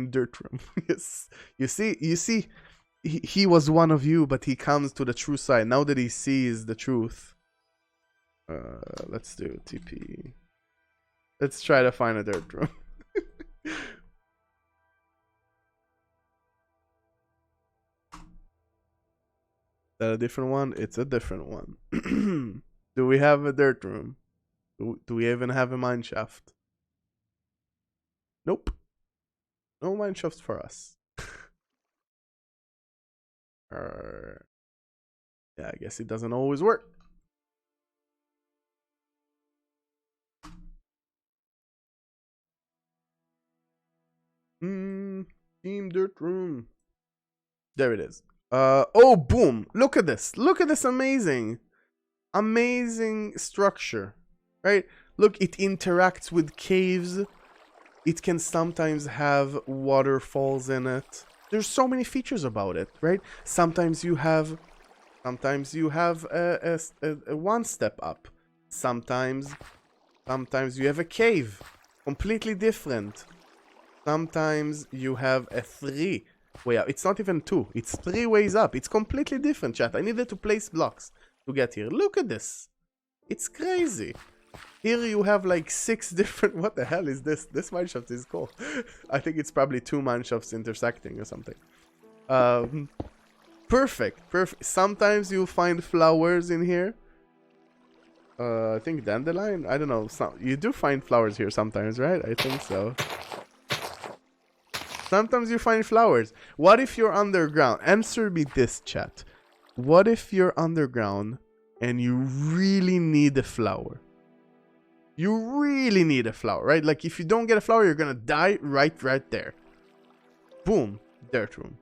Dirt Room. Yes. You see, he was one of you, but he comes to the true side now that he sees the truth. Let's do TP. Let's try to find a dirt room. Is that a different one? It's a different one. Do we have a dirt room? Do we even have a mine shaft? Nope. No mine shafts for us. Yeah, I guess it doesn't always work. Team Dirt Room. There it is. Oh, boom. Look at this. Look at this amazing structure, right? Look, it interacts with caves. It can sometimes have waterfalls in it. There's so many features about it, right? Sometimes you have a one step up. Sometimes you have a cave, completely different. Sometimes you have a 3 way up. It's not even 2. It's 3 ways up. It's completely different, chat. I needed to place blocks to get here. Look at this. It's crazy. Here you have like 6 different... What the hell is this? This mineshaft is cool. I think it's probably 2 mineshafts intersecting or something. Perfect. Sometimes you'll find flowers in here. I think dandelion? I don't know. You do find flowers here sometimes, right? I think so. Sometimes you find flowers. What if you're underground? Answer me this, chat. What if you're underground and you really need a flower? You really need a flower, right? Like, if you don't get a flower, you're gonna die right there. Boom. Dirt room.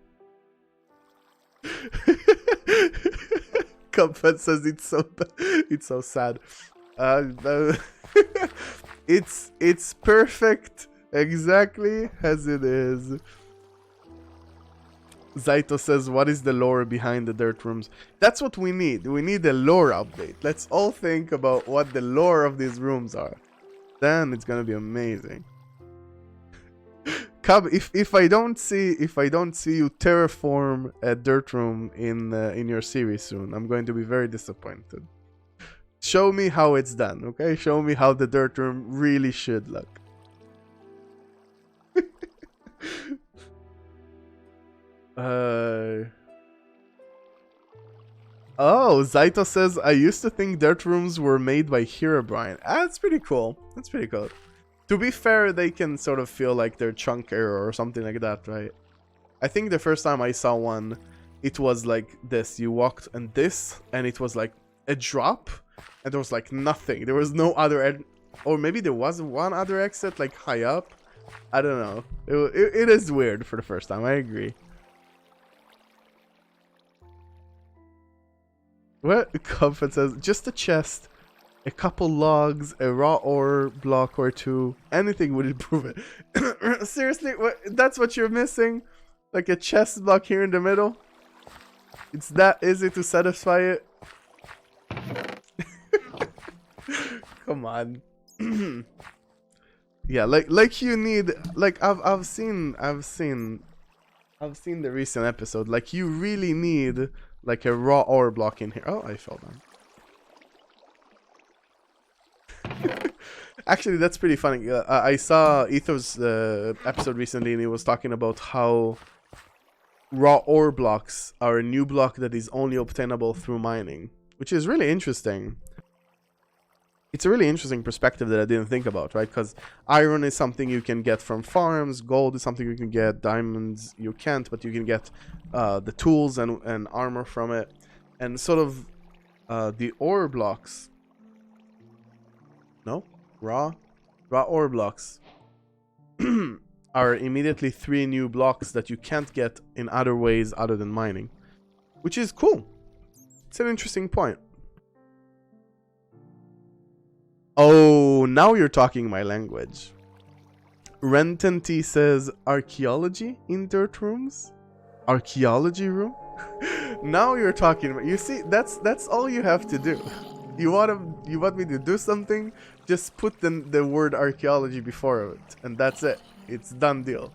Comfort says it's so sad. It's perfect. Exactly as it is. Zaito says, what is the lore behind the dirt rooms? That's what we need. We need a lore update. Let's all think about what the lore of these rooms are. Then it's gonna be amazing. Cub, if I don't see you terraform a dirt room in your series soon, I'm going to be very disappointed. Show me how it's done, okay? Show me how the dirt room really should look. Oh, Zaito says, I used to think dirt rooms were made by Herobrine. That's pretty cool. That's pretty cool. To be fair, they can sort of feel like they're chunkier or something like that, right? I think the first time I saw one, it was like this. You walked on this, and it was like a drop, and there was like nothing. There was no other... Or maybe there was one other exit, like high up. I don't know. It is weird for the first time, I agree. What? Comfort says, just a chest, a couple logs, a raw ore block or 2. Anything would improve it. Seriously? That's what you're missing? Like a chest block here in the middle? It's that easy to satisfy it? Come on. Yeah, like you need... Like, I've seen the recent episode. Like, you really need... like a raw ore block in here. Oh, I fell down. Actually, that's pretty funny. I saw Etho's episode recently, and he was talking about how raw ore blocks are a new block that is only obtainable through mining, which is really interesting. It's a really interesting perspective that I didn't think about, right? Because iron is something you can get from farms, gold is something you can get, diamonds you can't, but you can get the tools and armor from it. And sort of the ore blocks... No? Raw ore blocks are immediately 3 new blocks that you can't get in other ways other than mining. Which is cool. It's an interesting point. Oh, now you're talking my language. Renton T says, archaeology in dirt rooms? Archaeology room? Now you're talking about... You see, that's all you have to do. You want me to do something? Just put the word archaeology before it, and that's it. It's done deal.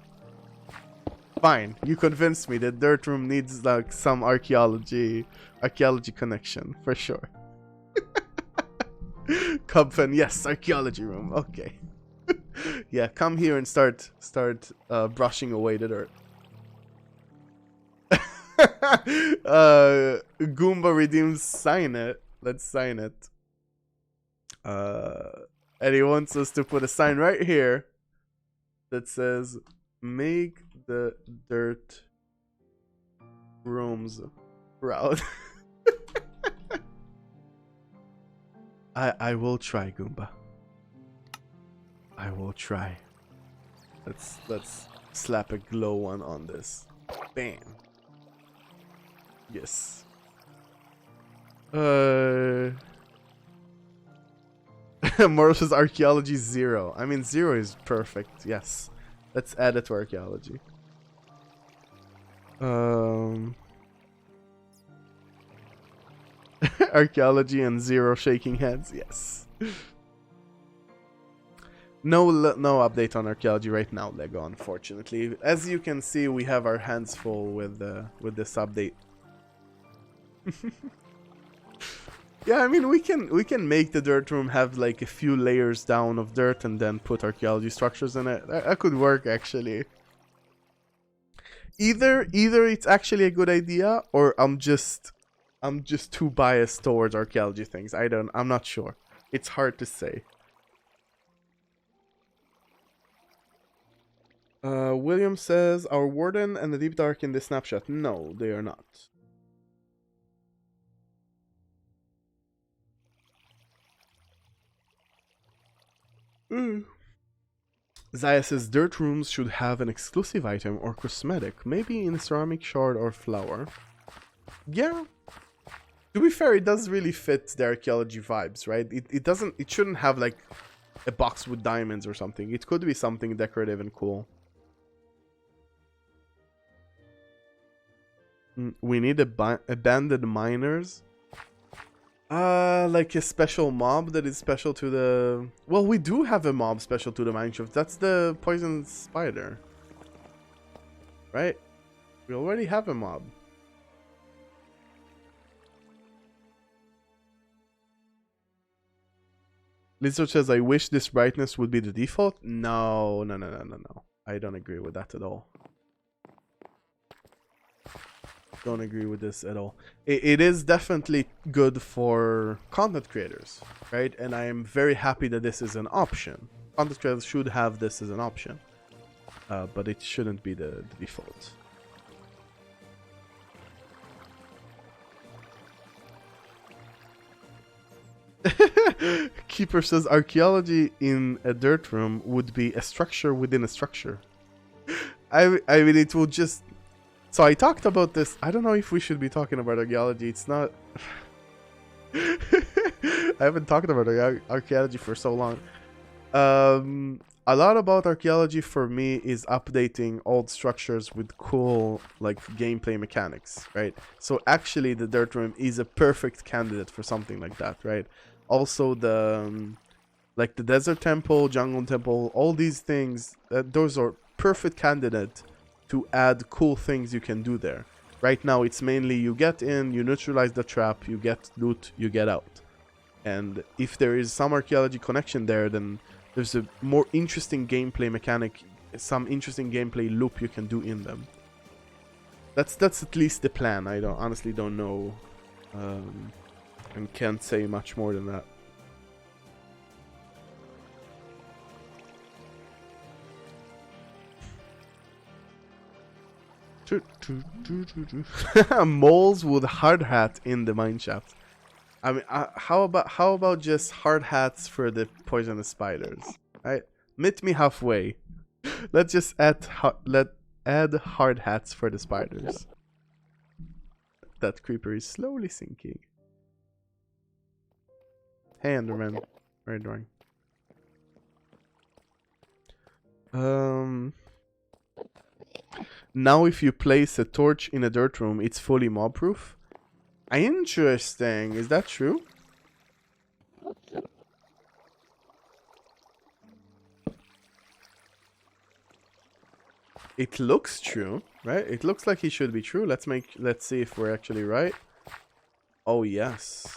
Fine, you convinced me that dirt room needs like some archaeology connection for sure. Cubfan, yes, archaeology room. Okay. Yeah, come here and start brushing away the dirt. Goomba redeems sign it. Let's sign it. And he wants us to put a sign right here that says, make the dirt rooms proud. I will try, Goomba. I will try. Let's slap a glow one on this. Bam. Yes. Morris's archaeology 0. I mean, 0 is perfect. Yes. Let's add it to archaeology. Archaeology and 0 shaking heads. Yes. No update on archaeology right now, Lego. Unfortunately, as you can see, we have our hands full with this update. Yeah, I mean, we can make the dirt room have like a few layers down of dirt and then put archaeology structures in it. That could work actually. Either it's actually a good idea, or I'm just too biased towards archaeology things. I'm not sure. It's hard to say. William says, our warden and the deep dark in this snapshot. No, they are not. Zaya says dirt rooms should have an exclusive item or cosmetic, maybe in a ceramic shard or flower. Yeah. To be fair, it does really fit the archaeology vibes, right? It shouldn't have like a box with diamonds or something. It could be something decorative and cool. We need abandoned miners. Like a special mob that is special to the... Well, we do have a mob special to the mineshaft. That's the poison spider. Right? We already have a mob. Lizard says, I wish this brightness would be the default. No. I don't agree with that at all. Don't agree with this at all. It is definitely good for content creators, right? And I am very happy that this is an option. Content creators should have this as an option, but it shouldn't be the default. Keeper says archaeology in a dirt room would be a structure within a structure. I mean, it will just... So I talked about this. I don't know if we should be talking about archaeology. It's not... I haven't talked about archaeology for so long. A lot about archaeology for me is updating old structures with cool like gameplay mechanics, right? So actually the dirt room is a perfect candidate for something like that, right? Also the like the desert temple, jungle temple, all these things, those are perfect candidates to add cool things you can do there. Right now it's mainly you get in, you neutralize the trap, you get loot, you get out. And if there is some archaeology connection there, then there's a more interesting gameplay mechanic, some interesting gameplay loop you can do in them. That's at least the plan. I honestly don't know, and can't say much more than that. Moles with hard hat in the mineshaft. I mean, how about just hard hats for the poisonous spiders? Right, meet me halfway. Let's just add hard hats for the spiders. That creeper is slowly sinking. Hey, Enderman, what are you doing? Now if you place a torch in a dirt room, it's fully mob proof. Interesting. Is that true? It looks true, right? It looks like it should be true. Let's see if we're actually right. Oh yes.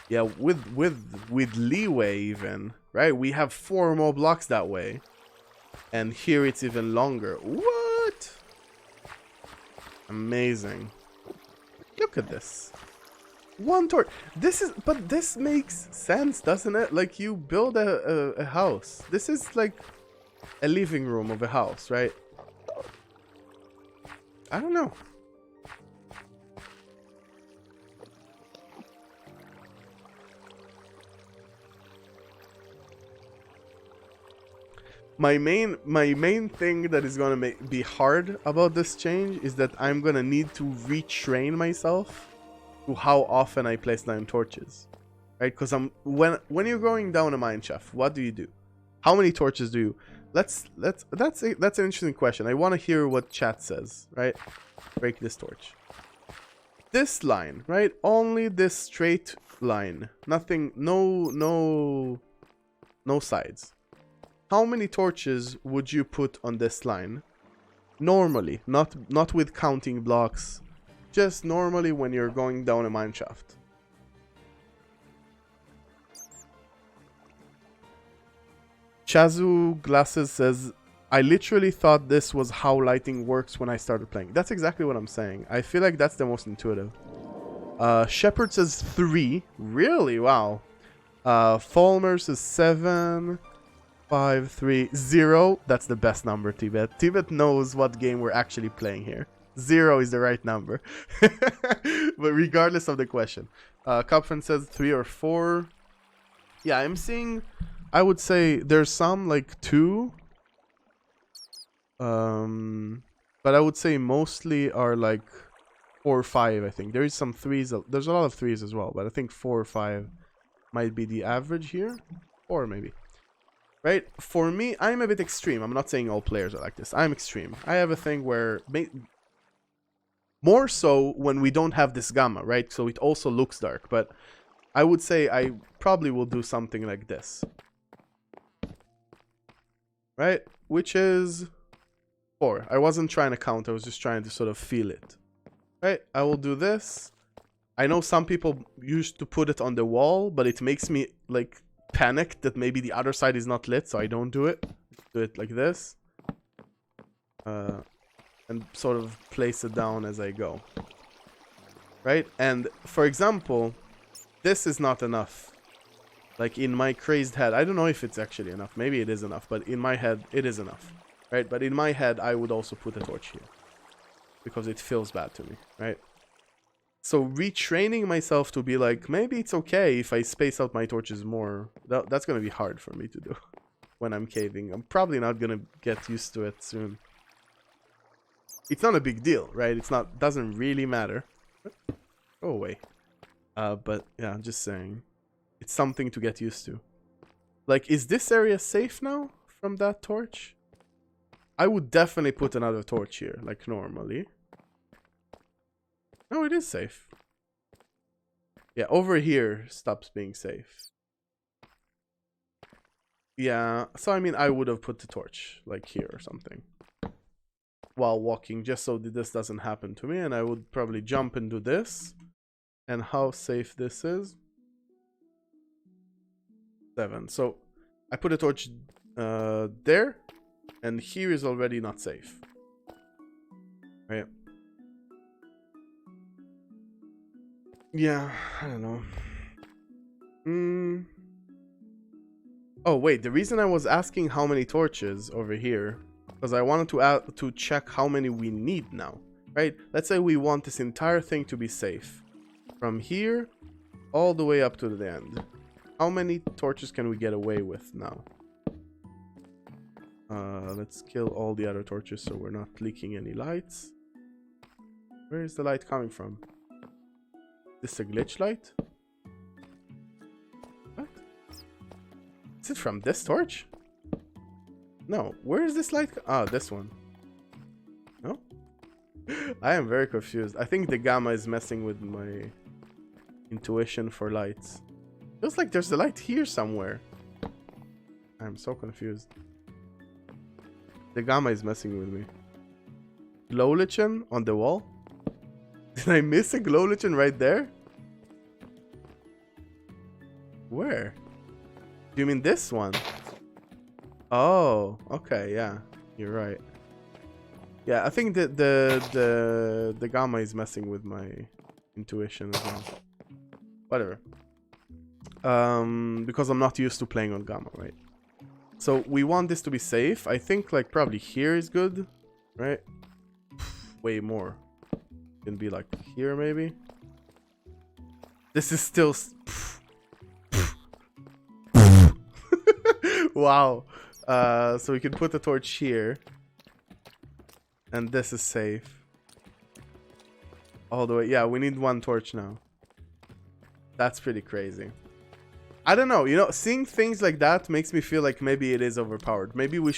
Yeah, with leeway even, right? We have 4 more blocks that way. And here it's even longer. What? Amazing. Look at this. One torch. But this makes sense, doesn't it? Like you build a house. This is like a living room of a house, right? I don't know. my main thing that is gonna be hard about this change is that I'm gonna need to retrain myself to how often I place down torches, right? Because when you're going down a mine shaft, what do you do? How many torches do you? That's an interesting question. I want to hear what chat says, right? Break this torch. This line, right? Only this straight line. Nothing. No sides. How many torches would you put on this line? Normally, not with counting blocks. Just normally when you're going down a mine shaft. Chazu Glasses says, I literally thought this was how lighting works when I started playing. That's exactly what I'm saying. I feel like that's the most intuitive. Shepard says 3. Really? Wow. Falmer says 7. 5, 3, 0. That's the best number, Tibet. Tibet knows what game we're actually playing here. 0 is the right number. But regardless of the question. Cupfan says 3 or 4. Yeah, I'm seeing... I would say there's some like 2. But I would say mostly are like 4 or 5, I think. There is some 3s. There's a lot of 3s as well, but I think 4 or 5 might be the average here. 4 maybe. Right? For me, I'm a bit extreme. I'm not saying all players are like this. I'm extreme. I have a thing where... more so when we don't have this gamma, right? So it also looks dark. But I would say I probably will do something like this. Right? Which is 4. I wasn't trying to count. I was just trying to sort of feel it. Right? I will do this. I know some people used to put it on the wall, but it makes me like panic that maybe the other side is not lit, so I don't do it. Do it like this. And sort of place it down as I go. Right? And for example, this is not enough. Like in my crazed head, I don't know if it's actually enough. Maybe it is enough, but in my head, it is enough. Right? But in my head, I would also put a torch here. Because it feels bad to me, right? So retraining myself to be like, maybe it's okay if I space out my torches more. That's going to be hard for me to do when I'm caving. I'm probably not going to get used to it soon. It's not a big deal, right? It's not, doesn't really matter. Go away. But yeah, I'm just saying. It's something to get used to. Like, is this area safe now from that torch? I would definitely put another torch here, like normally. No, it is safe. Yeah, over here stops being safe. Yeah, so I mean, I would have put the torch, like here or something. While walking, just so that this doesn't happen to me. And I would probably jump and do this. And how safe this is. 7. So I put a torch there, and here is already not safe. Right? Yeah, I don't know. Oh wait, the reason I was asking how many torches over here, because I wanted to check how many we need now. Right? Let's say we want this entire thing to be safe, from here all the way up to the end. How many torches can we get away with now? Let's kill all the other torches so we're not leaking any lights. Where is the light coming from? Is this a glitch light? What? Is it from this torch? No. Where is this light? Ah, this one. No? I am very confused. I think the gamma is messing with my intuition for lights. Feels like there's a light here somewhere. I'm so confused. The gamma is messing with me. Glow lichen on the wall? Did I miss a glow lichen right there? Where? Do you mean this one? Oh, okay, yeah. You're right. Yeah, I think that the gamma is messing with my intuition as well. Whatever. Because I'm not used to playing on gamma, right? So we want this to be safe. I think like probably here is good, right? Way more. Can be like here maybe. This is still. Wow, So we can put the torch here. And this is safe. All the way. Yeah, we need one torch now. That's pretty crazy. I don't know, you know, seeing things like that makes me feel like maybe it is overpowered. Maybe we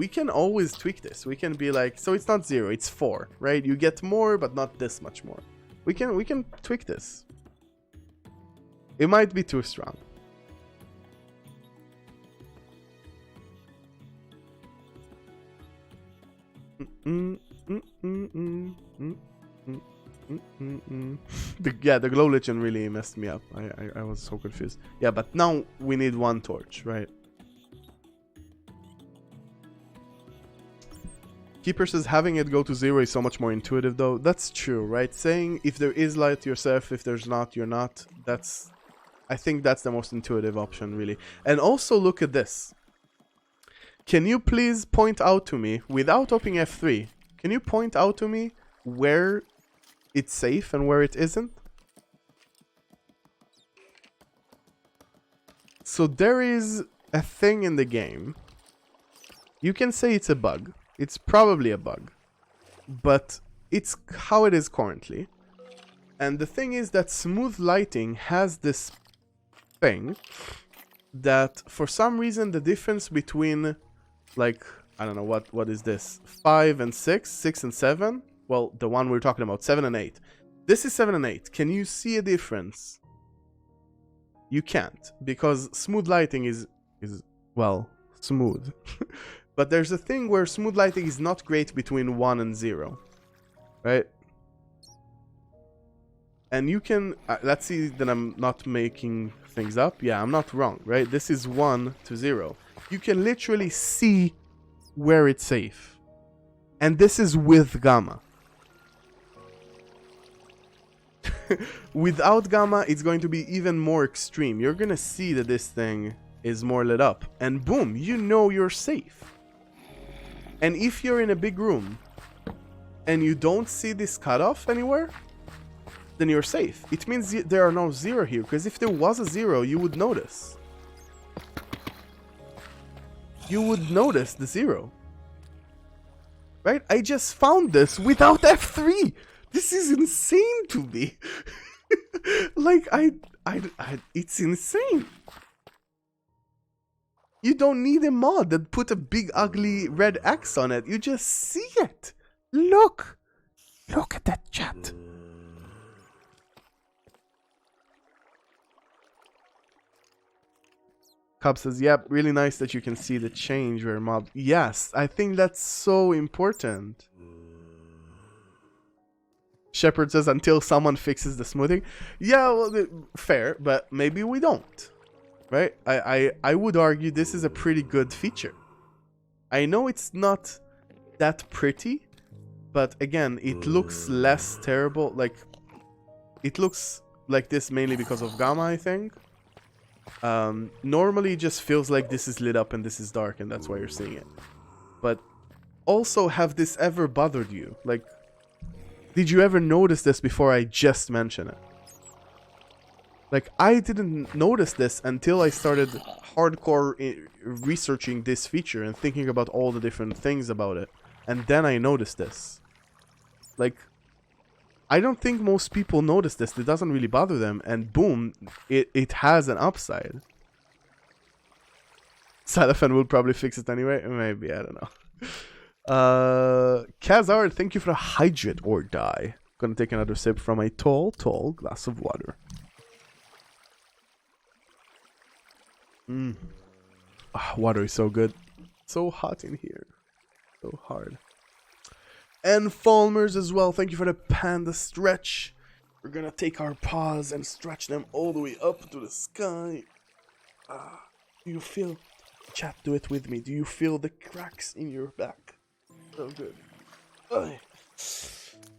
can always tweak this. We can be like, so it's not 0, it's 4, right? You get more, but not this much more. We can tweak this. It might be too strong. The glow legend really messed me up. I was so confused. Yeah, but now we need one torch, right? Keeper says having it go to 0 is so much more intuitive though. That's true, right? Saying if there is light, you're safe. If there's not, you're not. I think that's the most intuitive option, really. And also look at this. Can you please point out to me, without opening F3, can you point out to me where it's safe and where it isn't? So there is a thing in the game. You can say it's a bug. It's probably a bug. But it's how it is currently. And the thing is that smooth lighting has this thing that for some reason the difference between, like, I don't know, what is this? 5 and 6, 6 and 7? Well, the one we're talking about, 7 and 8. This is 7 and 8. Can you see a difference? You can't, because smooth lighting is well, smooth. But there's a thing where smooth lighting is not great between 1 and 0. Right? And you can... let's see that I'm not making things up. Yeah, I'm not wrong, right? This is 1 to 0. You can literally see where it's safe. And this is with gamma. Without gamma, it's going to be even more extreme. You're gonna see that this thing is more lit up. And boom, you know you're safe. And if you're in a big room and you don't see this cutoff anywhere, then you're safe. It means there are no 0 here, because if there was a 0, you would notice. You would notice the 0. Right? I just found this without F3. This is insane to me. Like, it's insane. You don't need a mod that put a big ugly red X on it. You just see it. Look. Look at that chat. Cub says, yep, really nice that you can see the change where mob... Yes, I think that's so important. Shepard says, until someone fixes the smoothing. Yeah, well, fair, but maybe we don't. Right? I would argue this is a pretty good feature. I know it's not that pretty, but again, it looks less terrible. Like, it looks like this mainly because of gamma, I think. Normally it just feels like this is lit up and this is dark, and that's why you're seeing it. But also, have this ever bothered you? Like, did you ever notice this before I just mentioned it? Like, I didn't notice this until I started hardcore researching this feature and thinking about all the different things about it. And then I noticed this. Like, I don't think most people notice this. It doesn't really bother them. And boom, it has an upside. Salafan will probably fix it anyway. Maybe, I don't know. Kazar, thank you for a hydrate or die. Gonna take another sip from a tall glass of water. Water is so good. So hot in here. So hard. And Falmers as well. Thank you for the panda stretch. We're gonna take our paws and stretch them all the way up to the sky. Do you feel... Chat, do it with me. Do you feel the cracks in your back? So good.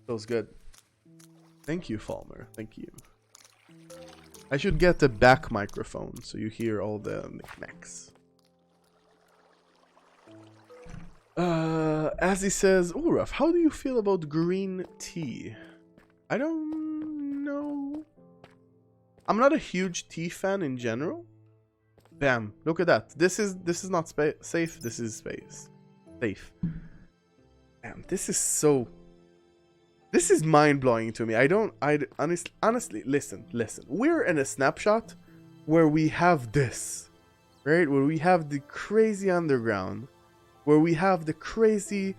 Feels good. Thank you, Falmer. Thank you. I should get a back microphone so you hear all the knickknacks. As he says, Ulraf, how do you feel about green tea? I don't know. I'm not a huge tea fan in general. Bam. Look at that. This is not safe. This is space. Safe. Bam. This is mind-blowing to me. Honestly, listen. We're in a snapshot where we have this, right? Where we have the crazy underground, where we have the crazy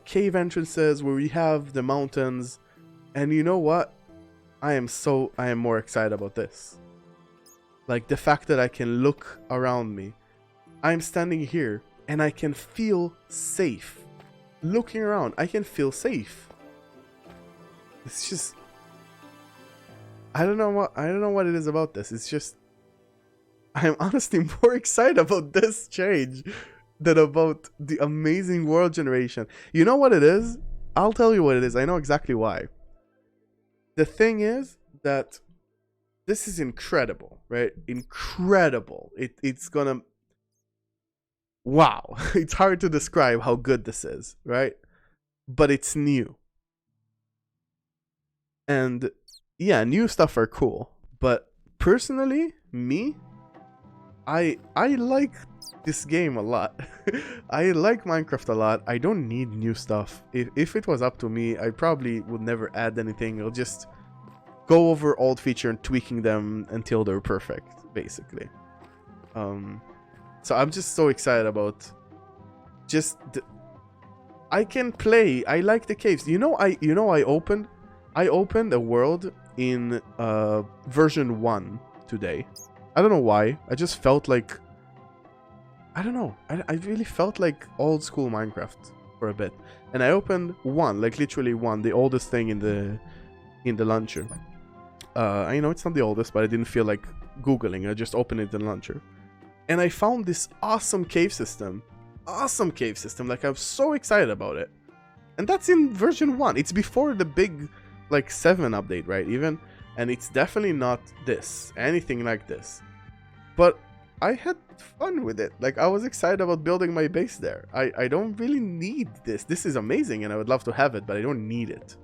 cave entrances, where we have the mountains. And you know what? I am more excited about this. Like the fact that I can look around me. I'm standing here and I can feel safe. Looking around, I can feel safe. It's just, I don't know what it is about this. It's just, I'm honestly more excited about this change than about the amazing world generation. You know what it is? I'll tell you what it is. I know exactly why. The thing is that this is incredible, right? Incredible. It's gonna... Wow. It's hard to describe how good this is, right? But it's new. And yeah, new stuff are cool. But personally, me, I like this game a lot. I like Minecraft a lot. I don't need new stuff. If it was up to me, I probably would never add anything. I'll just go over old feature and tweaking them until they're perfect, basically. So I'm just so excited about I can play. I like the caves. I opened a world in version 1 today. I don't know why. I just felt like, I don't know. I really felt like old school Minecraft for a bit. And I opened 1, like literally 1, the oldest thing in the launcher. I know it's not the oldest, but I didn't feel like Googling. I just opened it in the launcher. And I found this awesome cave system. Like, I'm so excited about it. And that's in version 1. It's before the big, like, 7 update, right? Even. And it's definitely not anything like this. But I had fun with it. Like, I was excited about building my base there. I don't really need this. This is amazing, and I would love to have it, but I don't need it.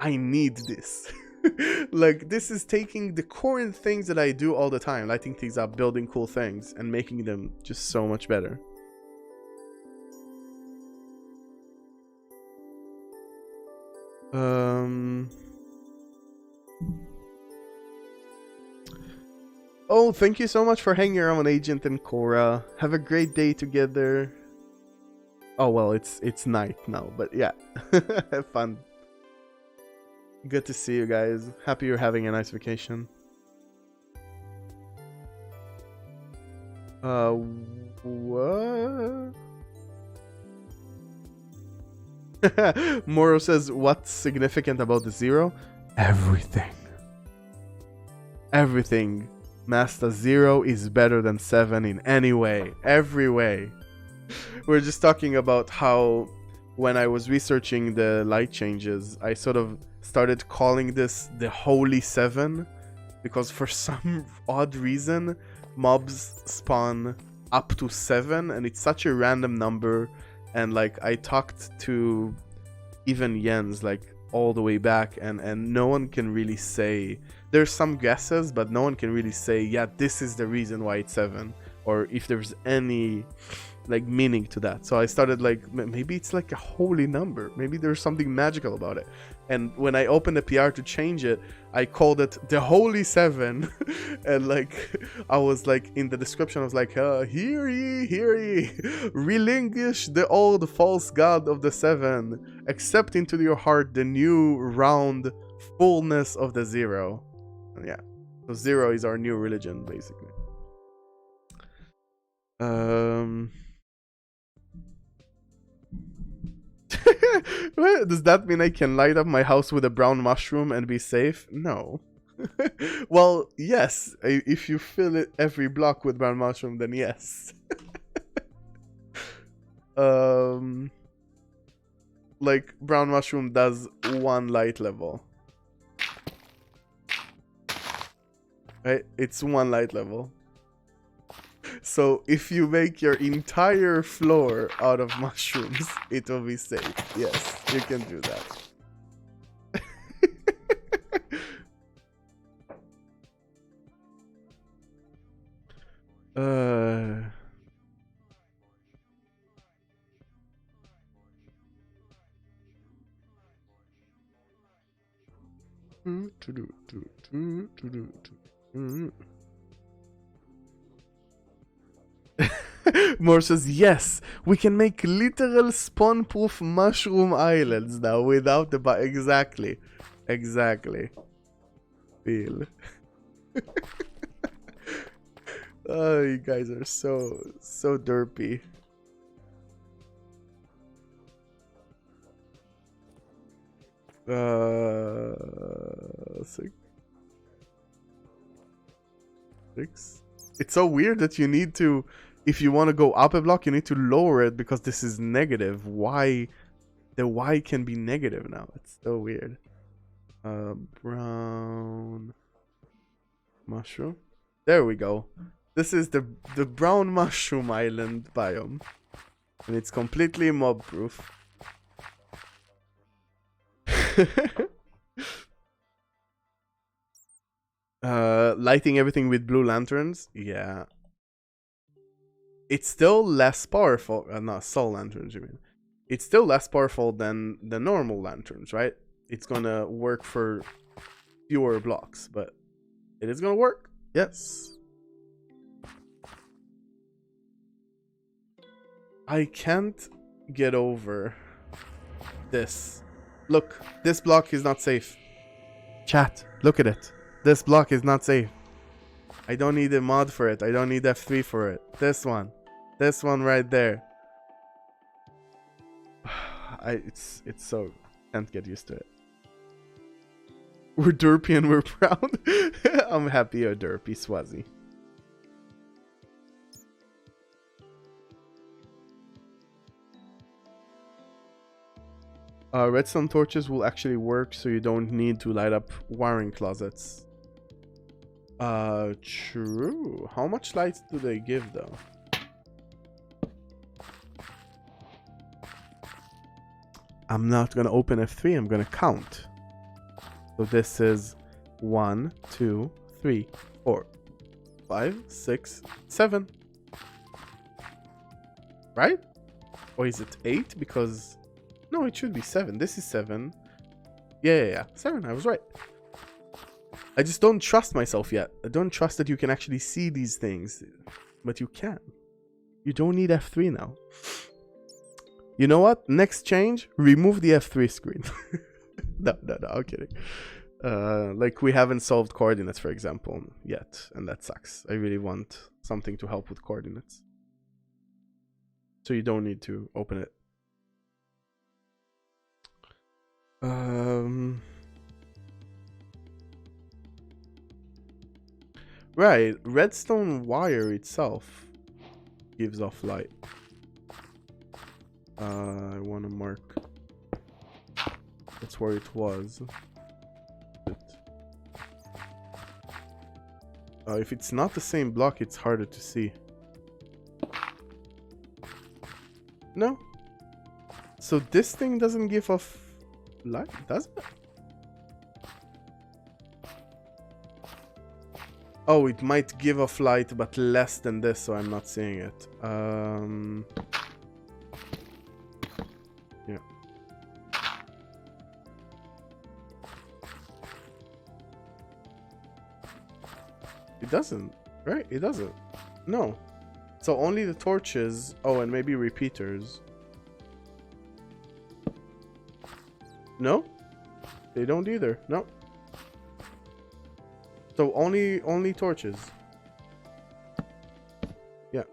I need this. Like, this is taking the core things that I do all the time, lighting things up, building cool things, and making them just so much better. Oh, thank you so much for hanging around, Agent and Cora. Have a great day together. Oh, well, it's night now, but yeah. Have fun. Good to see you guys. Happy you're having a nice vacation. What? Moro says, what's significant about the 0? Everything. Everything. Master 0 is better than 7 in any way. Every way. We're just talking about how when I was researching the light changes, I sort of started calling this the Holy 7, because for some odd reason mobs spawn up to 7 and it's such a random number. And like, I talked to even Jens like all the way back, and no one can really say. There's some guesses, but no one can really say, yeah, this is the reason why it's 7, or if there's any like meaning to that. So I started like, maybe it's like a holy number, maybe there's something magical about it. And when I opened the PR to change it, I called it the Holy 7. And like, I was like, in the description I was like, hear ye, relinquish the old false god of the 7, accept into your heart the new round fullness of the 0. And yeah, so 0 is our new religion, basically. Does that mean I can light up my house with a brown mushroom and be safe? No. Well, yes. If you fill it every block with brown mushroom, then yes. Like, brown mushroom does 1 light level. Right? It's 1 light level. So if you make your entire floor out of mushrooms, it will be safe. Yes, you can do that. Uh... More says, yes, we can make literal spawn-proof mushroom islands now without the exactly. Exactly. Feel. Oh, you guys are so derpy. Six. It's so weird that you need to, if you want to go up a block, you need to lower it because this is negative. Why? The Y can be negative now. It's so weird. Brown mushroom. There we go. This is the brown mushroom island biome, and it's completely mob proof. Lighting everything with blue lanterns. Yeah. It's still less powerful. Not soul lanterns, you mean? It's still less powerful than the normal lanterns, right? It's gonna work for fewer blocks, but it is gonna work. Yes. I can't get over this. Look, this block is not safe. Chat, look at it. This block is not safe. I don't need a mod for it. I don't need F3 for it. This one. This one right there. It's so... Can't get used to it. We're derpy and we're proud. I'm happy you're derpy, Swazi. Redstone torches will actually work, so you don't need to light up wiring closets. True. How much light do they give, though? I'm not gonna open F3, I'm gonna count. So this is 1, 2, 3, 4, 5, 6, 7. Right? Or is it 8? Because... No, it should be 7. This is 7. Yeah. 7, I was right. I just don't trust myself yet. I don't trust that you can actually see these things. But you can. You don't need F3 now. You know what? Next change, remove the F3 screen. No, I'm kidding. Like, we haven't solved coordinates, for example, yet. And that sucks. I really want something to help with coordinates. So you don't need to open it. Right, redstone wire itself gives off light. I want to mark. That's where it was. If it's not the same block, it's harder to see. No. So this thing doesn't give off light, does it? Oh, it might give off light, but less than this, so I'm not seeing it. Yeah. It doesn't, right? It doesn't. No. So only the torches. Oh, and maybe repeaters. No? They don't either. No. So only torches. Yeah.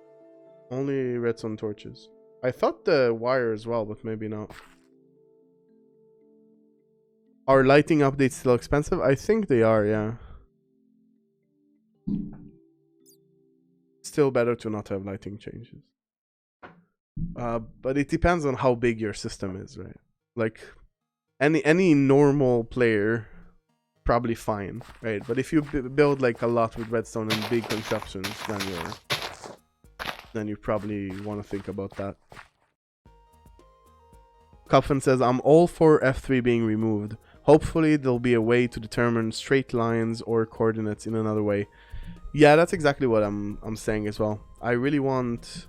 Only redstone torches. I thought the wire as well, but maybe not. Are lighting updates still expensive? I think they are, yeah. Still better to not have lighting changes. But it depends on how big your system is, right? Like any normal player, probably fine, right? But if you build like a lot with redstone and big constructions, then you probably want to think about that. Coffin says, I'm all for F3 being removed. Hopefully there'll be a way to determine straight lines or coordinates in another way. Yeah, that's exactly what I'm saying as well. I really want,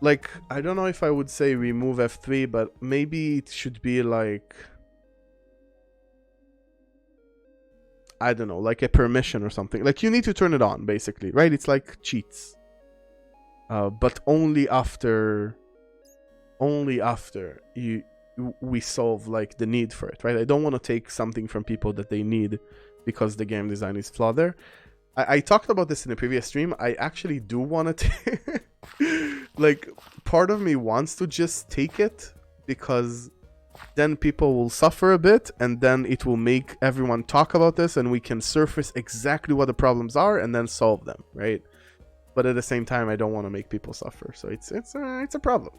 like, I don't know if I would say remove F3, but maybe it should be like, I don't know, like a permission or something. Like, you need to turn it on, basically, right? It's like cheats. But only after we solve like the need for it, right? I don't want to take something from people that they need because the game design is flawed there. I talked about this in the previous stream. I actually do want to like, part of me wants to just take it because then people will suffer a bit and then it will make everyone talk about this and we can surface exactly what the problems are and then solve them, right? But at the same time, I don't want to make people suffer, so it's a problem.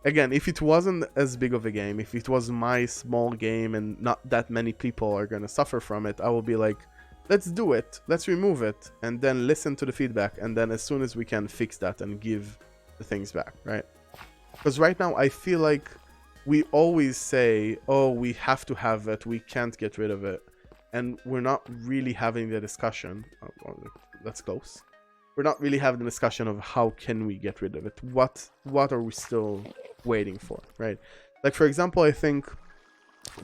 Again, if it wasn't as big of a game, if it was my small game and not that many people are gonna suffer from it, I will be like, let's do it, let's remove it, and then listen to the feedback, and then as soon as we can fix that and give the things back, right? Because right now I feel like we always say, oh, we have to have it, we can't get rid of it, and we're not really having the discussion. Oh, that's close. We're not really having the discussion of how can we get rid of it. What are we still waiting for, right? Like, for example, I think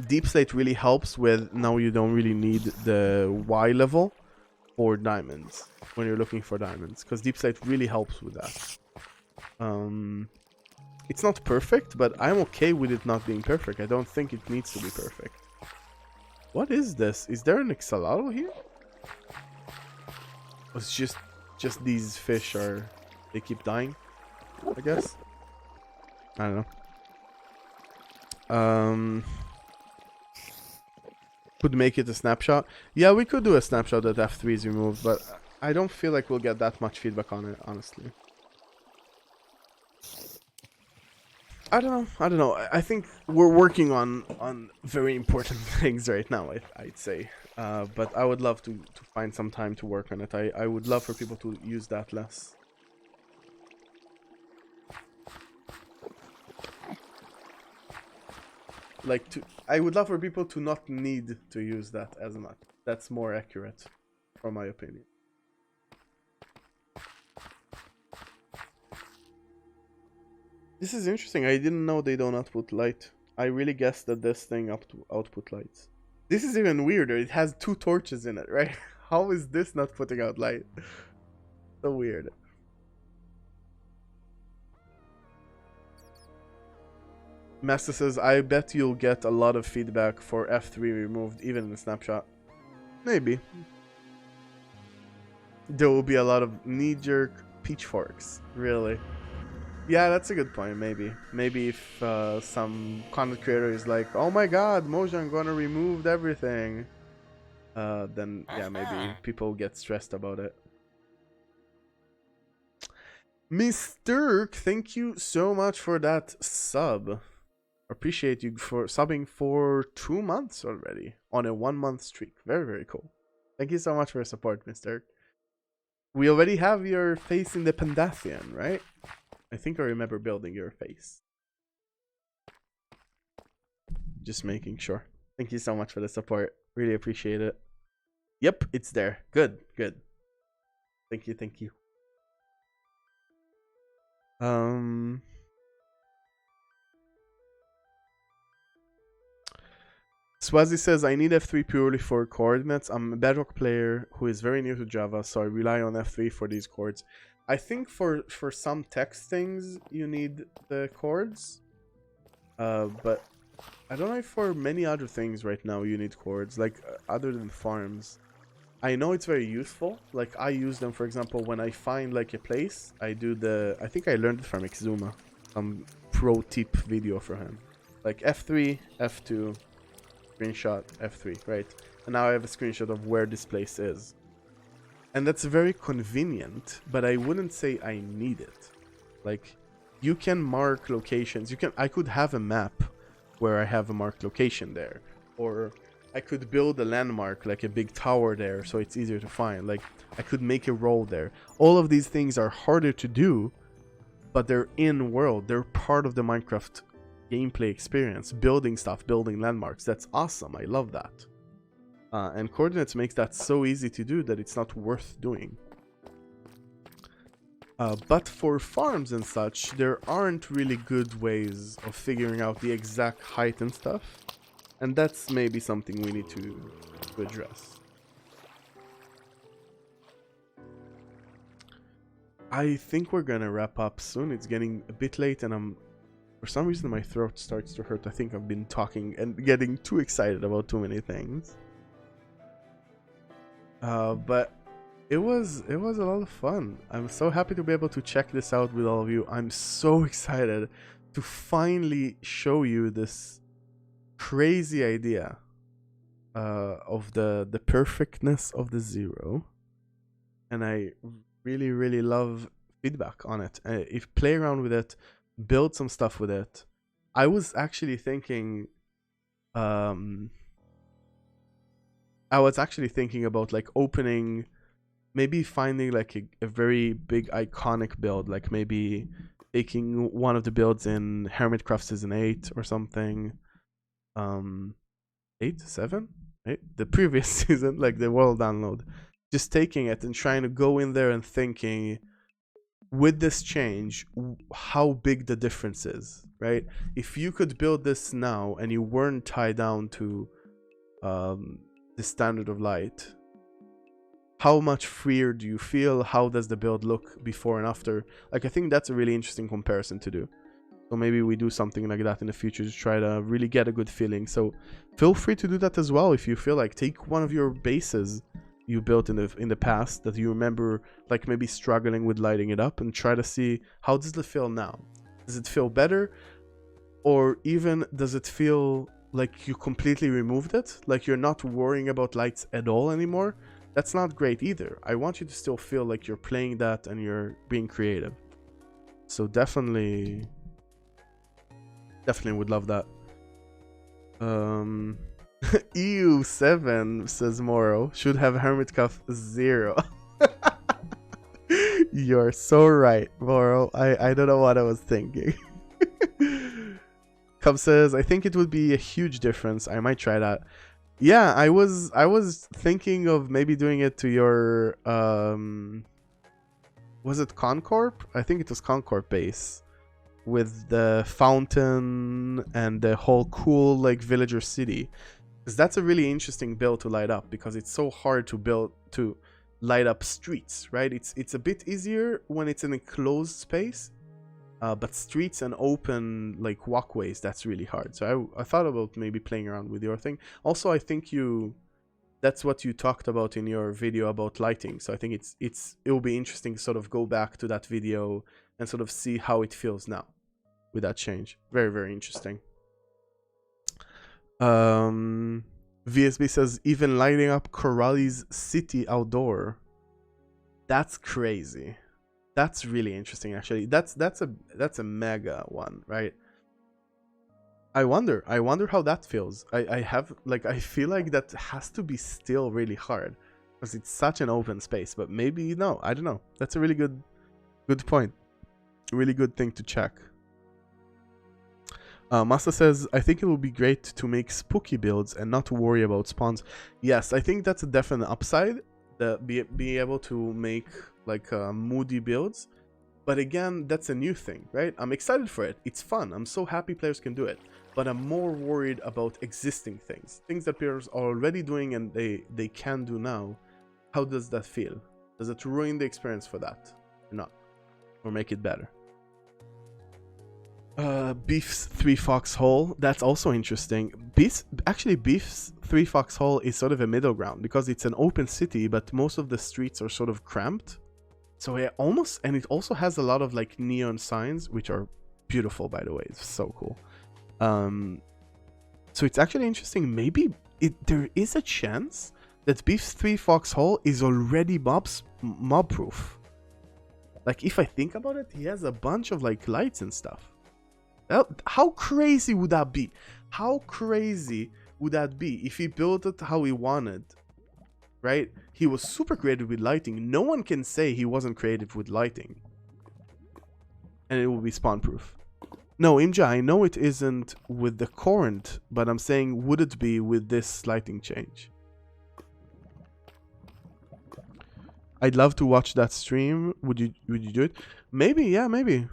Deep Slate really helps with, now you don't really need the Y level for diamonds when you're looking for diamonds, because Deep Slate really helps with that. It's not perfect, but I'm okay with it not being perfect. I don't think it needs to be perfect. What is this? Is there an axolotl here? It's just these fish they keep dying, I guess. I don't know. Could make it a snapshot. Yeah, we could do a snapshot that F3 is removed, but I don't feel like we'll get that much feedback on it, honestly. I don't know. I think we're working on very important things right now, I'd say. But I would love to find some time to work on it. I would love for people to use that less. Like, I would love for people to not need to use that as much. That's more accurate, from my opinion. This is interesting. I didn't know they don't output light. I really guessed that this thing output lights. This is even weirder. It has 2 torches in it, right? How is this not putting out light? So weird. Master says, I bet you'll get a lot of feedback for F3 removed, even in the snapshot. Maybe. There will be a lot of knee-jerk pitchforks. Really. Yeah, that's a good point, maybe. Maybe if some content creator is like, oh my god, Mojang gonna remove everything. Then, yeah, maybe people get stressed about it. Mr. Thank you so much for that sub. Appreciate you for subbing for 2 months already on a 1-month streak. Very, very cool. Thank you so much for your support, Mr. We already have your face in the Pandathian, right? I think I remember building your face. Just making sure. Thank you so much for the support. Really appreciate it. Yep, it's there. Good, good. Thank you, thank you. Swazi says, I need F3 purely for coordinates. I'm a Bedrock player who is very new to Java, so I rely on F3 for these chords. I think for some text things you need the chords, but I don't know if for many other things right now you need chords, like other than farms. I know it's very useful. Like, I use them, for example, when I find like a place, I do I think I learned it from Exuma, some pro tip video for him. Like F3, F2, screenshot, F3, right? And now I have a screenshot of where this place is. And that's very convenient, but I wouldn't say I need it. Like, you can mark locations. I could have a map where I have a marked location there. Or I could build a landmark, like a big tower there, so it's easier to find. Like, I could make a road there. All of these things are harder to do, but they're in-world. They're part of the Minecraft gameplay experience. Building stuff, building landmarks. That's awesome. I love that. And coordinates makes that so easy to do that it's not worth doing. But for farms and such, there aren't really good ways of figuring out the exact height and stuff. And that's maybe something we need to address. I think we're gonna wrap up soon. It's getting a bit late and for some reason my throat starts to hurt. I think I've been talking and getting too excited about too many things. But it was a lot of fun. I'm so happy to be able to check this out with all of you. I'm so excited to finally show you this crazy idea of the perfectness of the zero. And I really love feedback on it. If play around with it, build some stuff with it. I was actually thinking about like opening, maybe finding like a very big iconic build, like maybe taking one of the builds in Hermitcraft Season 8 or something. 8, 7? 8? The previous season, like the world download. Just taking it and trying to go in there and thinking, with this change, how big the difference is, right? If you could build this now and you weren't tied down to the standard of light, how much freer do you feel? How does the build look before and after? Like, I think that's a really interesting comparison to do. So maybe we do something like that in the future to try to really get a good feeling. So feel free to do that as well if you feel like. Take one of your bases you built in the past that you remember, like maybe struggling with lighting it up, and try to see, how does it feel now? Does it feel better? Or even does it feel like you completely removed it? Like you're not worrying about lights at all anymore? That's not great either. I want you to still feel like you're playing that and you're being creative. So definitely would love that. EU7 says Moro should have Hermitcraft 0. You're so right, Moro. I don't know what I was thinking. Cub says, I think it would be a huge difference. I might try that. Yeah, I was thinking of maybe doing it to your was it Concorp? I think it was Concorp base, with the fountain and the whole cool like villager city. Because that's a really interesting build to light up, because it's so hard to light up streets, right? It's a bit easier when it's in a closed space, but streets and open like walkways, that's really hard. So I thought about maybe playing around with your thing. Also, I think that's what you talked about in your video about lighting. So I think it will be interesting to sort of go back to that video and sort of see how it feels now with that change. Very interesting. VSB says, even lighting up Corrali's city outdoor. That's crazy. That's really interesting, actually. That's a mega one, right? I wonder how that feels. I feel like that has to be still really hard, because it's such an open space. But maybe no, I don't know. That's a really good point. Really good thing to check. Masta says, I think it will be great to make spooky builds and not worry about spawns. Yes, I think that's a definite upside. Be able to make like moody builds. But again, that's a new thing, right? I'm excited for it. It's fun. I'm so happy players can do it. But I'm more worried about existing things. Things that players are already doing and they can do now. How does that feel? Does it ruin the experience for that? Or not? Or make it better? Beef's 3 Foxhole, that's also interesting. Beef's 3 Foxhole is sort of a middle ground, because it's an open city, but most of the streets are sort of cramped. So it also has a lot of like neon signs, which are beautiful, by the way. It's so cool. So it's actually interesting. Maybe there is a chance that Beef's 3 Foxhole is already mob proof. Like, if I think about it, he has a bunch of like lights and stuff. How crazy would that be? How crazy would that be if he built it how he wanted, right? He was super creative with lighting. No one can say he wasn't creative with lighting. And it will be spawn proof. No, Imja, I know it isn't with the current, but I'm saying, would it be with this lighting change? I'd love to watch that stream. Would you do it? Maybe, yeah, maybe.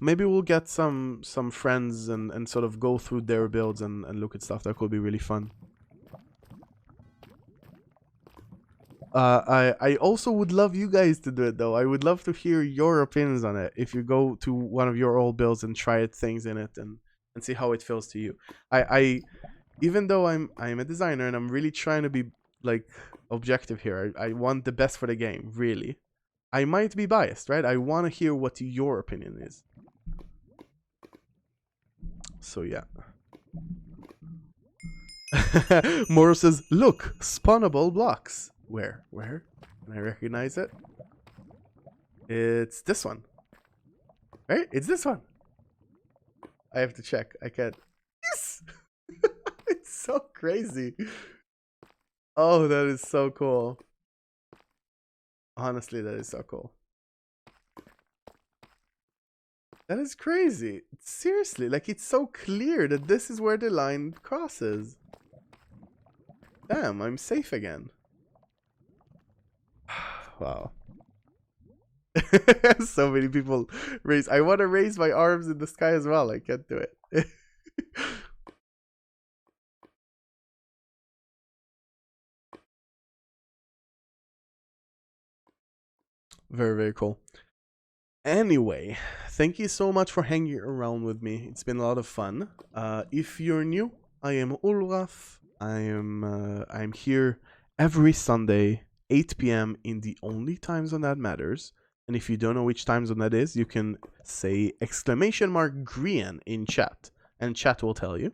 Maybe we'll get some friends and sort of go through their builds and look at stuff. That could be really fun. I also would love you guys to do it though. I would love to hear your opinions on it. If you go to one of your old builds and try things in it and see how it feels to you. I even though I'm a designer and I'm really trying to be like objective here. I want the best for the game, really. I might be biased, right? I want to hear what your opinion is. So yeah. Moro says, look, spawnable blocks. Where? Can I recognize it? It's this one. Right? It's this one. I have to check. I can't. Yes! It's so crazy. Oh, that is so cool. Honestly, that is so cool. That is crazy. Seriously, like it's so clear that this is where the line crosses. Damn, I'm safe again. Wow. So many people raise. I want to raise my arms in the sky as well. I can't do it. Very, very cool. Anyway, thank you so much for hanging around with me. It's been a lot of fun. If you're new, I am Ulraf. I'm here every Sunday, 8 p.m. in the only time zone that matters. And if you don't know which time zone that is, you can say !Grian in chat, and chat will tell you.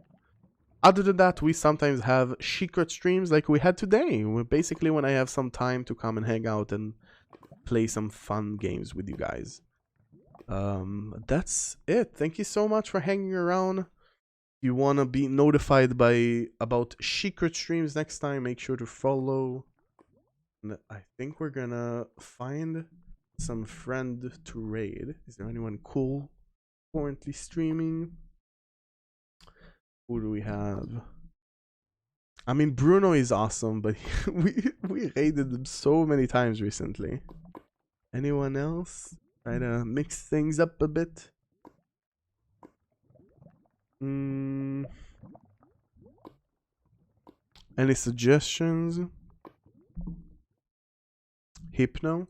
Other than that, we sometimes have secret streams like we had today. Basically, when I have some time to come and hang out and play some fun games with you guys. That's it. Thank you so much for hanging around. If you want to be notified about secret streams next time, make sure to follow. And I think we're gonna find some friend to raid. Is there anyone cool currently streaming? Who do we have? I mean, Bruno is awesome, but we raided him so many times recently. Anyone else? Try to mix things up a bit. Any suggestions? Hypno?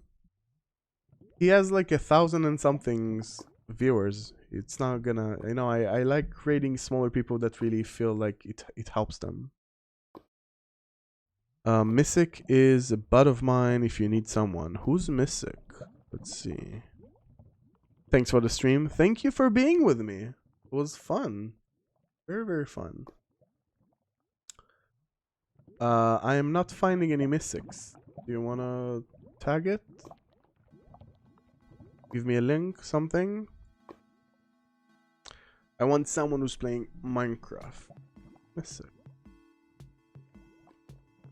He has like 1,000 and somethings viewers. It's not gonna, you know, I like raiding smaller people that really feel like it helps them. Mysic is a bud of mine if you need someone. Who's Mysic? Let's see. Thanks for the stream. Thank you for being with me. It was fun. Very, very fun. I am not finding any Mysics. Do you wanna tag it? Give me a link, something. I want someone who's playing Minecraft. Mysic.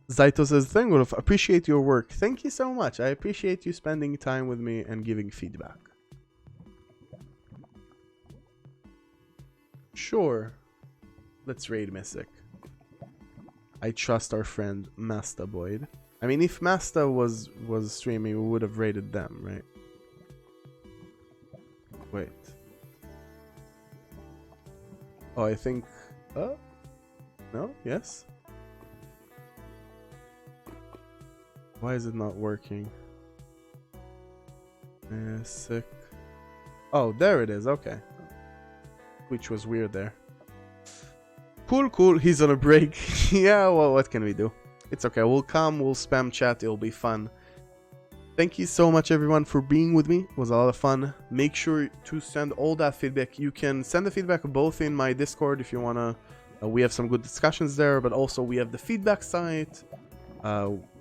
Zaito says, thank you, appreciate your work. Thank you so much. I appreciate you spending time with me and giving feedback. Sure. Let's raid Mysic. I trust our friend Masta Boyd. I mean, if Masta was streaming, we would have raided them, right? Wait. Oh, I think... no? Yes? Why is it not working? Sick. Oh, there it is. Okay. Which was weird there. Cool, cool. He's on a break. Yeah, well, what can we do? It's okay. We'll come. We'll spam chat. It'll be fun. Thank you so much, everyone, for being with me. It was a lot of fun. Make sure to send all that feedback. You can send the feedback both in my Discord if you want to. We have some good discussions there, but also we have the feedback site,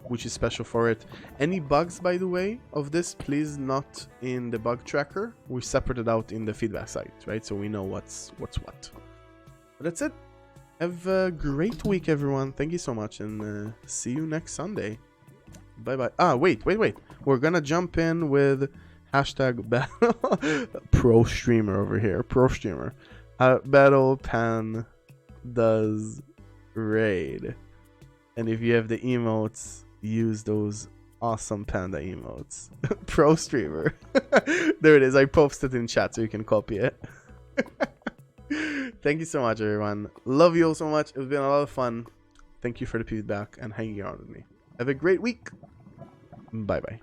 which is special for it. Any bugs, by the way, of this, please not in the bug tracker. We separated out in the feedback site, right? So we know what's what. But that's it. Have a great week, everyone. Thank you so much, and see you next Sunday. Bye-bye. Ah, wait. We're gonna jump in with hashtag battle. Pro streamer over here. Pro streamer. Battle Pan does raid. And if you have the emotes, use those Awesome panda emotes. Pro streamer. There it is. I posted in chat so you can copy it. Thank you so much, everyone. Love you all so much. It's been a lot of fun. Thank you for the feedback and hanging out with me. Have a great week. Bye bye.